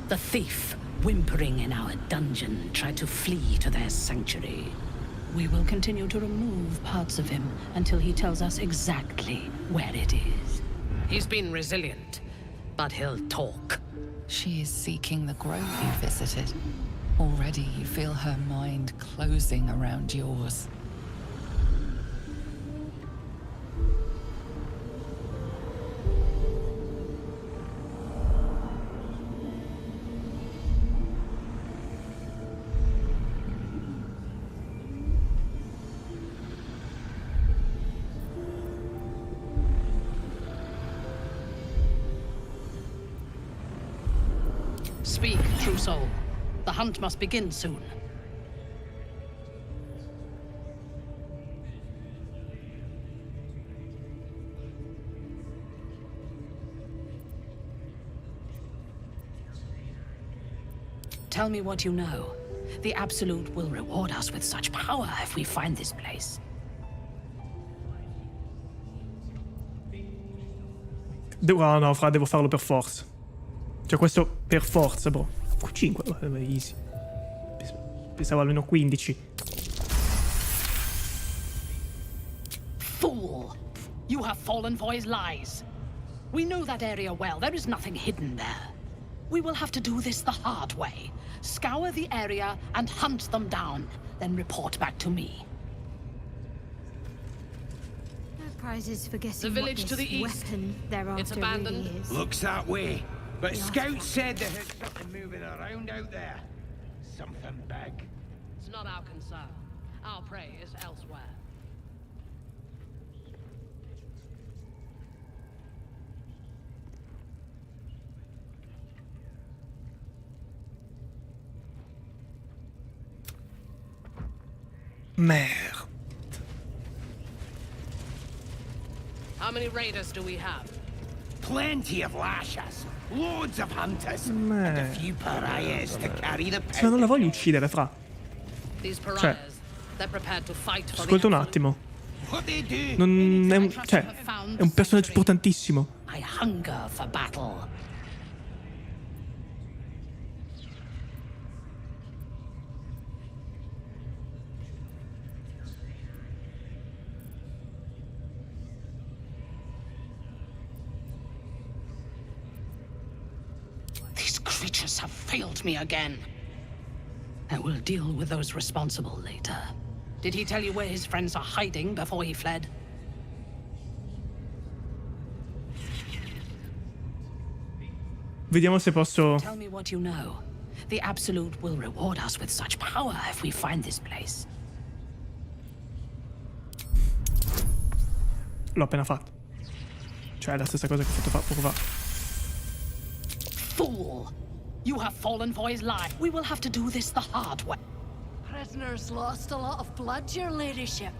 The thief, whimpering in our dungeon, tried to flee to their sanctuary. We will continue to remove parts of him until he tells us exactly where it is. He's been resilient, but he'll talk. She is seeking the grove you visited. Already you feel her mind closing around yours. Speak, true soul. The hunt must begin soon. Tell me what you know. The Absolute will reward us with such power if we find this place. No, fra, devo farlo per forza. Cioè questo per forza, bro. 5, easy. Pensavo almeno 15. Fool! You have fallen for his lies. We know that area well. There is nothing hidden there. We will have to do this the hard way. Scour the area and hunt them down, then report back to me. No prizes for guessing The village what to this the east. weapon they're It's after abandoned. really is. Looks that way. But Scout said they had something moving around out there. Something big. It's not our concern. Our prey is elsewhere. Merde. How many raiders do we have? Plenty of lashes, loads of hunters, and a few pariahs to carry the Ma non la voglio uccidere, fra. These pariahs, they're prepared to fight for Ascolta un the attimo. Non è un, cioè, è un personaggio importantissimo. I hunger for battle. These creatures have failed me again. I will deal with those responsible later. Did he tell you where his friends are hiding before he fled? Vediamo se posso... Tell me what you know. The Absolute will reward us with such power if we find this place. L'ho appena fatto. Cioè, è la stessa cosa che ho fatto poco fa. Fool! You have fallen for his lie. We will have to do this the hard way. Prisoners lost a lot of blood, your ladyship.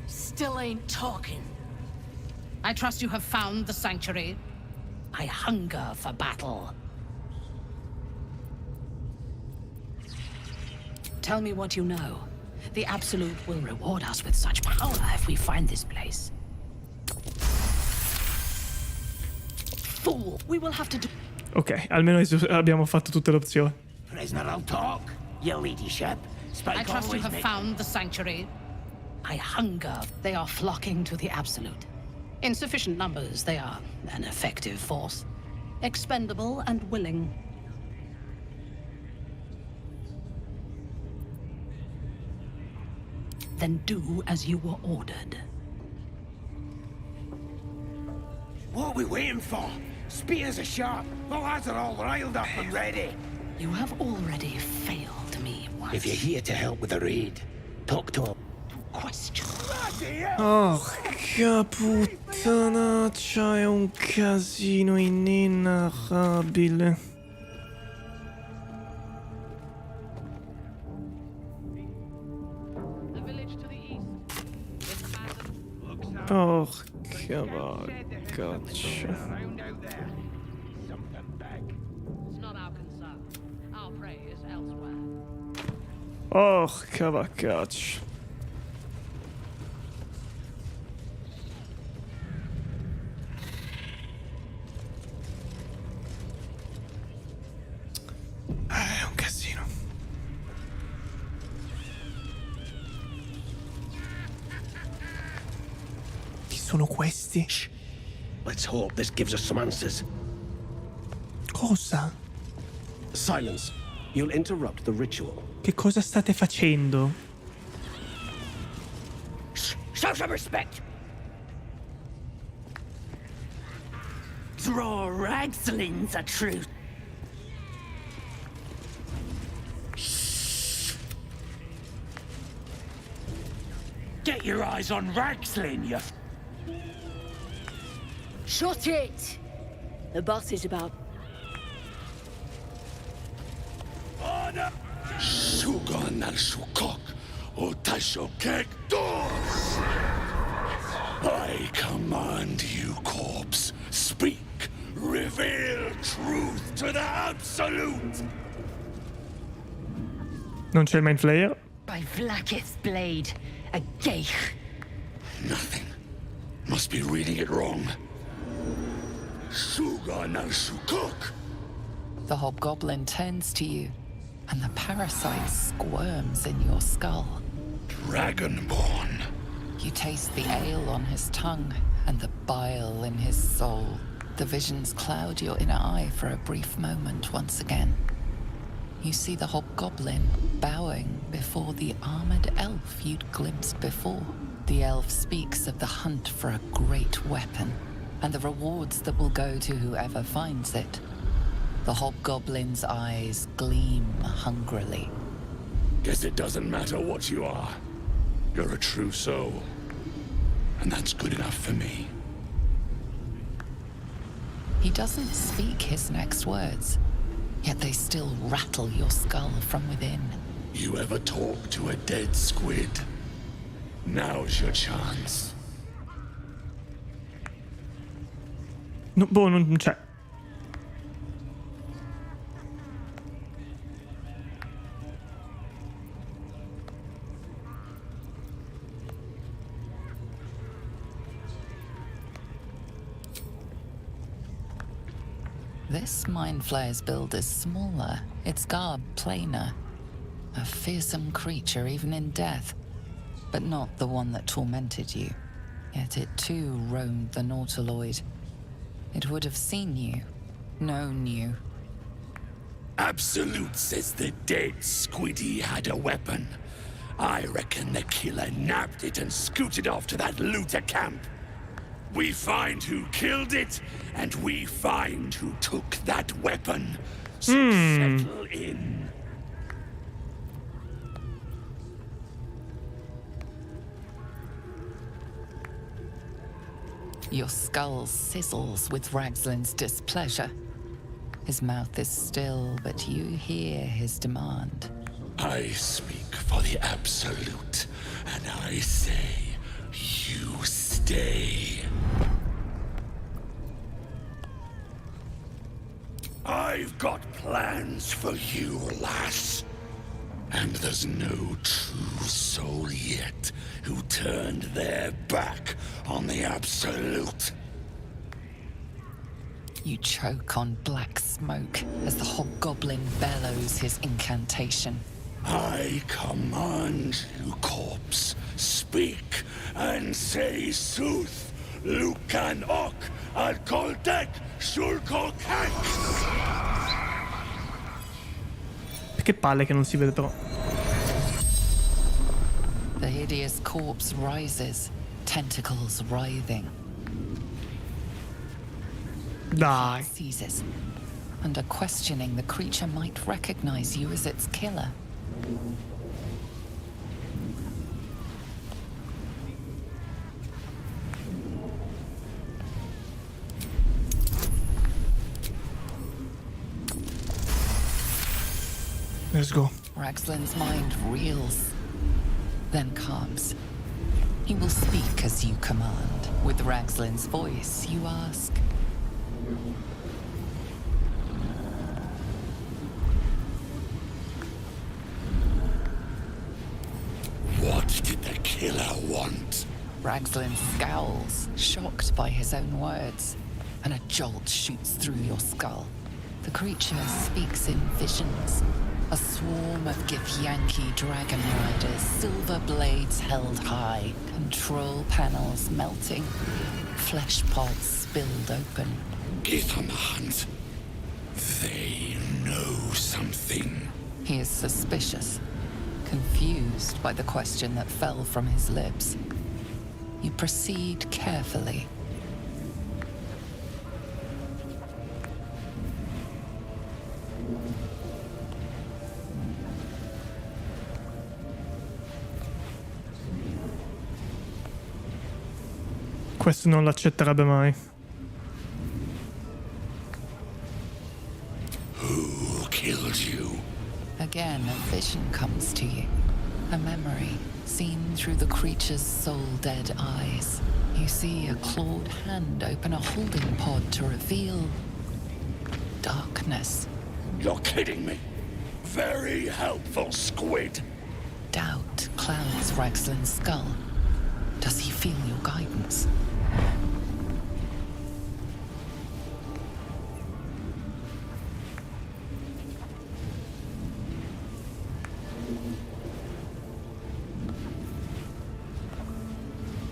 Still ain't talking. I trust you have found the sanctuary. I hunger for battle. Tell me what you know. The Absolute will reward us with such power if we find this place. Fool! We will have to do... Ok, almeno abbiamo fatto tutte le opzioni. Prisoner, I'll talk, your ladyship. I trust you have found the sanctuary. I hunger. They are flocking to the Absolute. In sufficient numbers, they are an effective force. Expendable and willing. Then do as you were ordered. What are we waiting for? Spears are sharp. The lads are all riled up and ready. You have already failed me once. If you're here to help with the raid, talk to him. Question. Porca puttanaccia, è un casino inenarrabile. Porca vaccaccia. Porca vaccaccia. È un casino. Chi sono questi? Shh. Let's hope this gives us some answers. Cosa? Silence. You'll interrupt the ritual. Che cosa state facendo? Show some respect. Draw ragslings a truth. Get your eyes on Ragsling, you... Shut it! The boss is about... Sugan al Sukok, Otasho Kek Doors! I command you, corpse. Speak. Reveal truth to the Absolute! Non c'è il main player? By Vlaakith's blade, a geich. Nothing. Must be reading it wrong. Sugan al Sukok! The hobgoblin turns to you, and the parasite squirms in your skull. Dragonborn. You taste the ale on his tongue and the bile in his soul. The visions cloud your inner eye for a brief moment once again. You see the hobgoblin bowing before the armored elf you'd glimpsed before. The elf speaks of the hunt for a great weapon, and the rewards that will go to whoever finds it. The hobgoblin's eyes gleam hungrily. Guess it doesn't matter what you are. You're a true soul. And that's good enough for me. He doesn't speak his next words, yet they still rattle your skull from within. You ever talk to a dead squid? Now's your chance. No, boh, non c'è. This Mind Flayer's build is smaller, its garb plainer. A fearsome creature even in death, but not the one that tormented you. Yet it too roamed the Nautiloid. It would have seen you, known you. Absolute says the dead squiddy had a weapon. I reckon the killer nabbed it and scooted off to that looter camp. We find who killed it, and we find who took that weapon. So settle in. Your skull sizzles with Ragslin's displeasure. His mouth is still, but you hear his demand. I speak for the Absolute, and I say, you stay. I've got plans for you, lass. And there's no true soul yet who turned their back on the Absolute. You choke on black smoke as the hobgoblin bellows his incantation. I command you, corpse, speak and say sooth, Lucan ok, al koldek, shulko kank. Che palle che non si vede però. The hideous corpse rises, tentacles writhing. Dai. Seizes. Under questioning, the creature might recognize you as its killer. Let's go. Ragslin's mind reels, then calms. He will speak as you command. With Ragslin's voice, you ask. What did the killer want? Ragslin scowls, shocked by his own words, and a jolt shoots through your skull. The creature speaks in visions. A swarm of Githyanki dragon riders, silver blades held high, control panels melting, flesh pods spilled open. Get on the hunt. They know something. He is suspicious, confused by the question that fell from his lips. You proceed carefully. Questo non l'accetterebbe mai. Who killed you? Again, a vision comes to you. A memory, seen through the creature's soul-dead eyes. You see a clawed hand open a holding pod to reveal darkness. You're kidding me. Very helpful, squid. Doubt clouds Ragslin's skull. Does he feel your guidance?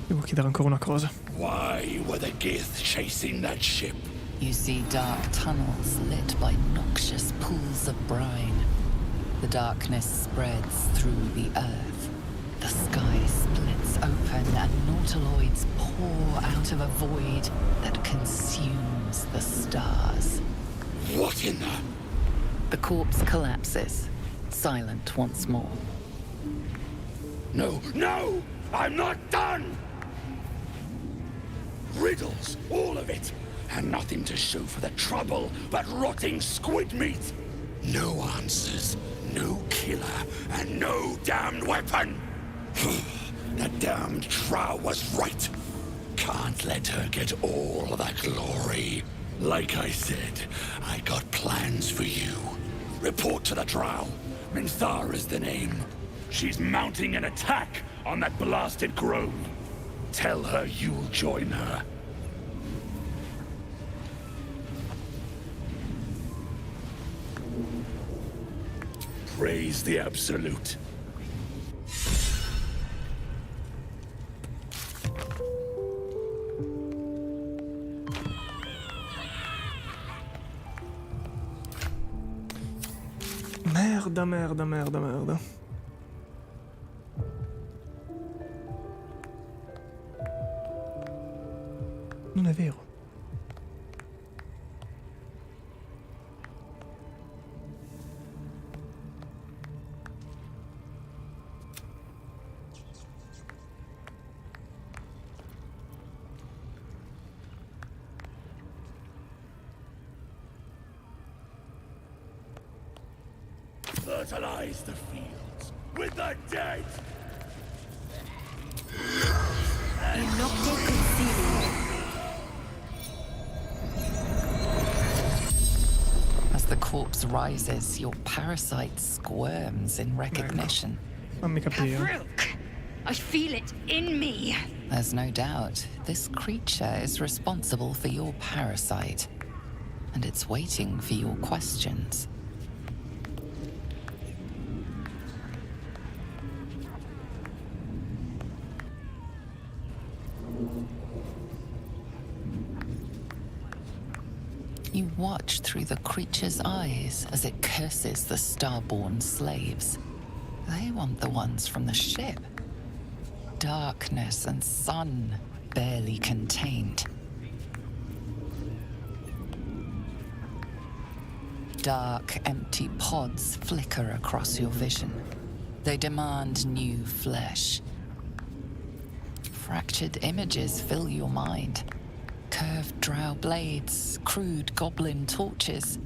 Devo chiedere ancora una cosa. Why were the Gith chasing that ship? You see dark tunnels lit by noxious pools of brine. The darkness spreads through the earth. The sky splits open and nautiloids pour out of a void that consumes the stars. What in the... The corpse collapses, silent once more. No, no! I'm not done! Riddles, all of it. And nothing to show for the trouble but rotting squid meat. No answers, no killer, and no damned weapon. The damned Drow was right. Can't let her get all the glory. Like I said, I got plans for you. Report to the Drow. Minthara's the name. She's mounting an attack on that blasted grove. Tell her you'll join her. Praise the Absolute. Merda, merda, merda, merda. Non è vero. Fertilize the fields with the dead! As the corpse rises, your parasite squirms in recognition. Fammi capire. Farouk! I feel it in me. There's no doubt this creature is responsible for your parasite, and it's waiting for your questions. You watch through the creature's eyes as it curses the starborn slaves. They want the ones from the ship. Darkness and sun, barely contained. Dark, empty pods flicker across your vision. They demand new flesh. Fractured images fill your mind. Curved drow blades, crude goblin torches,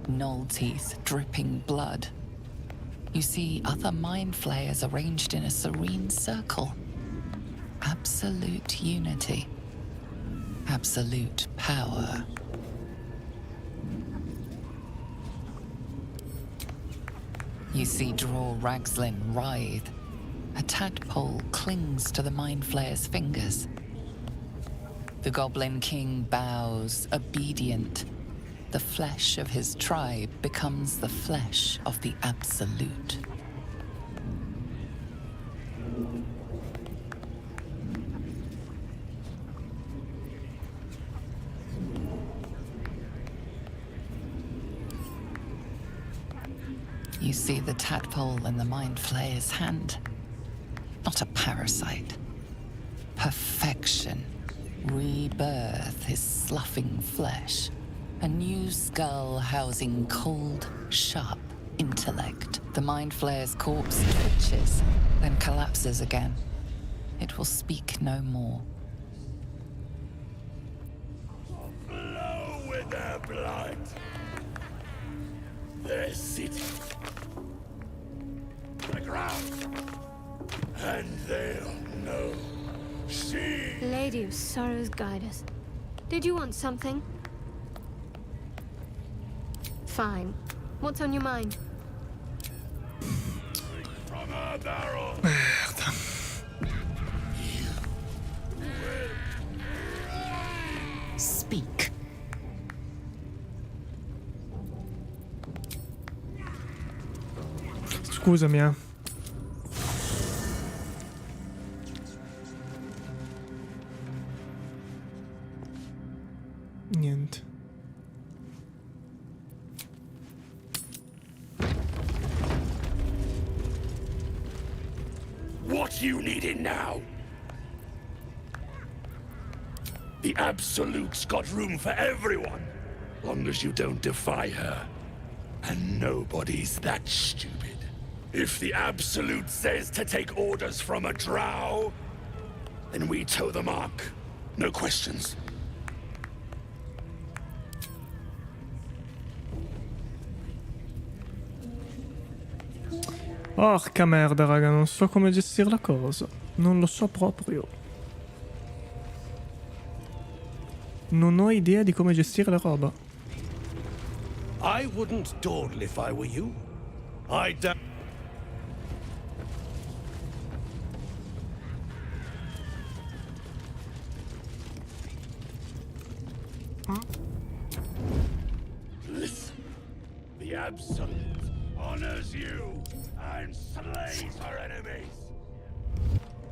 gnoll teeth dripping blood. You see other mind flayers arranged in a serene circle. Absolute unity. Absolute power. You see Draw Ragslin writhe. A tadpole clings to the mind flayer's fingers. The Goblin King bows, obedient. The flesh of his tribe becomes the flesh of the Absolute. You see the tadpole in the mind flayer's hand. Not a parasite. Perfection. Rebirth his sloughing flesh. A new skull housing cold, sharp intellect. The mind flayer's corpse twitches, then collapses again. It will speak no more. Flow with their blood. Their city. The ground. And they'll know. She... Lady of Sorrows, guide us. Did you want something? Fine. What's on your mind? From her barrel. Merda. Speak. Scusami, Niente. What you needing now? The Absolute's got room for everyone, long as you don't defy her. And nobody's that stupid. If the Absolute says to take orders from a drow, then we toe the mark. No questions. Porca merda, raga, non so come gestire la cosa. Non lo so proprio. Non ho idea di come gestire la roba. I wouldn't dawdle if I were you. Listen, the Absolute honors you and slays her enemies.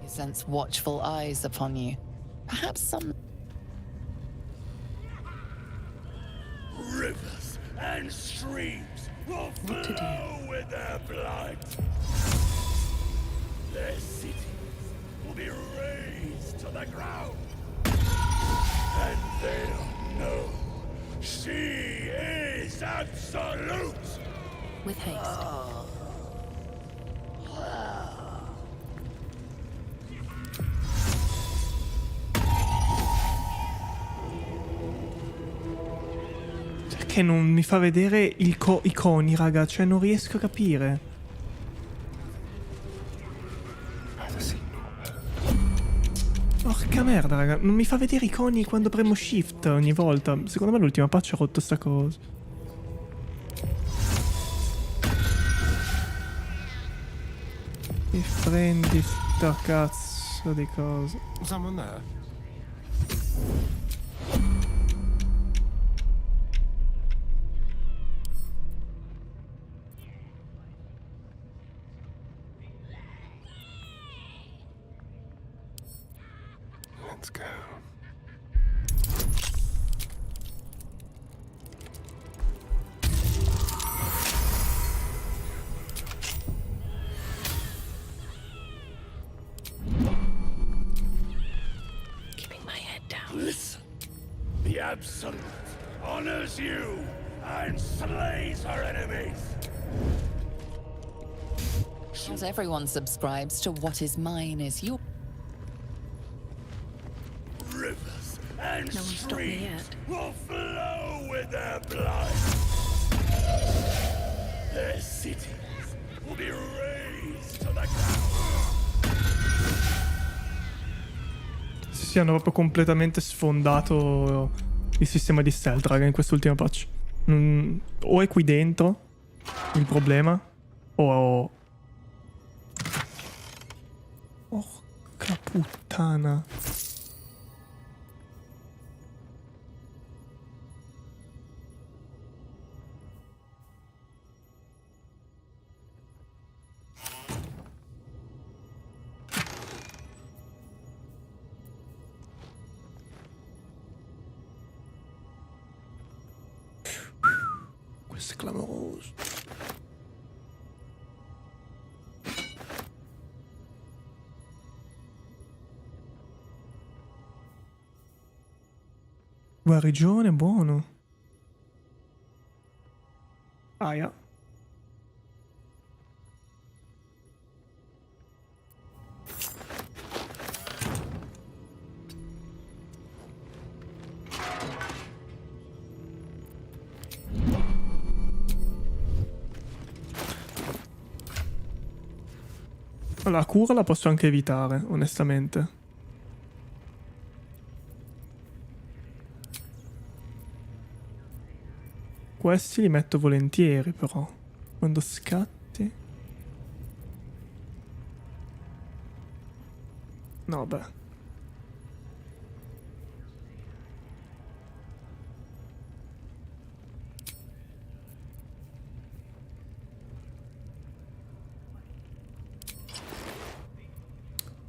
You sense watchful eyes upon you. Perhaps some... Rivers and streams will flow with their blood. Their cities will be razed to the ground. And they'll know she is Absolute. With haste. Che non mi fa vedere i coni, raga, cioè non riesco a capire. Porca merda, raga, non mi fa vedere i coni quando premo shift ogni volta. Secondo me l'ultima patch ha rotto sta cosa. E prendi sta cazzo di cosa. Someone there? Let's go. Keeping my head down. Listen, the Absolute honors you and slays her enemies. Not everyone subscribes to what is mine is yours. Rivers and No one stopped me streams yet. will flow with their blood. Their cities will be razed to the ground. Sì, hanno proprio completamente sfondato il sistema di stealth, raga, in quest'ultima patch. O è qui dentro il problema, o... Porca puttana. Questo è clamoroso. Guarigione, buono. Aia. La cura la posso anche evitare, onestamente. Questi li metto volentieri, però. Quando scatti... No, beh.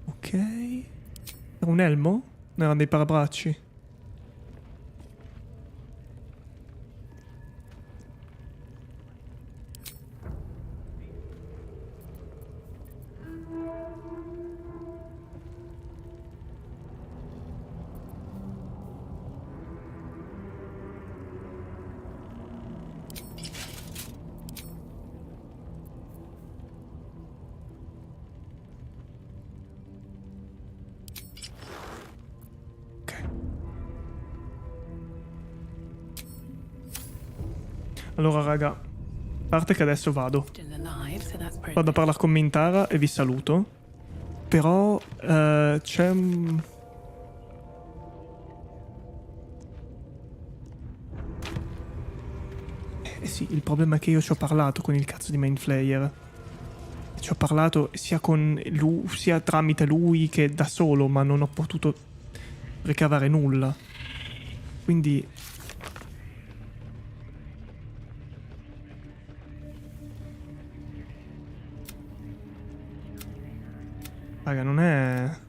Ok. Era un elmo? No, erano dei parabracci. Allora, raga, a parte che adesso vado a parlare con Mintara e vi saluto. Però c'è... sì, il problema è che io ci ho parlato con il cazzo di Main Flayer. Ci ho parlato sia con lui, sia tramite lui che da solo, ma non ho potuto ricavare nulla. Quindi... raga, non è...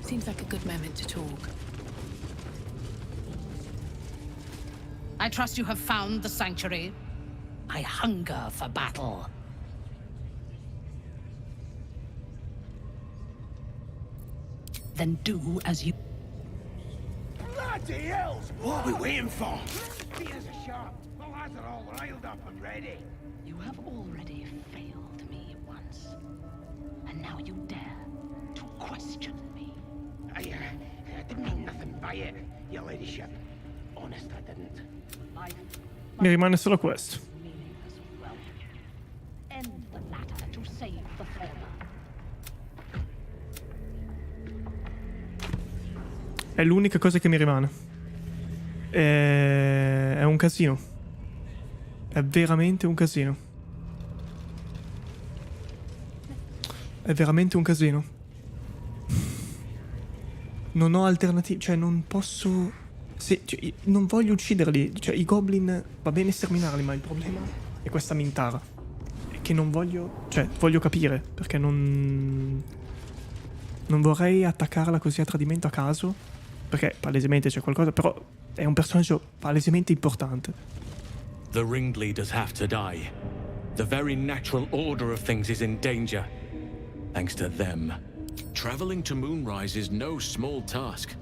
Seems like a good moment to talk. I trust you have found the sanctuary. I hunger for battle. Then do as you... Bloody hells! What are we waiting for? Spears are sharp. The lads are all riled up and ready. You have already failed me once. And now you dare to question me. I didn't mean nothing by it, your ladyship. Honest, I didn't. Mi rimane solo questo. End the latter to save the former. È l'unica cosa che mi rimane. È un casino. È veramente un casino. È veramente un casino. Non ho alternative, cioè non posso... cioè, non voglio ucciderli, cioè i goblin va bene sterminarli, ma il problema è questa Mintara. È che non voglio... cioè, voglio capire, perché non vorrei attaccarla così a tradimento a caso, perché palesemente c'è qualcosa, però è un personaggio palesemente importante. The ringleaders have to die. The very natural order of things is in danger. Thanks to them. Traveling to Moonrise is no small task.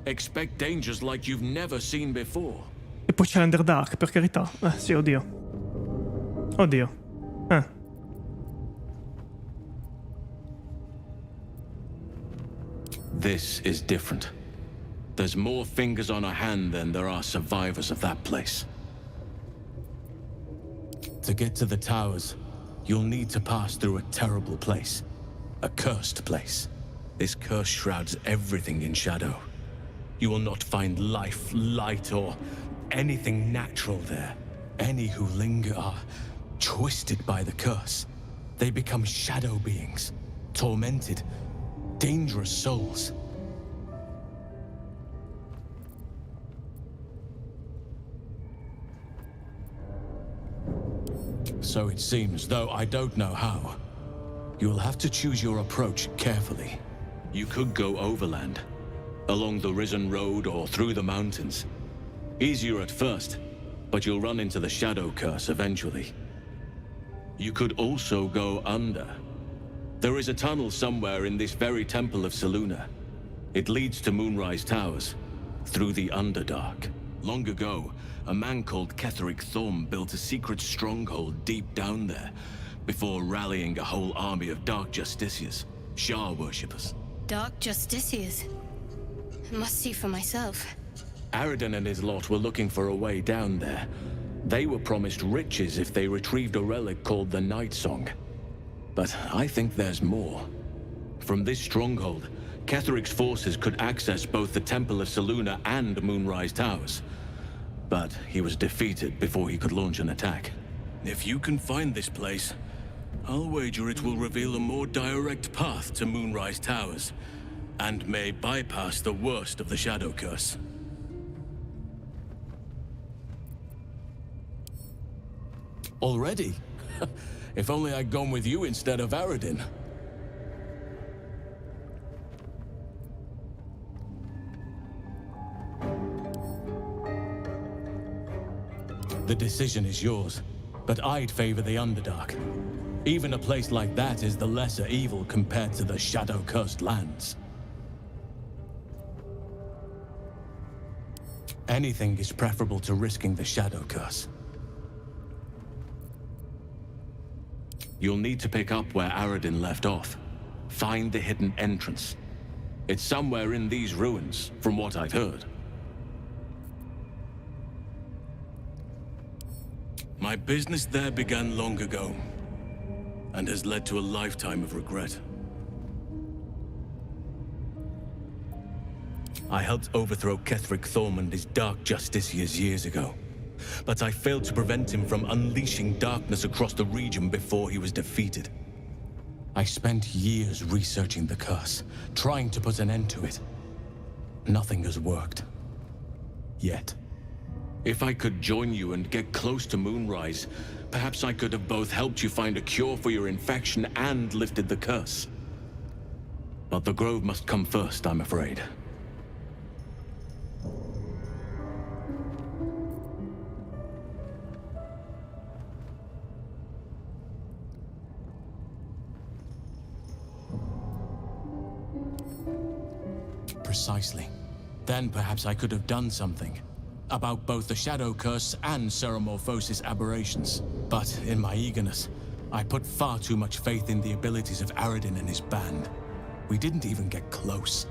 Expect dangers like you've never seen before. E poi c'è l'Underdark, per carità. Sì, oddio. Oddio. This is different. There's more fingers on a hand than there are survivors of that place. To get to the towers, you'll need to pass through a terrible place. A cursed place. This curse shrouds everything in shadow. You will not find life, light, or anything natural there. Any who linger are twisted by the curse. They become shadow beings, tormented, dangerous souls. So it seems, though I don't know how. You will have to choose your approach carefully. You could go overland, along the Risen Road or through the mountains. Easier at first, but you'll run into the Shadow Curse eventually. You could also go under. There is a tunnel somewhere in this very Temple of Selûne. It leads to Moonrise Towers, through the Underdark. Long ago, a man called Ketheric Thorm built a secret stronghold deep down there, before rallying a whole army of Dark Justiciars, Shah worshippers. Dark Justiciars? I must see for myself. Aridin and his lot were looking for a way down there. They were promised riches if they retrieved a relic called the Night Song. But I think there's more. From this stronghold, Ketheric's forces could access both the Temple of Selûne and Moonrise Towers. But he was defeated before he could launch an attack. If you can find this place, I'll wager it will reveal a more direct path to Moonrise Towers, and may bypass the worst of the Shadow Curse. Already? If only I'd gone with you instead of Aradin. The decision is yours, but I'd favor the Underdark. Even a place like that is the lesser evil compared to the shadow-cursed lands. Anything is preferable to risking the shadow curse. You'll need to pick up where Aradin left off. Find the hidden entrance. It's somewhere in these ruins, from what I've heard. My business there began long ago, and has led to a lifetime of regret. I helped overthrow Ketheric Thorm and his Dark Justiciars years ago, but I failed to prevent him from unleashing darkness across the region before he was defeated. I spent years researching the curse, trying to put an end to it. Nothing has worked. Yet. If I could join you and get close to Moonrise, perhaps I could have both helped you find a cure for your infection and lifted the curse. But the Grove must come first, I'm afraid. Precisely. Then perhaps I could have done something. About both the Shadow Curse and Ceremorphosis aberrations. But in my eagerness, I put far too much faith in the abilities of Aradin and his band. We didn't even get close.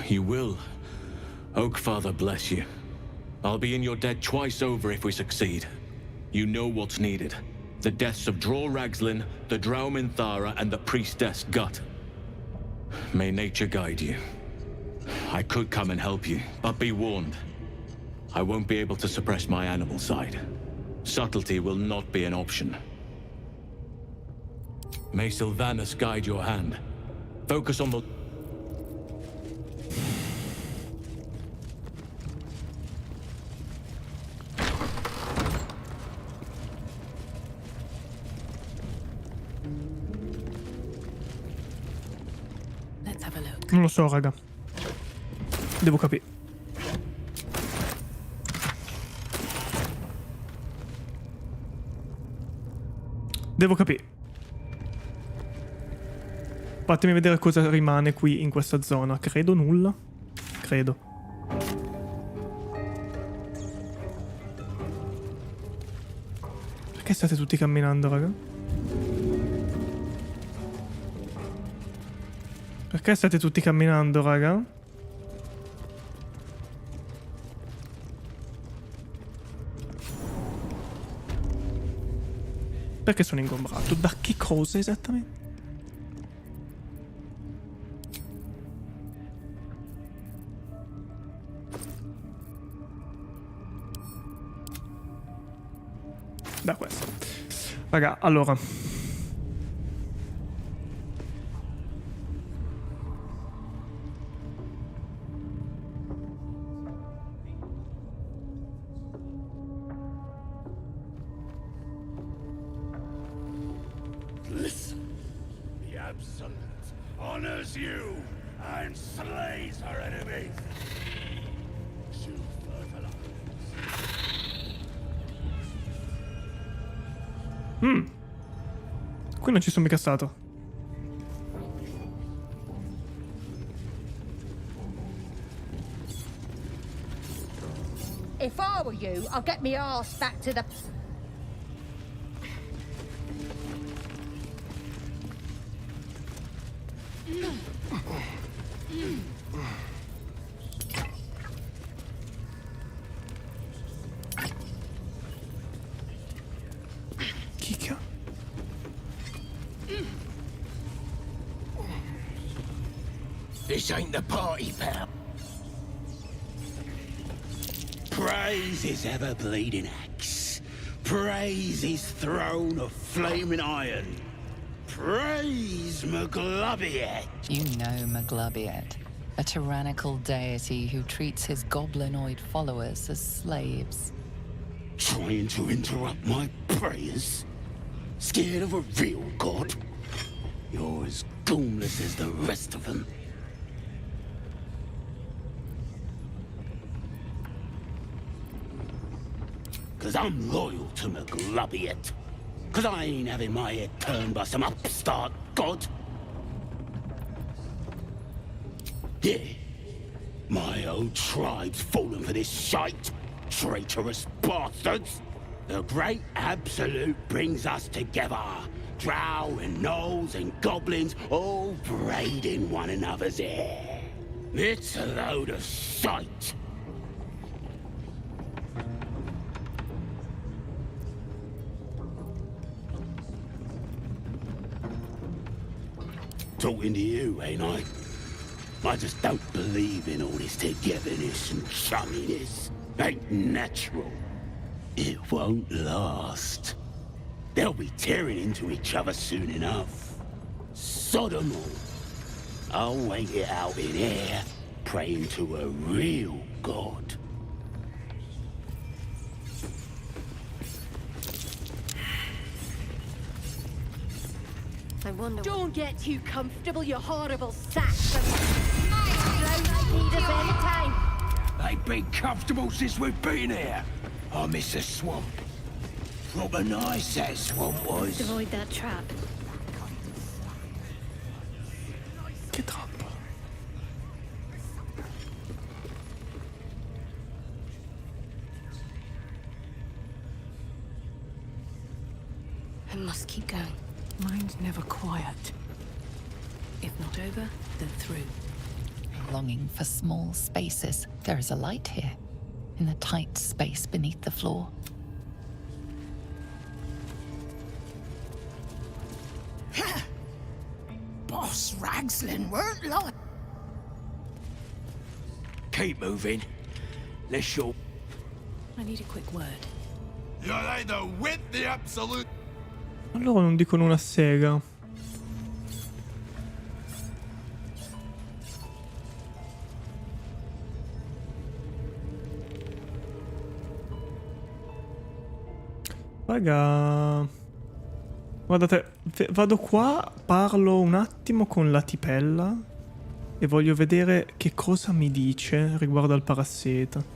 You will. Oakfather bless you. I'll be in your debt twice over if we succeed. You know what's needed. The deaths of Dror Ragzlin, the Drow Minthara, and the Priestess Gut. May nature guide you. I could come and help you, but be warned. I won't be able to suppress my animal side. Subtlety will not be an option. May Sylvanus guide your hand. Focus on the... Non lo so, raga. Devo capire. Devo capire. Fatemi vedere cosa rimane qui in questa zona. Credo nulla. Credo. Perché state tutti camminando, raga? Perché state tutti camminando, raga? Perché sono ingombrato? Da che cosa esattamente? Da questo. Raga, allora... Qui non ci sono mica stato. If I were you, I'll get me arse back to the... This ain't the party, pal. Praise his ever-bleeding axe. Praise his throne of flaming iron. Praise Maglubbiet. You know Maglubbiet, a tyrannical deity who treats his goblinoid followers as slaves. Trying to interrupt my prayers? Scared of a real god? You're as goonless as the rest of them. Cause I'm loyal to Maglubbiet. Cause I ain't having my head turned by some upstart god. Yeah, my own tribe's fallen for this shite. Traitorous bastards! The great absolute brings us together. Drow and gnolls and goblins all braiding one another's hair. It's a load of shite. Talking to you, ain't I? I just don't believe in all this togetherness and chumminess. Ain't natural. It won't last. They'll be tearing into each other soon enough. Sod 'em all. I'll wait it out in air, praying to a real god. I wonder. Don't get too comfortable, you horrible sack. Don't need us any time. Ain't been comfortable since we've been here. I miss the swamp. Proper nice that swamp was. Avoid that trap. Che trappola. I must keep going. Mind's never quiet. If not over, then through. Longing for small spaces, there is a light here, in the tight space beneath the floor. Boss Ragslin weren't lying. Keep moving. Let's show. I need a quick word. You're either with the absolute. Allora non dicono una sega. Raga, guardate, vado qua, parlo un attimo con la tipella e voglio vedere che cosa mi dice riguardo al parasseta.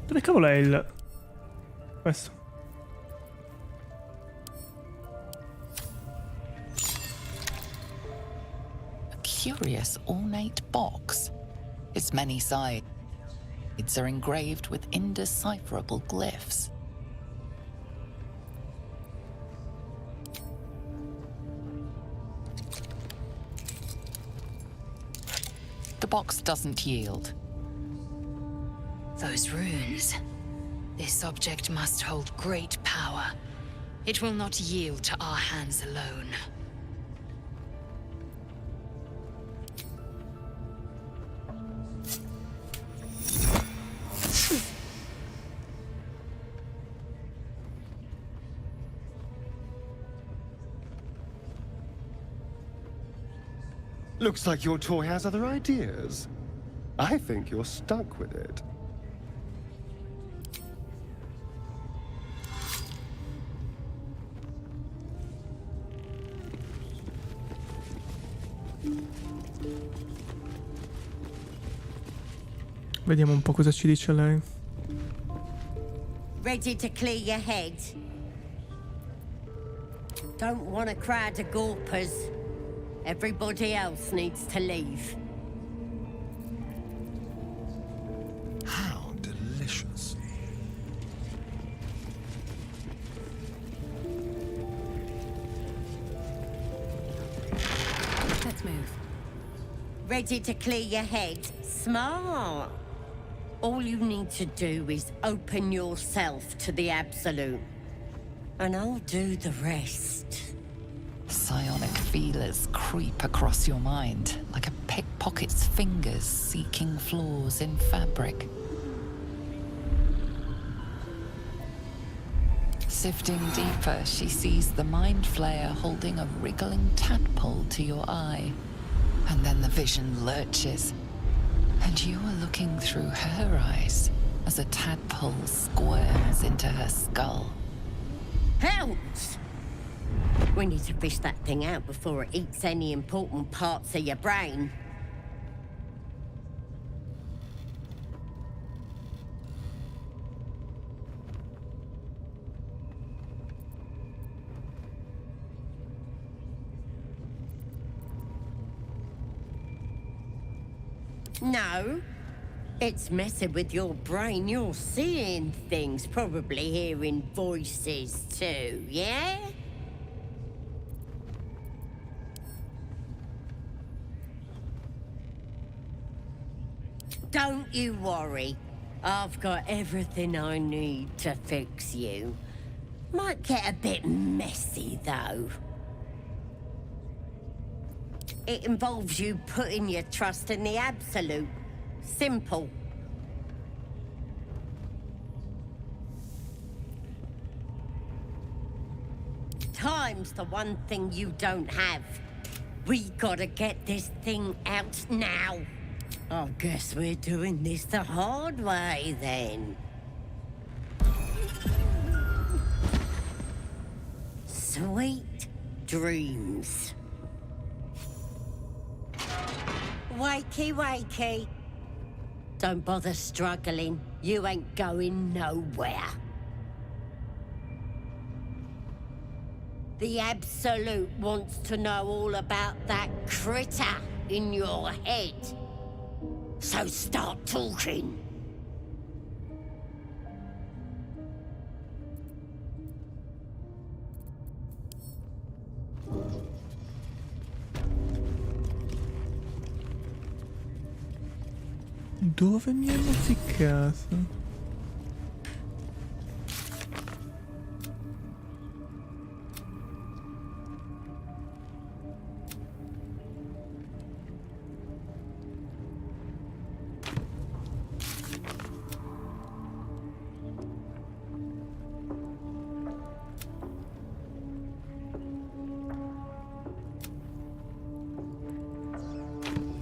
Dove cavolo è il... questo? A curious ornate box. Its many sides are engraved with indecipherable glyphs. The box doesn't yield. Those runes. This object must hold great power. It will not yield to our hands alone. Looks like your toy has other ideas. I think you're stuck with it. Vediamo un po' cosa ci dice lei. Ready to clear your head? Don't want a crowd of gawpers. Everybody else needs to leave. How delicious. Let's move. ready to clear your head? Smart. All you need to do is open yourself to the Absolute. And I'll do the rest. Psionic feelers creep across your mind, like a pickpocket's fingers seeking flaws in fabric. Sifting deeper, she sees the mind flayer holding a wriggling tadpole to your eye. And then the vision lurches, and you are looking through her eyes as a tadpole squirms into her skull. Helps! We need to fish that thing out before it eats any important parts of your brain. No, it's messing with your brain. You're seeing things, probably hearing voices too, yeah? Don't you worry. I've got everything I need to fix you. Might get a bit messy, though. It involves you putting your trust in the Absolute. Simple. Time's the one thing you don't have. We gotta get this thing out now. I guess we're doing this the hard way, then. Sweet dreams. Wakey, wakey. Don't bother struggling. You ain't going nowhere. The Absolute wants to know all about that critter in your head. So start talking. Dove mi hanno ficcato?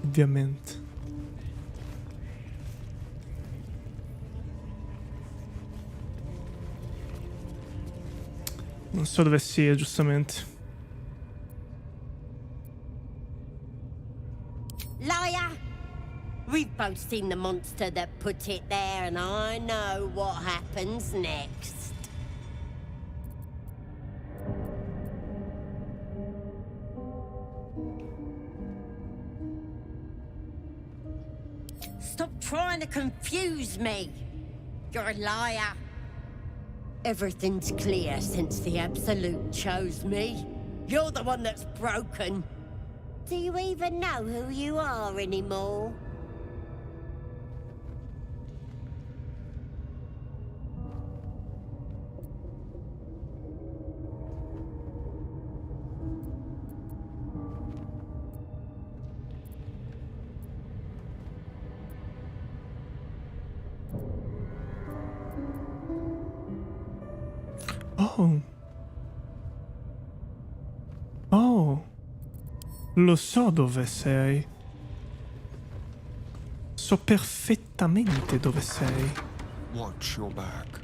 Ovviamente. Non so dove sia, giustamente. Liar! We've both seen the monster that put it there, and I know what happens next. Stop trying to confuse me. You're a liar. Everything's clear since the Absolute chose me. You're the one that's broken. Do you even know who you are anymore? Oh. Oh. Lo so dove sei. So perfettamente dove sei. Watch your back.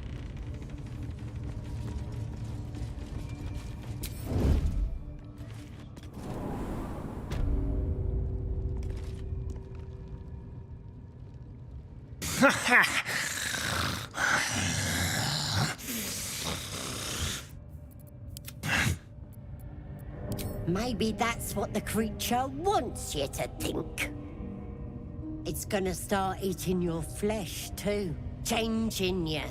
Maybe that's what the creature wants you to think. It's gonna start eating your flesh too, changing you.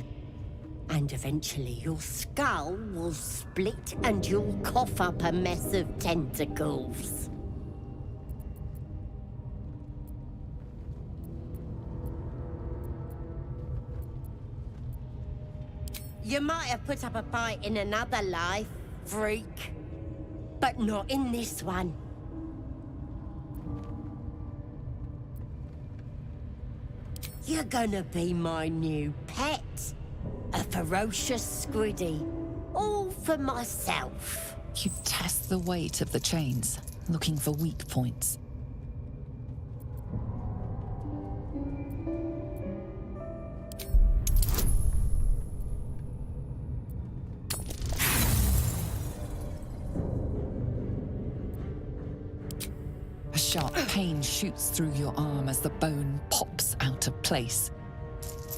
And eventually your skull will split and you'll cough up a mess of tentacles. You might have put up a fight in another life, freak. But not in this one. You're gonna be my new pet. A ferocious squiddy. All for myself. You test the weight of the chains, looking for weak points. A sharp pain shoots through your arm as the bone pops out of place.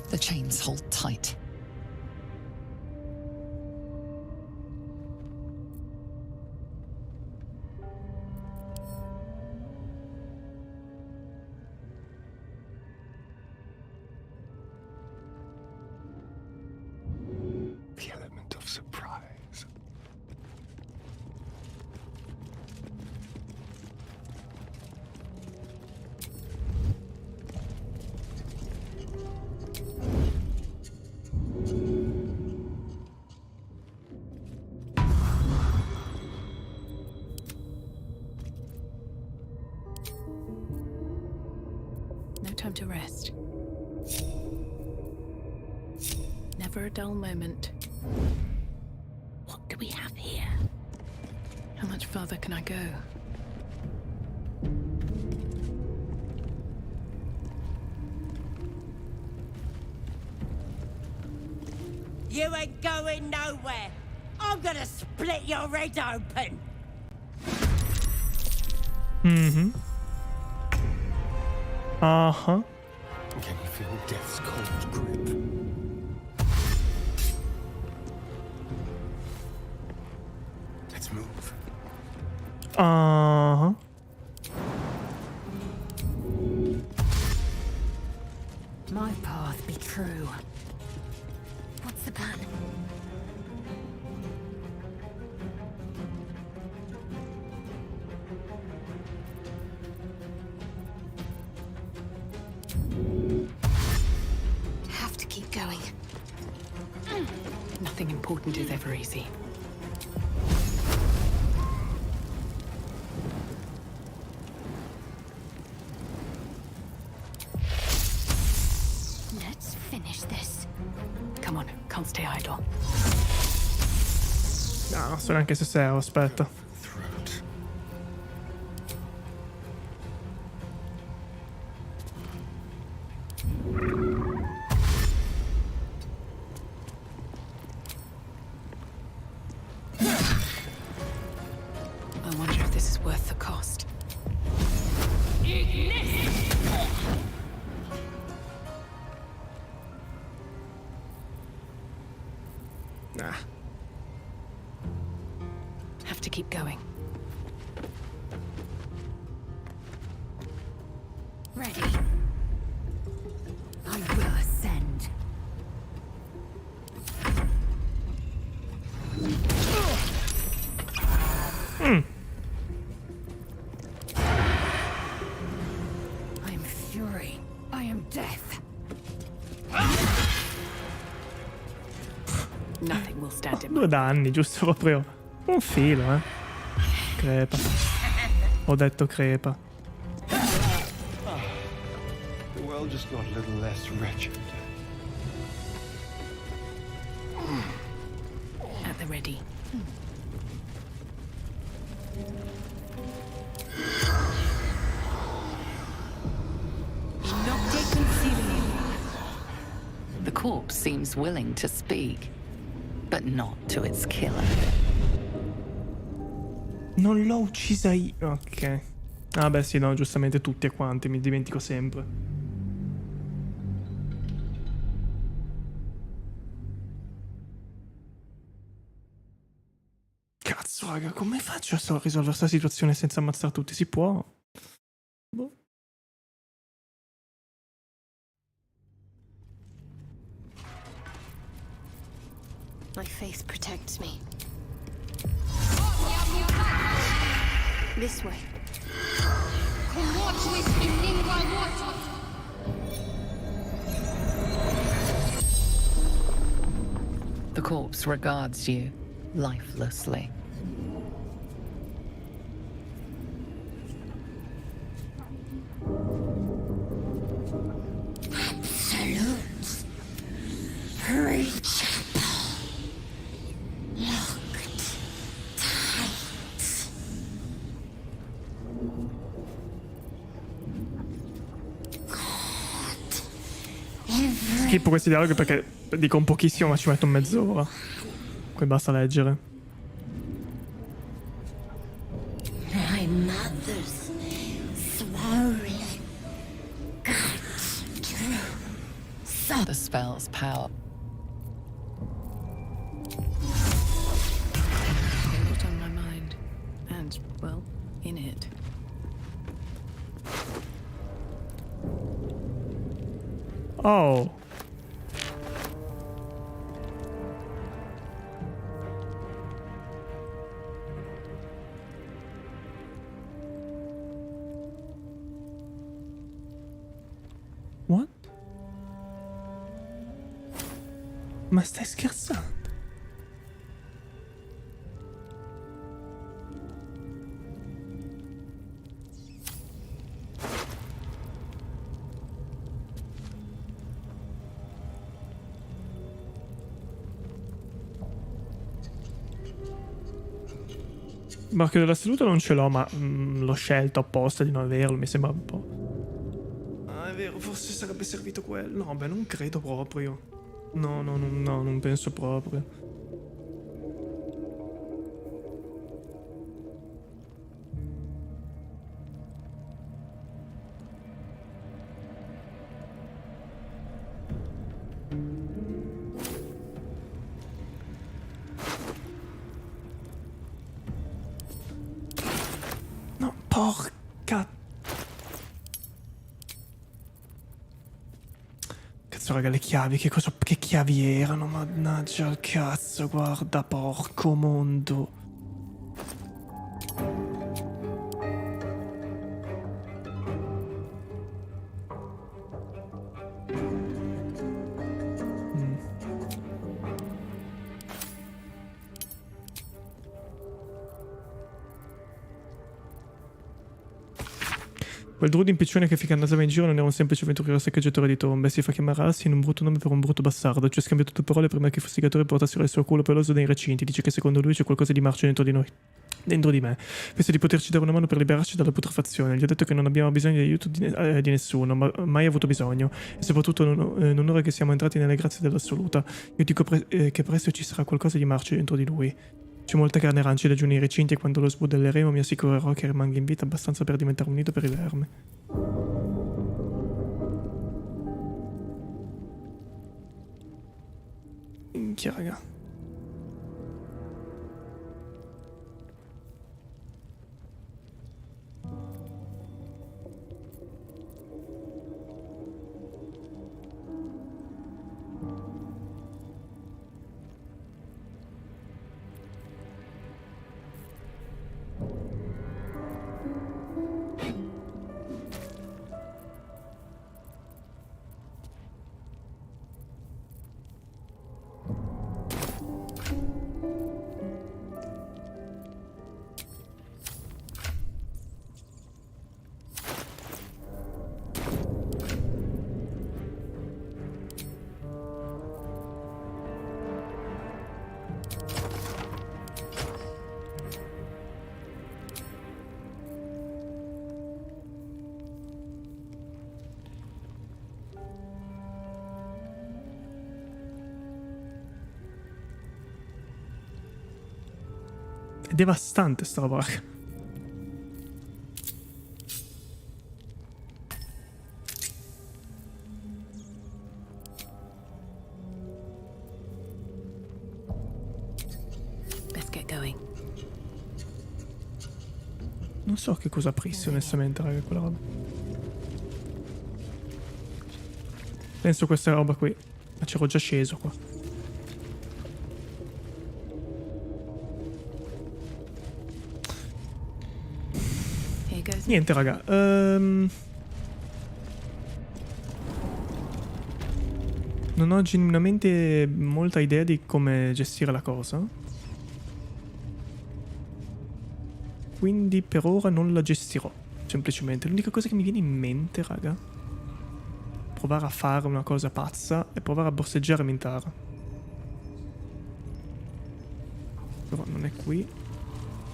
The chains hold tight. The element of surprise. No time to rest. Never a dull moment. What do we have here? How much further can I go? You ain't going nowhere. I'm gonna split your head open. Mm-hmm. Uh-huh. Can you feel death's cold grip? Let's move. Uh-huh. My path be true. What's the plan? Have to keep going. Nothing important is ever easy. Let's finish this. Come on, can't stay idle. No, non so neanche se serve, aspetta. I wonder if this is worth the cost. Nah. Have to keep going. Ready. I will ascend. I am fury. I am death. Nothing will stand in my 2 danni, giusto proprio un filo, eh. Crepa. Ho detto crepa. The world just got a little less wretched. At the ready. The corpse seems willing to speak, but not to its killer. Non l'ho uccisa io. Ok. Ah beh sì, no, giustamente tutti e quanti, mi dimentico sempre. Cazzo, raga, come faccio a risolvere questa situazione senza ammazzare tutti? Si può? Boh. My faith protects me. This way. The corpse regards you lifelessly. Absolute. Reachable. Locked. Tight. Schippo questi dialoghi perché dico pochissimo ma ci metto mezz'ora. Qui basta leggere. My mother's swollen got through. The spell's power. What's on my mind? And, well, in it. Oh. What? Ma stai scherzando? Il marchio della seduta non ce l'ho, ma l'ho scelto apposta di non averlo, mi sembra un po'. Ah, è vero, forse sarebbe servito quello. No, beh, non credo proprio. No, non penso proprio. No, porca... Cazzo, raga, le chiavi, che chiavi erano? Mannaggia il cazzo, guarda, porco mondo. Quel druido in piccione che finché andava in giro non era un semplice avventuriero saccheggiatore di tombe, si fa chiamare Alsi in un brutto nome per un brutto bastardo, ci ha scambiato due parole prima che i fustigatori portassero il suo culo peloso nei recinti, dice che secondo lui c'è qualcosa di marcio dentro di noi. Dentro di me. Penso di poterci dare una mano per liberarci dalla putrefazione. Gli ho detto che non abbiamo bisogno di aiuto di nessuno, ma mai avuto bisogno. E soprattutto non ora che siamo entrati nelle grazie dell'assoluta. Io dico che presto ci sarà qualcosa di marcio dentro di lui. C'è molta carne arancia laggiù nei recinti e quando lo sbudelleremo mi assicurerò che rimanga in vita abbastanza per diventare un nido per il verme. Minchia, raga. È devastante sta roba. Let's get going. Non so che cosa aprissi onestamente, raga, quella roba. Penso questa roba qui. Ma c'ero già sceso qua. Niente, raga. Non ho genuinamente molta idea di come gestire la cosa. Quindi per ora non la gestirò. Semplicemente. L'unica cosa che mi viene in mente, raga, provare a fare una cosa pazza e provare a borseggiare Mintara. Però non è qui,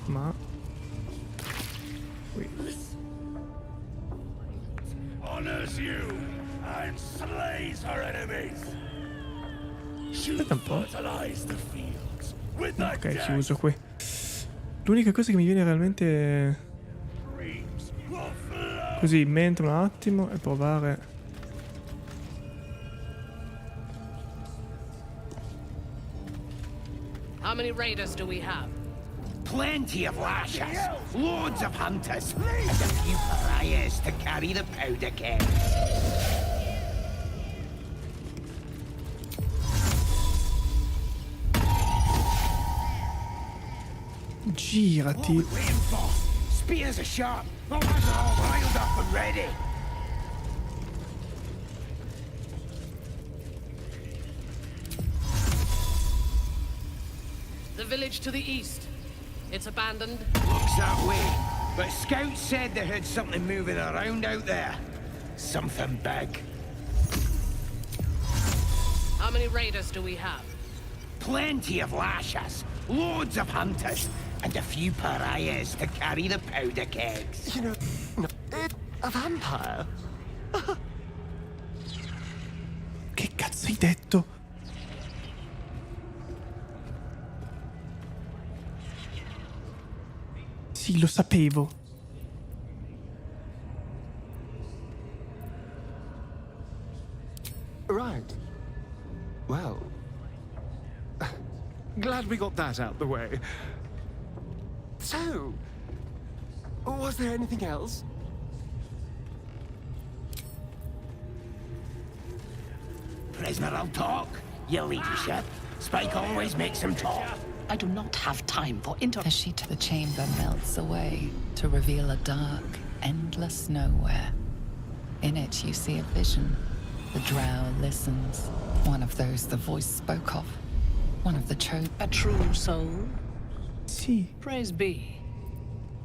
ma qui. Honors you and slays her enemies. Aspetta un po'. Fertilize the fields with the Ok, chiuso qui. L'unica cosa che mi viene realmente così in mente un attimo è provare... How many raiders do we have? Plenty of lashes, loads of hunters, and a few pariahs to carry the powder kegs. Girati. What are we waiting for? Spears are sharp. The lads are all riled up and ready. The village to the east. It's abandoned. Looks that way. But scouts said they heard something moving around out there. Something big. How many raiders do we have? Plenty of lashes, loads of hunters, and a few pariahs to carry the powder kegs. You know, a vampire? Che cazzo hai detto? Sì, lo sapevo. Right. Well, glad we got that out the way. So, was there anything else? Prisoner will talk, your ladyship. Spike always makes him talk. I do not have time for As she to the chamber melts away to reveal a dark, endless nowhere. In it you see a vision. The drow listens. One of those the voice spoke of. One of the chosen. A true soul? Sì. Praise be.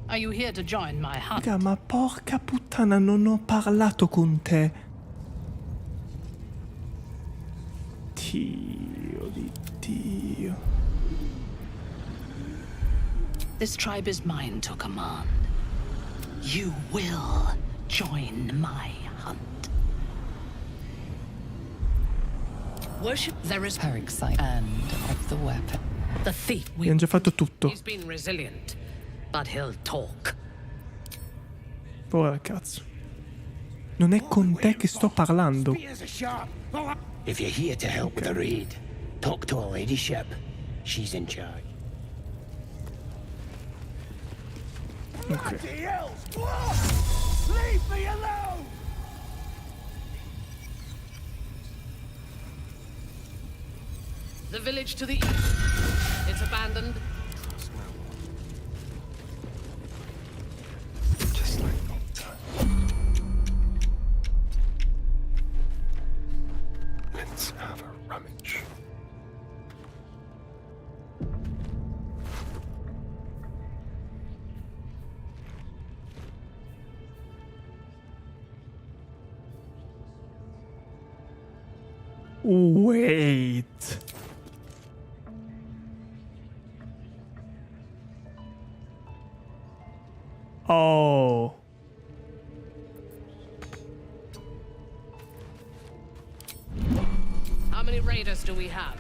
Are you here to join my hunt? Raga, ma porca puttana, non ho parlato con te. Dio di Dio. This tribe is mine to command. You will join my hunt. Worship, there is her excitement and of the weapon. the thief. Abbiamo già fatto tutto. He's been resilient, but he'll talk. Ora cazzo. Non è con te che sto parlando. Spears are sharp. If you're here to help with the raid, talk to her ladyship. She's in charge. Bloody hell! Leave me alone! The village to the east. It's abandoned. Just like old time. Let's have a rummage. Wait. Oh. How many raiders do we have?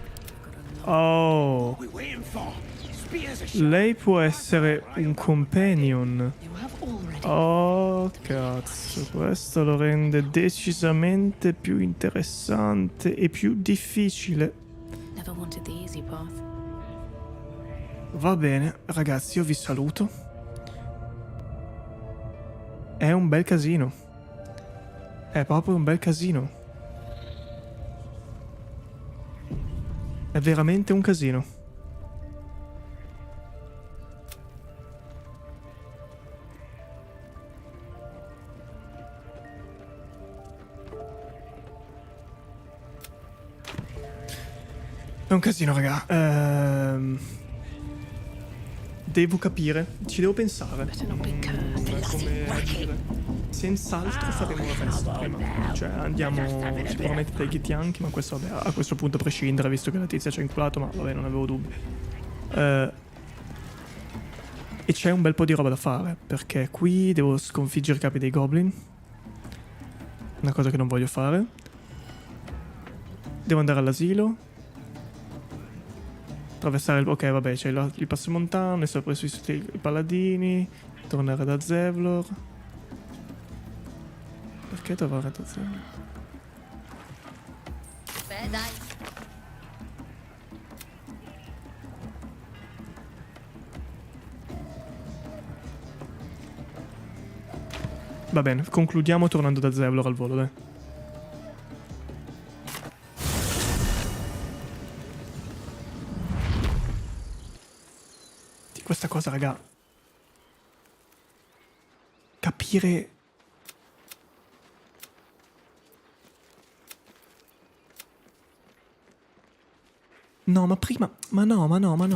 Oh. What are we waiting for? Spears are sharp. Lei può essere un companion. Oh, cazzo. Questo lo rende decisamente più interessante e più difficile. Never wanted the easy path. Va bene, ragazzi, io vi saluto. È un bel casino. È proprio un bel casino. È veramente un casino. È un casino, raga. Devo capire. Ci devo pensare. Senz'altro faremo il resto prima. Cioè andiamo sicuramente dai ghiti anche, ma questo vabbè, a questo punto prescindere, visto che la tizia ci ha inculato, ma vabbè, non avevo dubbi. E c'è un bel po' di roba da fare, perché qui devo sconfiggere i capi dei goblin. Una cosa che non voglio fare. Devo andare all'asilo. Attraversare il... Ok, vabbè, c'è il passamontano, sopra i paladini. Tornare da Zevlor. Perché tornare da Zevlor? Beh, dai. Va bene, concludiamo tornando da Zevlor al volo, dai. Di questa cosa, raga. Capire... No, ma prima... no.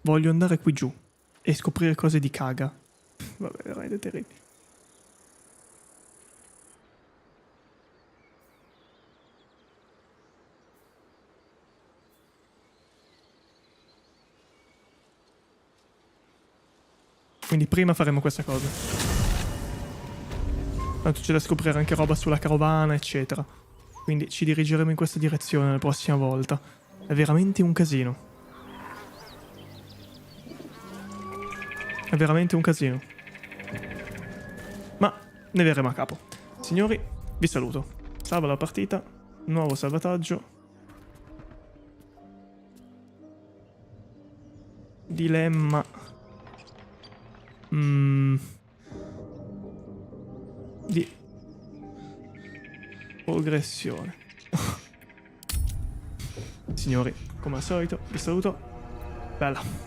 Voglio andare qui giù e scoprire cose di caga. Vabbè, veramente terribile. Quindi prima faremo questa cosa. Tanto c'è da scoprire anche roba sulla carovana, eccetera. Quindi ci dirigeremo in questa direzione la prossima volta. È veramente un casino. È veramente un casino. Ma ne verremo a capo. Signori, vi saluto. Salva la partita. Nuovo salvataggio. Dilemma. Di progressione. Signori, come al solito, vi saluto. Bella.